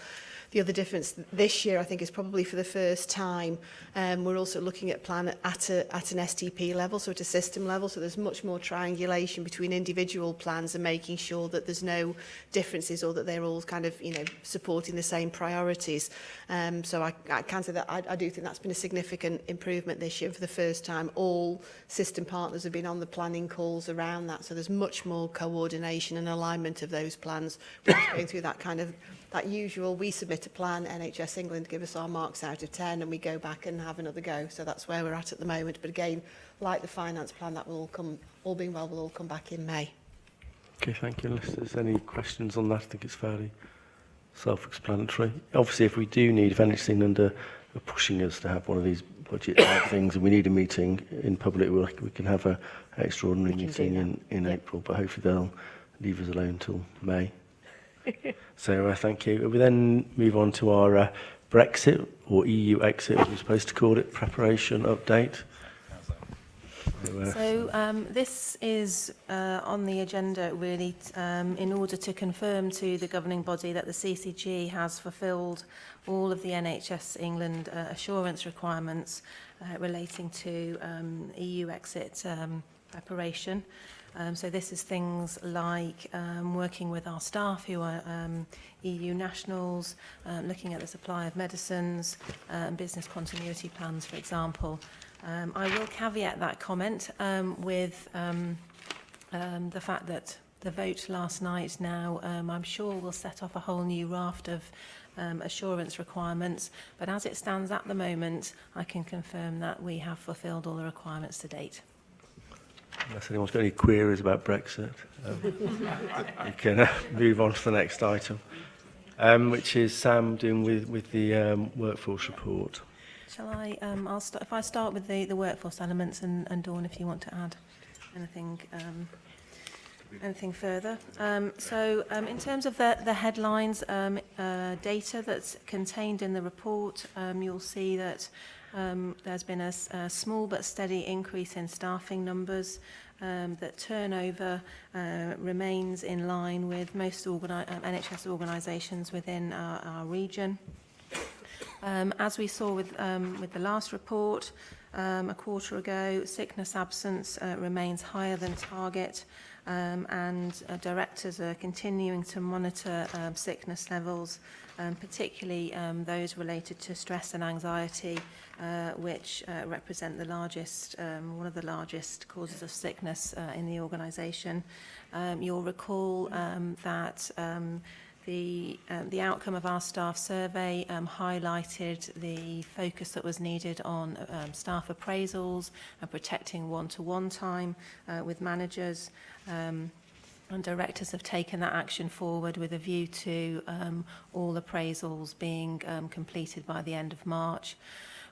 The other difference this year, I think, is probably for the first time, we're also looking at plan at an STP level, so at a system level. So there's much more triangulation between individual plans and making sure that there's no differences or that they're all kind of, supporting the same priorities. So I can say that I do think that's been a significant improvement this year. For the first time, all system partners have been on the planning calls around that. So there's much more coordination and alignment of those plans. We're going through that kind of that usual, we submit a plan, NHS England give us our marks out of 10 and we go back and have another go. So that's where we're at the moment. But again, like the finance plan, that will all come, all being well, will all come back in May.
Okay, thank you. Unless there's any questions on that, I think it's fairly self-explanatory. Obviously, if we do need, if NHS England are pushing us to have one of these budget type things and we need a meeting in public, we can have an extraordinary meeting in April, but hopefully they'll leave us alone until May. So thank you. We then move on to our Brexit or EU exit, as we're supposed to call it, preparation update.
So this is on the agenda really in order to confirm to the governing body that the CCG has fulfilled all of the NHS England assurance requirements relating to EU exit preparation. So this is things like working with our staff who are EU nationals, looking at the supply of medicines, business continuity plans, for example. I will caveat that comment with the fact that the vote last night now, I'm sure, will set off a whole new raft of assurance requirements. But as it stands at the moment, I can confirm that we have fulfilled all the requirements to date.
Unless anyone's got any queries about Brexit, you can move on to the next item, which is Sam doing with the workforce report.
Shall I? If I start with the workforce elements, and Dawn, if you want to add anything further. So in terms of the headlines, data that's contained in the report, you'll see that there's been a small but steady increase in staffing numbers, that turnover remains in line with most NHS organisations within our region. As we saw with the last report a quarter ago, sickness absence remains higher than target, and directors are continuing to monitor sickness levels, particularly those related to stress and anxiety, which represent the largest, one of the largest causes of sickness in the organisation. You'll recall that the outcome of our staff survey highlighted the focus that was needed on staff appraisals and protecting one-to-one time with managers. And directors have taken that action forward with a view to all appraisals being completed by the end of March.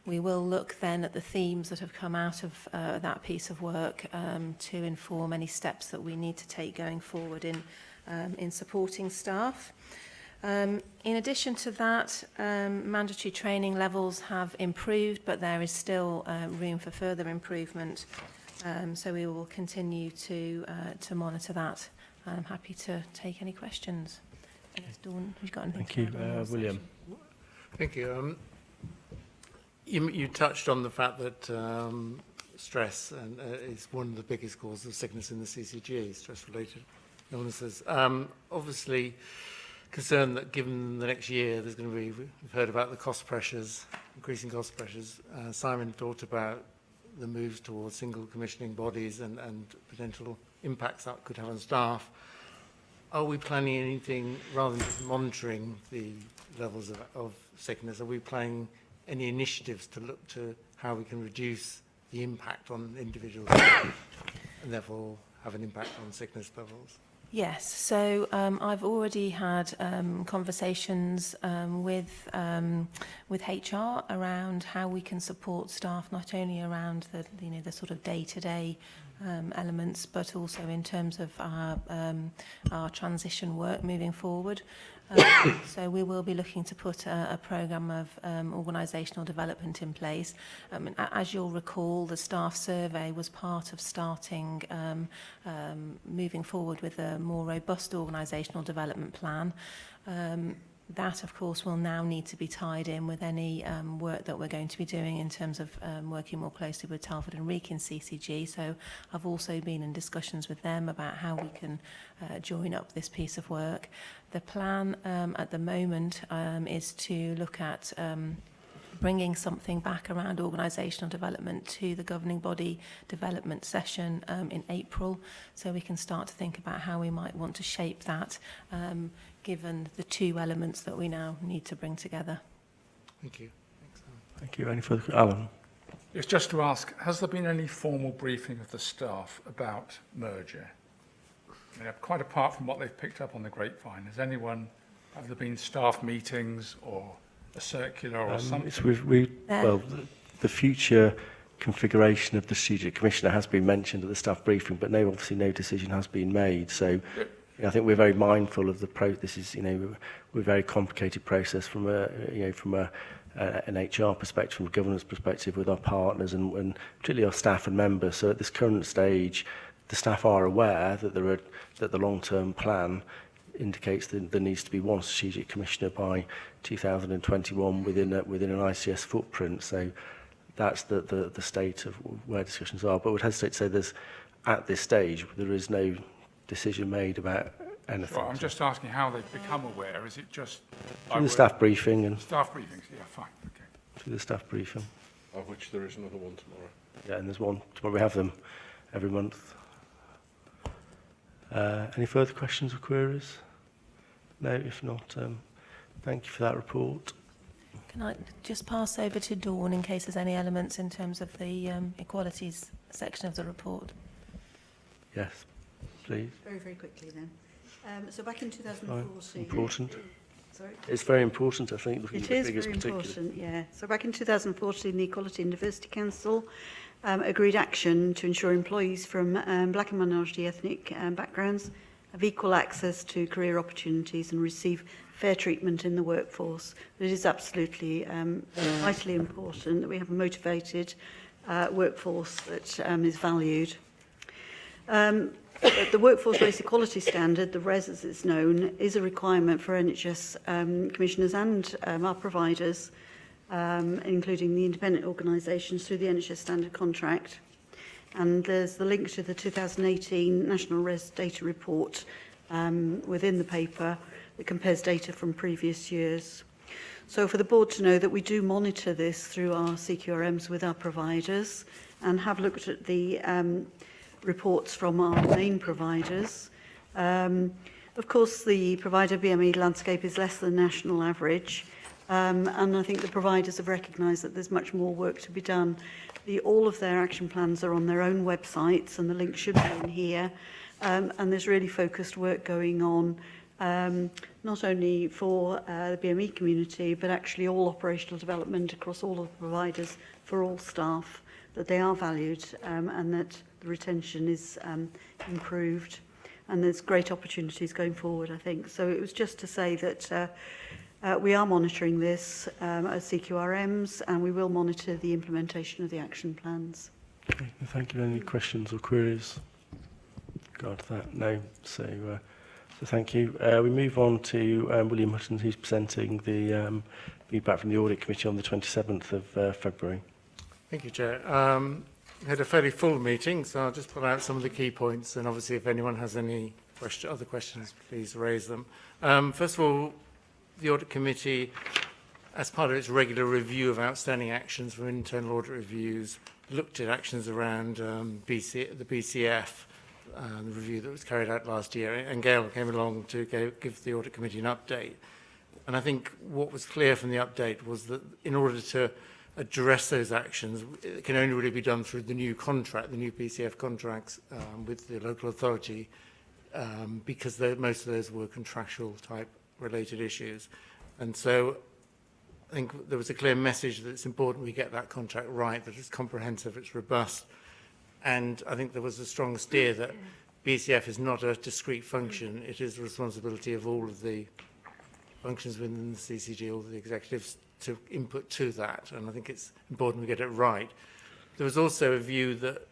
We will look then at the themes that have come out of that piece of work to inform any steps that we need to take going forward in supporting staff. In addition to that, mandatory training levels have improved, but there is still room for further improvement. So we will continue to monitor that. I'm happy to take any questions. Dawn, have you got anything?
Thank you, William.
Thank you. You touched on the fact that stress is one of the biggest causes of sickness in the CCG, stress-related illnesses. Obviously, concerned that given the next year there's going to be, we've heard about the cost pressures, increasing cost pressures. Simon talked about the moves towards single commissioning bodies and potential impacts that could have on staff. Are we planning anything, rather than just monitoring the levels of sickness, are we planning any initiatives to look to how we can reduce the impact on individuals and therefore have an impact on sickness levels?
Yes, so I've already had conversations with HR around how we can support staff, not only around the sort of day-to-day elements, but also in terms of our transition work moving forward. So we will be looking to put a programme of organisational development in place. As you'll recall, the staff survey was part of starting moving forward with a more robust organisational development plan. That, of course, will now need to be tied in with any work that we're going to be doing in terms of working more closely with Telford and Reek in CCG. So I've also been in discussions with them about how we can join up this piece of work. The plan at the moment is to look at bringing something back around organisational development to the governing body development session in April, so we can start to think about how we might want to shape that given the two elements that we now need to bring together.
Thank you.
Thank you. Any further? Alan?
It's just to ask, has there been any formal briefing of the staff about merger? Quite apart from what they've picked up on the grapevine, have there been staff meetings or a circular or something?
The future configuration of the strategic commissioner has been mentioned at the staff briefing, but obviously no decision has been made. So I think we're very mindful of the this is we're a very complicated process from an HR perspective, from a governance perspective, with our partners and particularly our staff and members. So at this current stage, the staff are aware that the long-term plan indicates that there needs to be one strategic commissioner by 2021 within an ICS footprint. So that's the state of where discussions are. But I would hesitate to say at this stage there is no decision made about anything.
Sure, I'm just asking how they've become aware. Is it just
through the staff briefing and
staff briefings? Yeah, fine. Okay.
Through the staff briefing.
Of which there is another one tomorrow.
Yeah, and there's one tomorrow. We have them every month. Any further questions or queries? No, if not, thank you for that report.
Can I just pass over to Dawn in case there's any elements in terms of the equalities section of the report?
Yes, please.
Very, very quickly then. So back in 2014...
Important.
Sorry?
It's very important, I think, looking at the figures
particularly. It is very important, yeah. So back in 2014, the Equality and Diversity Council agreed action to ensure employees from black and minority ethnic backgrounds have equal access to career opportunities and receive fair treatment in the workforce. But it is absolutely vitally important that we have a motivated workforce that is valued. The Workforce Race Equality Standard, the RES as it's known, is a requirement for NHS commissioners and our providers, including the independent organisations through the NHS Standard Contract. And there's the link to the 2018 National RES Data Report within the paper that compares data from previous years. So for the board to know that we do monitor this through our CQRMs with our providers and have looked at the reports from our main providers. Of course, the provider BME landscape is less than national average, and I think the providers have recognised that there's much more work to be done. All of their action plans are on their own websites, and the link should be in here. And there's really focused work going on, not only for the BME community, but actually all operational development across all of the providers for all staff, that they are valued and that the retention is improved. And there's great opportunities going forward, I think. So it was just to say that we are monitoring this as CQRMs, and we will monitor the implementation of the action plans.
Okay, thank you. Any questions or queries? Regard to that? No. So thank you. We move on to William Hutton, who's presenting the feedback from the Audit Committee on the 27th of February.
Thank you, Chair. We had a fairly full meeting, so I'll just pull out some of the key points, and obviously if anyone has any other questions, please raise them. First of all, the Audit Committee, as part of its regular review of outstanding actions for internal audit reviews, looked at actions around the BCF the review that was carried out last year, and Gail came along to give the Audit Committee an update. And I think what was clear from the update was that in order to address those actions, it can only really be done through the new contract, the new PCF contracts with the local authority, because most of those were contractual type related issues. And so I think there was a clear message that it's important we get that contract right, that it's comprehensive, it's robust. And I think there was a strong steer that BCF is not a discrete function, it is the responsibility of all of the functions within the CCG, all the executives, to input to that, and I think it's important we get it right. There was also a view that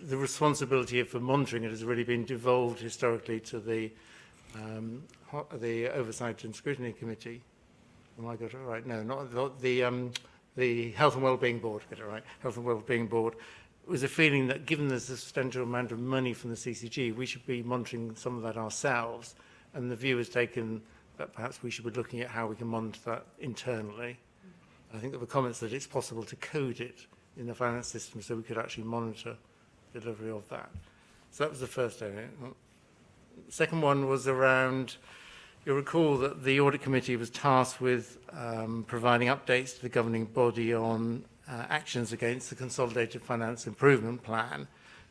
the responsibility for monitoring it has really been devolved historically to the Oversight and Scrutiny Committee. Am I got it right? No, not the Health and Wellbeing Board. Get it right? Health and Wellbeing Board. It was a feeling that given the substantial amount of money from the CCG, we should be monitoring some of that ourselves, and the view was taken that perhaps we should be looking at how we can monitor that internally. I think there were comments that it's possible to code it in the finance system so we could actually monitor the delivery of that. So that was the first area. The second one was around, you'll recall that the Audit Committee was tasked with providing updates to the governing body on actions against the Consolidated Finance Improvement Plan,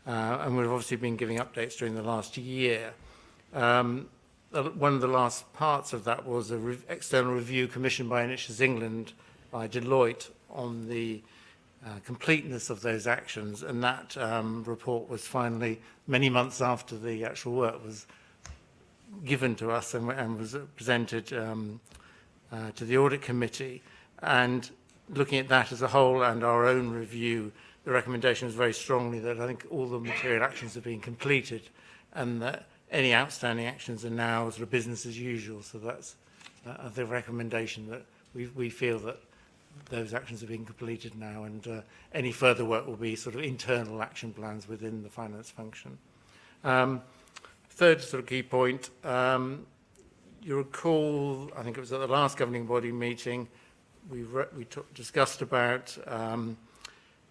and we've obviously been giving updates during the last year. One of the last parts of that was an external review commissioned by NHS England, by Deloitte, on the completeness of those actions, and that report was finally, many months after the actual work was given to us and was presented to the Audit Committee. And looking at that as a whole and our own review, the recommendation was very strongly that I think all the material actions have been completed and that any outstanding actions are now sort of business as usual. So that's the recommendation, that we feel that those actions have been completed now, and any further work will be sort of internal action plans within the finance function. Third sort of key point, you recall, I think it was at the last governing body meeting, we discussed about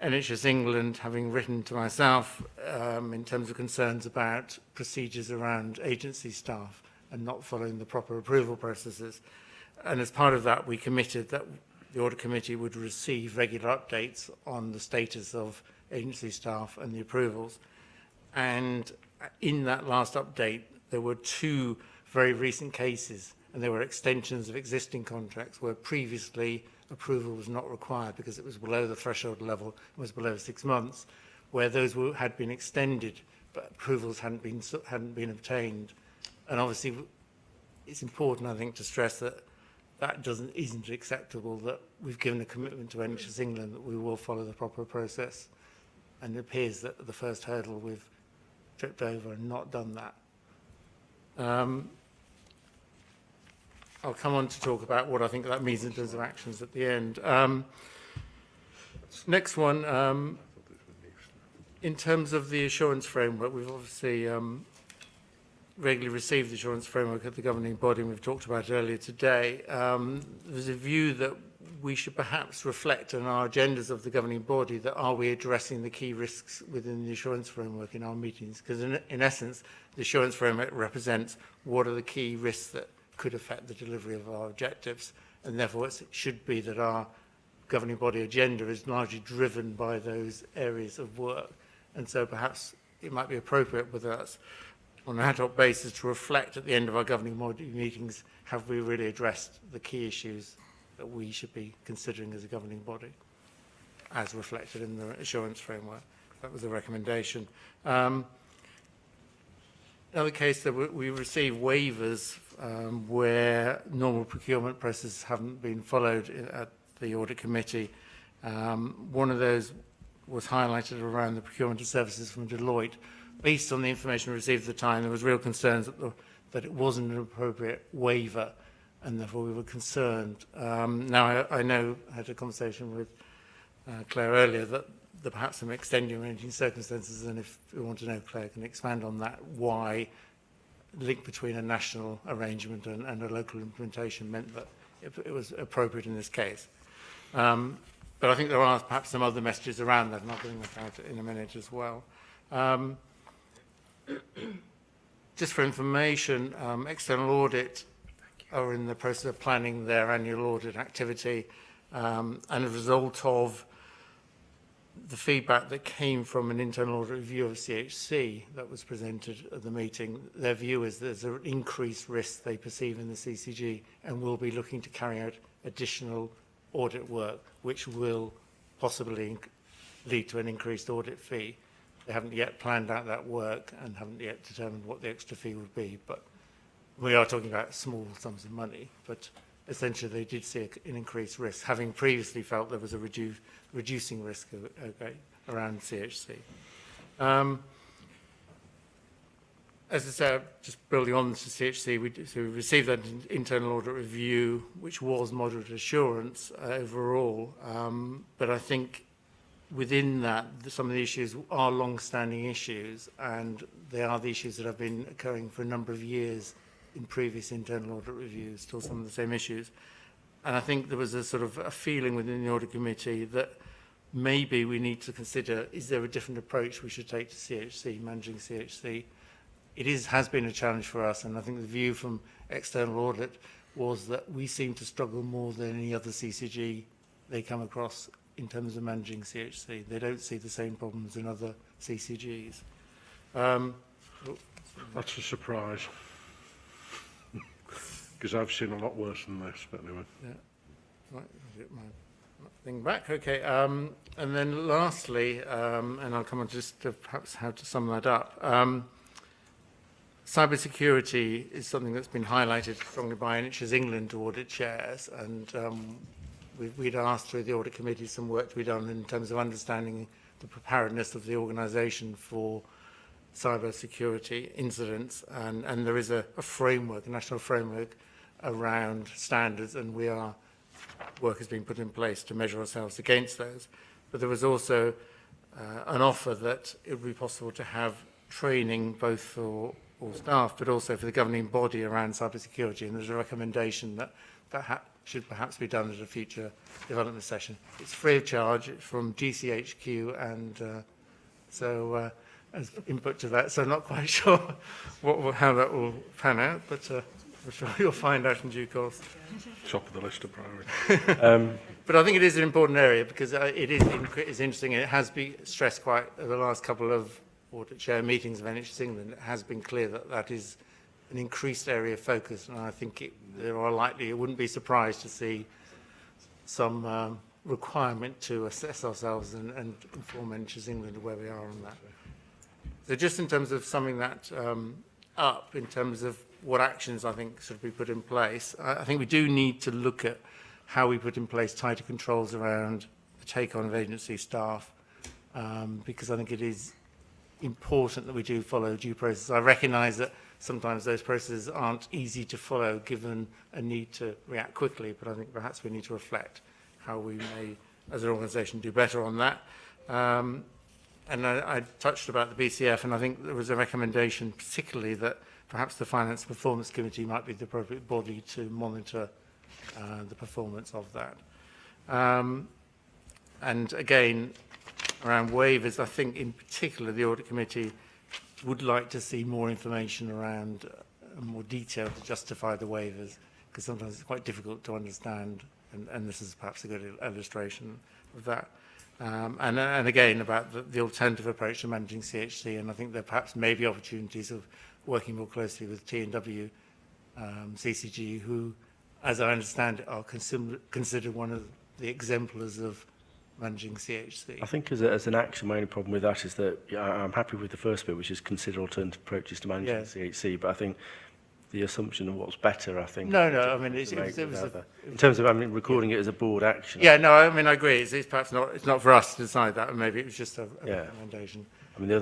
NHS England having written to myself in terms of concerns about procedures around agency staff and not following the proper approval processes. And as part of that, we committed that the Audit Committee would receive regular updates on the status of agency staff and the approvals. And in that last update, there were two very recent cases, and there were extensions of existing contracts where previously approval was not required because it was below the threshold level, it was below 6 months, where those had been extended, but approvals hadn't been obtained. And obviously, it's important, I think, to stress that that isn't acceptable, that we've given a commitment to NHS England that we will follow the proper process. And it appears that the first hurdle we've tripped over and not done that. I'll come on to talk about what I think that means in terms of actions at the end. Next one, in terms of the assurance framework, we've obviously regularly received the assurance framework at the governing body, and we've talked about it earlier today. There's a view that we should perhaps reflect on our agendas of the governing body, that are we addressing the key risks within the assurance framework in our meetings? Because in essence, the assurance framework represents what are the key risks that could affect the delivery of our objectives, and therefore it should be that our governing body agenda is largely driven by those areas of work. And so perhaps it might be appropriate with us on an ad hoc basis to reflect at the end of our governing body meetings, have we really addressed the key issues that we should be considering as a governing body, as reflected in the assurance framework. That was a recommendation. Another case that we receive waivers where normal procurement processes haven't been followed at the Audit Committee. One of those was highlighted around the procurement of services from Deloitte. Based on the information received at the time, there was real concerns that it wasn't an appropriate waiver, and therefore we were concerned. Now, I know, I had a conversation with Claire earlier, that there perhaps some extenuating circumstances, and if you want to know, Claire can expand on that, why the link between a national arrangement and a local implementation meant that it was appropriate in this case. But I think there are perhaps some other messages around that, and I'll bring that out in a minute as well. Just for information, external audit are in the process of planning their annual audit activity, and as a result of the feedback that came from an internal audit review of CHC that was presented at the meeting, their view is there's an increased risk they perceive in the CCG and will be looking to carry out additional audit work, which will possibly lead to an increased audit fee. They haven't yet planned out that work and haven't yet determined what the extra fee would be, but we are talking about small sums of money, but essentially they did see an increased risk, having previously felt there was a reducing risk around CHC. As I said, just building on to CHC, we received that internal audit review, which was moderate assurance overall, but I think within that, some of the issues are long-standing issues, and they are the issues that have been occurring for a number of years in previous internal audit reviews, still some of the same issues. And I think there was a sort of a feeling within the audit committee that maybe we need to consider, is there a different approach we should take to CHC, managing CHC? It has been a challenge for us, and I think the view from external audit was that we seem to struggle more than any other CCG they come across in terms of managing CHC. They don't see the same problems in other CCGs.
That's a surprise. Because I've seen a lot worse than this, but anyway.
Yeah. Right, I'll get my thing back. Okay. And then lastly, and I'll come on just to perhaps how to sum that up. Cybersecurity is something that's been highlighted strongly by NHS England to audit chairs, and we'd asked through the audit committee some work to be done in terms of understanding the preparedness of the organisation for cybersecurity incidents, and there is a framework, a national framework around standards, and work has been put in place to measure ourselves against those. But there was also an offer that it would be possible to have training both for all staff, but also for the governing body around cybersecurity, and there's a recommendation that should perhaps be done at a future development session. It's free of charge, it's from GCHQ, and so as input to that, so I'm not quite sure how that will pan out, but I'm sure you'll find out in due course.
Top of the list of priorities.
But I think it is an important area because it is interesting. It has been stressed quite over the last couple of audit chair meetings of NHS England. It has been clear that that is an increased area of focus, and I think there are likely, it wouldn't be surprised to see some requirement to assess ourselves and inform NHS England where we are on that. So just in terms of summing that up, in terms of what actions I think should be put in place, I think we do need to look at how we put in place tighter controls around the take-on of agency staff, because I think it is important that we do follow due process. I recognise that sometimes those processes aren't easy to follow given a need to react quickly, but I think perhaps we need to reflect how we may, as an organisation, do better on that. And I touched about the BCF, and I think there was a recommendation particularly that perhaps the Finance Performance Committee might be the appropriate body to monitor the performance of that. And again, around waivers, I think in particular the Audit Committee would like to see more information around more detail to justify the waivers, because sometimes it's quite difficult to understand, and this is perhaps a good illustration of that. And again, about the alternative approach to managing CHC, and I think there perhaps may be opportunities of working more closely with T&W CCG, who, as I understand it, are considered one of the exemplars of managing CHC.
I think as an action, my only problem with that is that I'm happy with the first bit, which is consider alternative approaches to managing CHC, but I think the assumption of what's better, I think...
No, I mean, it was
in terms of, recording it as a board action.
Yeah, no, I mean, I agree. It's perhaps not, it's not for us to decide that, maybe it was just a recommendation.
I mean, the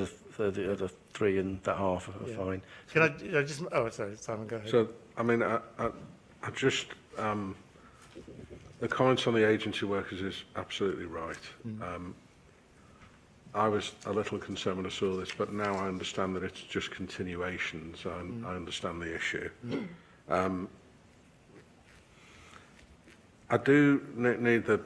other three and that half are fine.
Can I just... Oh, sorry, Simon, go ahead.
So, I mean, I just... the comments on the agency workers is absolutely right. I was a little concerned when I saw this, but now I understand that it's just continuation, so I understand the issue. I do need the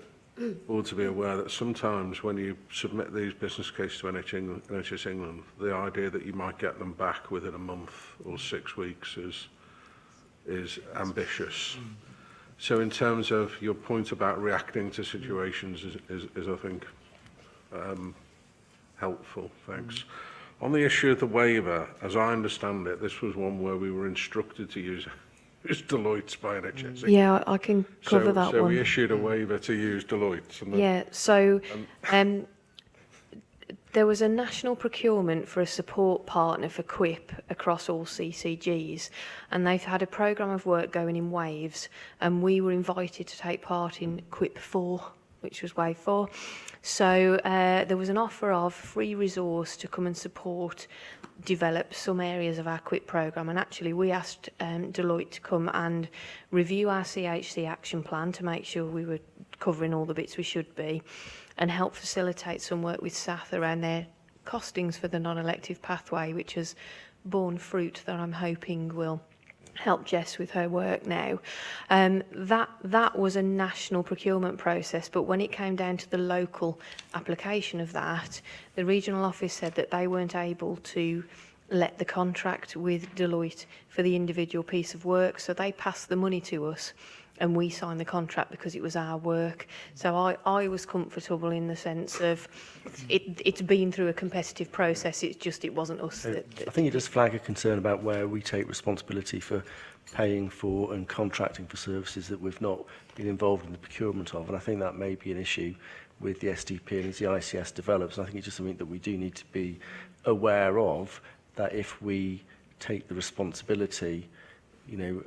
board to be aware that sometimes when you submit these business cases to NHS England, the idea that you might get them back within a month or 6 weeks is ambitious. So in terms of your point about reacting to situations is I think, helpful. Thanks. On the issue of the waiver, as I understand it, this was one where we were instructed to use Deloitte by NHS.
Yeah, I can cover that
so
one.
we issued a waiver to use Deloitte. And
Yeah, so there was a national procurement for a support partner for QUIP across all CCGs, and they've had a programme of work going in waves, and we were invited to take part in QUIP 4, which was wave 4. So there was an offer of free resource to come and support develop some areas of our QUIP programme, and actually we asked Deloitte to come and review our CHC action plan to make sure we were covering all the bits we should be, and help facilitate some work with SATH around their costings for the non-elective pathway, which has borne fruit that I'm hoping will help Jess with her work now. That was a national procurement process, but when it came down to the local application of that, the regional office said that they weren't able to let the contract with Deloitte for the individual piece of work, so they passed the money to us and we signed the contract because it was our work. So I was comfortable in the sense of it's been through a competitive process, it's just it wasn't us.
I think it does flag a concern about where we take responsibility for paying for and contracting for services that we've not been involved in the procurement of, and I think that may be an issue with the SDP and as the ICS develops. And I think it's just something that we do need to be aware of, that if we take the responsibility, you know,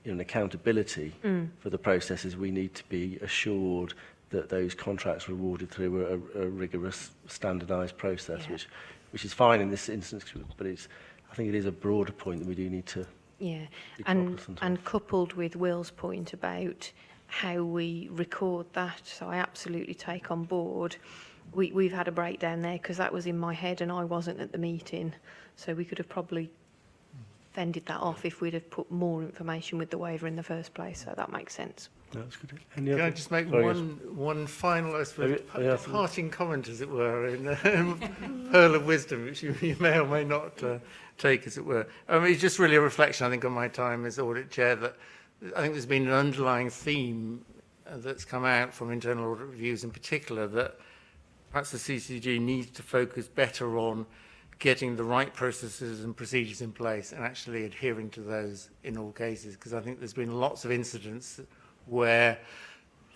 an accountability for the processes, we need to be assured that those contracts are awarded through a rigorous, standardised process, which is fine in this instance, but I think it is a broader point that we do need to.
Yeah, and coupled with Will's point about how we record that, so I absolutely take on board. We've had a breakdown there because that was in my head and I wasn't at the meeting, so we could have probably fended that off if we'd have put more information with the waiver in the first place, so that makes sense.
That's good.
Can I just make one final, I suppose, parting comment, as it were, in pearl of wisdom, which you may or may not take, as it were. I mean, it's just really a reflection, I think, on my time as audit chair, that I think there's been an underlying theme that's come out from internal audit reviews in particular, that perhaps the CCG needs to focus better on getting the right processes and procedures in place and actually adhering to those in all cases, because I think there's been lots of incidents where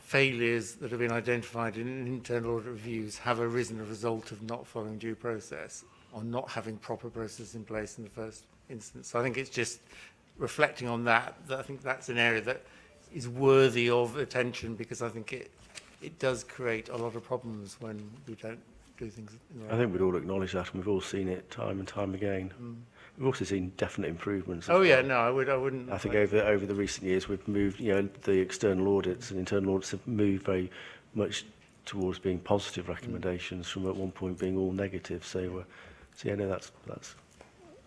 failures that have been identified in internal audit reviews have arisen as a result of not following due process or not having proper processes in place in the first instance. So I think it's just reflecting on that I think that's an area that is worthy of attention, because I think it does create a lot of problems when we don't do things in the right way.
I think we'd all acknowledge that, and we've all seen it time and time again. We've also seen definite improvements.
Oh yeah, no, I wouldn't.
I think over the recent years we've moved, you know, the external audits and internal audits have moved very much towards being positive recommendations from at one point being all negative. So yeah, no, that's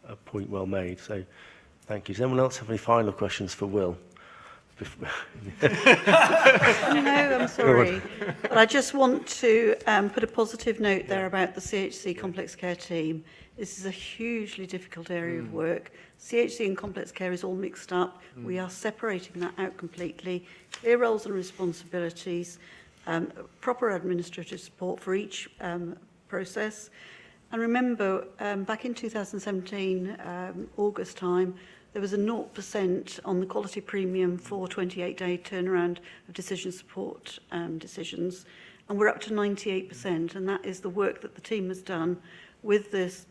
a point well made. So thank you. Does anyone else have any final questions for Will?
No, I'm sorry. But I just want to put a positive note there about the CHC complex care team. This is a hugely difficult area of work. CHC and complex care is all mixed up. We are separating that out completely. Clear roles and responsibilities, proper administrative support for each process. And remember, back in 2017, August time, there was a 0% on the quality premium for 28-day turnaround of decision support decisions, and we're up to 98%, and that is the work that the team has done with this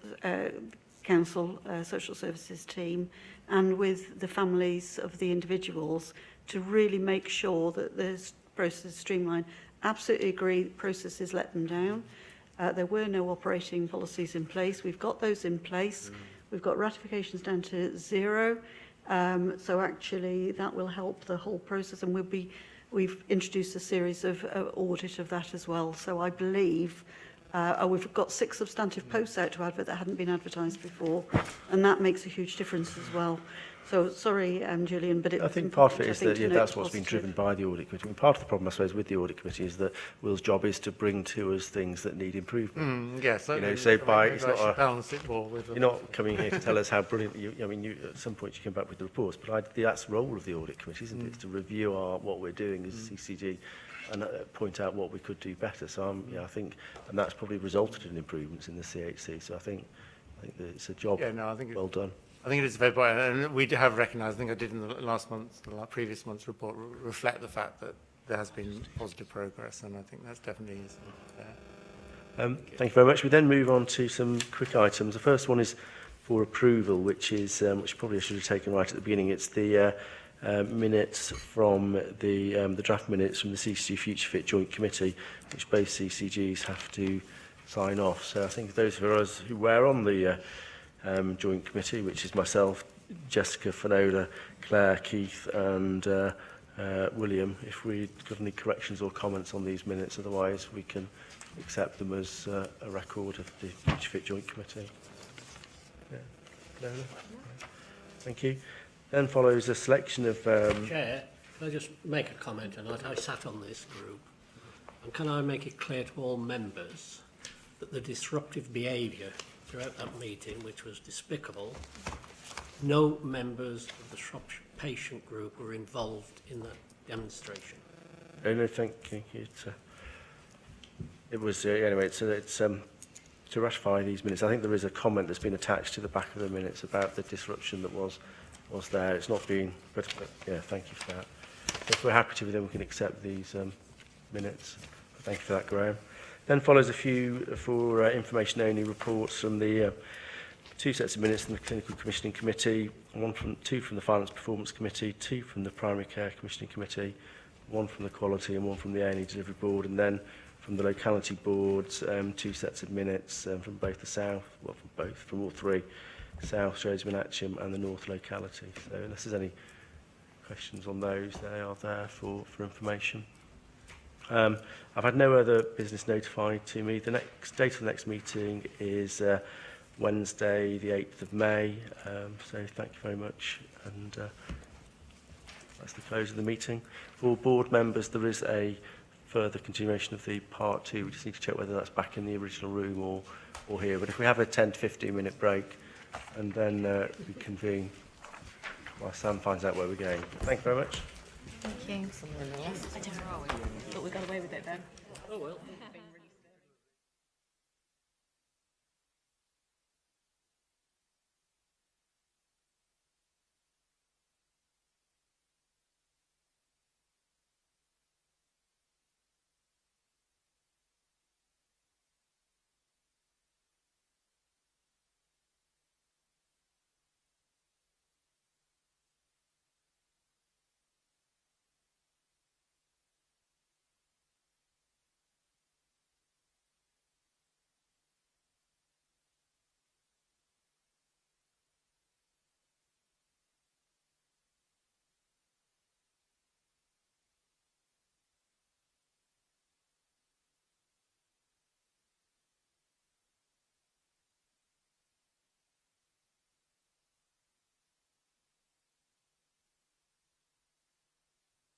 council social services team and with the families of the individuals to really make sure that this process is streamlined. Absolutely agree, processes let them down. There were no operating policies in place. We've got those in place. We've got ratifications down to 0. So actually that will help the whole process, and we've introduced a series of audit of that as well. So I believe we've got 6 substantive posts out to advert that hadn't been advertised before, and that makes a huge difference as well. So sorry, Julian, but
I think part of it is that that's what's been driven by the audit committee. I mean, part of the problem, I suppose, with the audit committee is that Will's job is to bring to us things that need improvement.
Yes,
you know, so by it's not
balance it more with
you're not coming here to tell us how brilliant you. I mean, at some point you come back with the reports, but that's the role of the audit committee, isn't it? It's to review what we're doing as a CCG and point out what we could do better. So I think, and that's probably resulted in improvements in the CHC. So I think that it's a job well done.
I think it is very important, and we have recognised, I think I did in the previous month's report, reflect the fact that there has been positive progress, and I think that's definitely is there.
Thank you very much. We then move on to some quick items. The first one is for approval, which probably I should have taken right at the beginning. It's the minutes from the draft minutes from the CCG Future Fit Joint Committee, which both CCGs have to sign off. So I think those of us who were on the joint committee, which is myself, Jessica, Finola, Claire, Keith and William, if we've got any corrections or comments on these minutes, otherwise we can accept them as a record of the Future Fit Joint Committee. No? Thank you. Then follows a selection of...
Chair, can I just make a comment? And I sat on this group. And can I make it clear to all members that the disruptive behaviour throughout that meeting, which was despicable, no members of the Shropshire patient group were involved in that demonstration.
No, thank you. It was, anyway, it's to ratify these minutes. I think there is a comment that's been attached to the back of the minutes about the disruption that was there. It's not been, but yeah, thank you for that. If we're happy to, then we can accept these minutes. Thank you for that, Graham. Then follows a few for information-only reports from the two sets of minutes from the Clinical Commissioning Committee, two from the Finance Performance Committee, two from the Primary Care Commissioning Committee, one from the Quality and one from the A&E Delivery Board, and then from the Locality Boards, two sets of minutes from both the South, from all three, South, Shrewsbury and Atcham, and the North Locality. So unless there's any questions on those, they are there for information. I've had no other business notified to me. The next date of the next meeting is Wednesday, the 8th of May. So thank you very much. And that's the close of the meeting. For board members, there is a further continuation of the part 2. We just need to check whether that's back in the original room or here. But if we have a 10 to 15 minute break and then we convene while Sam finds out where we're going. Thank you very much.
Thank you.
I don't know, but we got away with it then.
Oh well.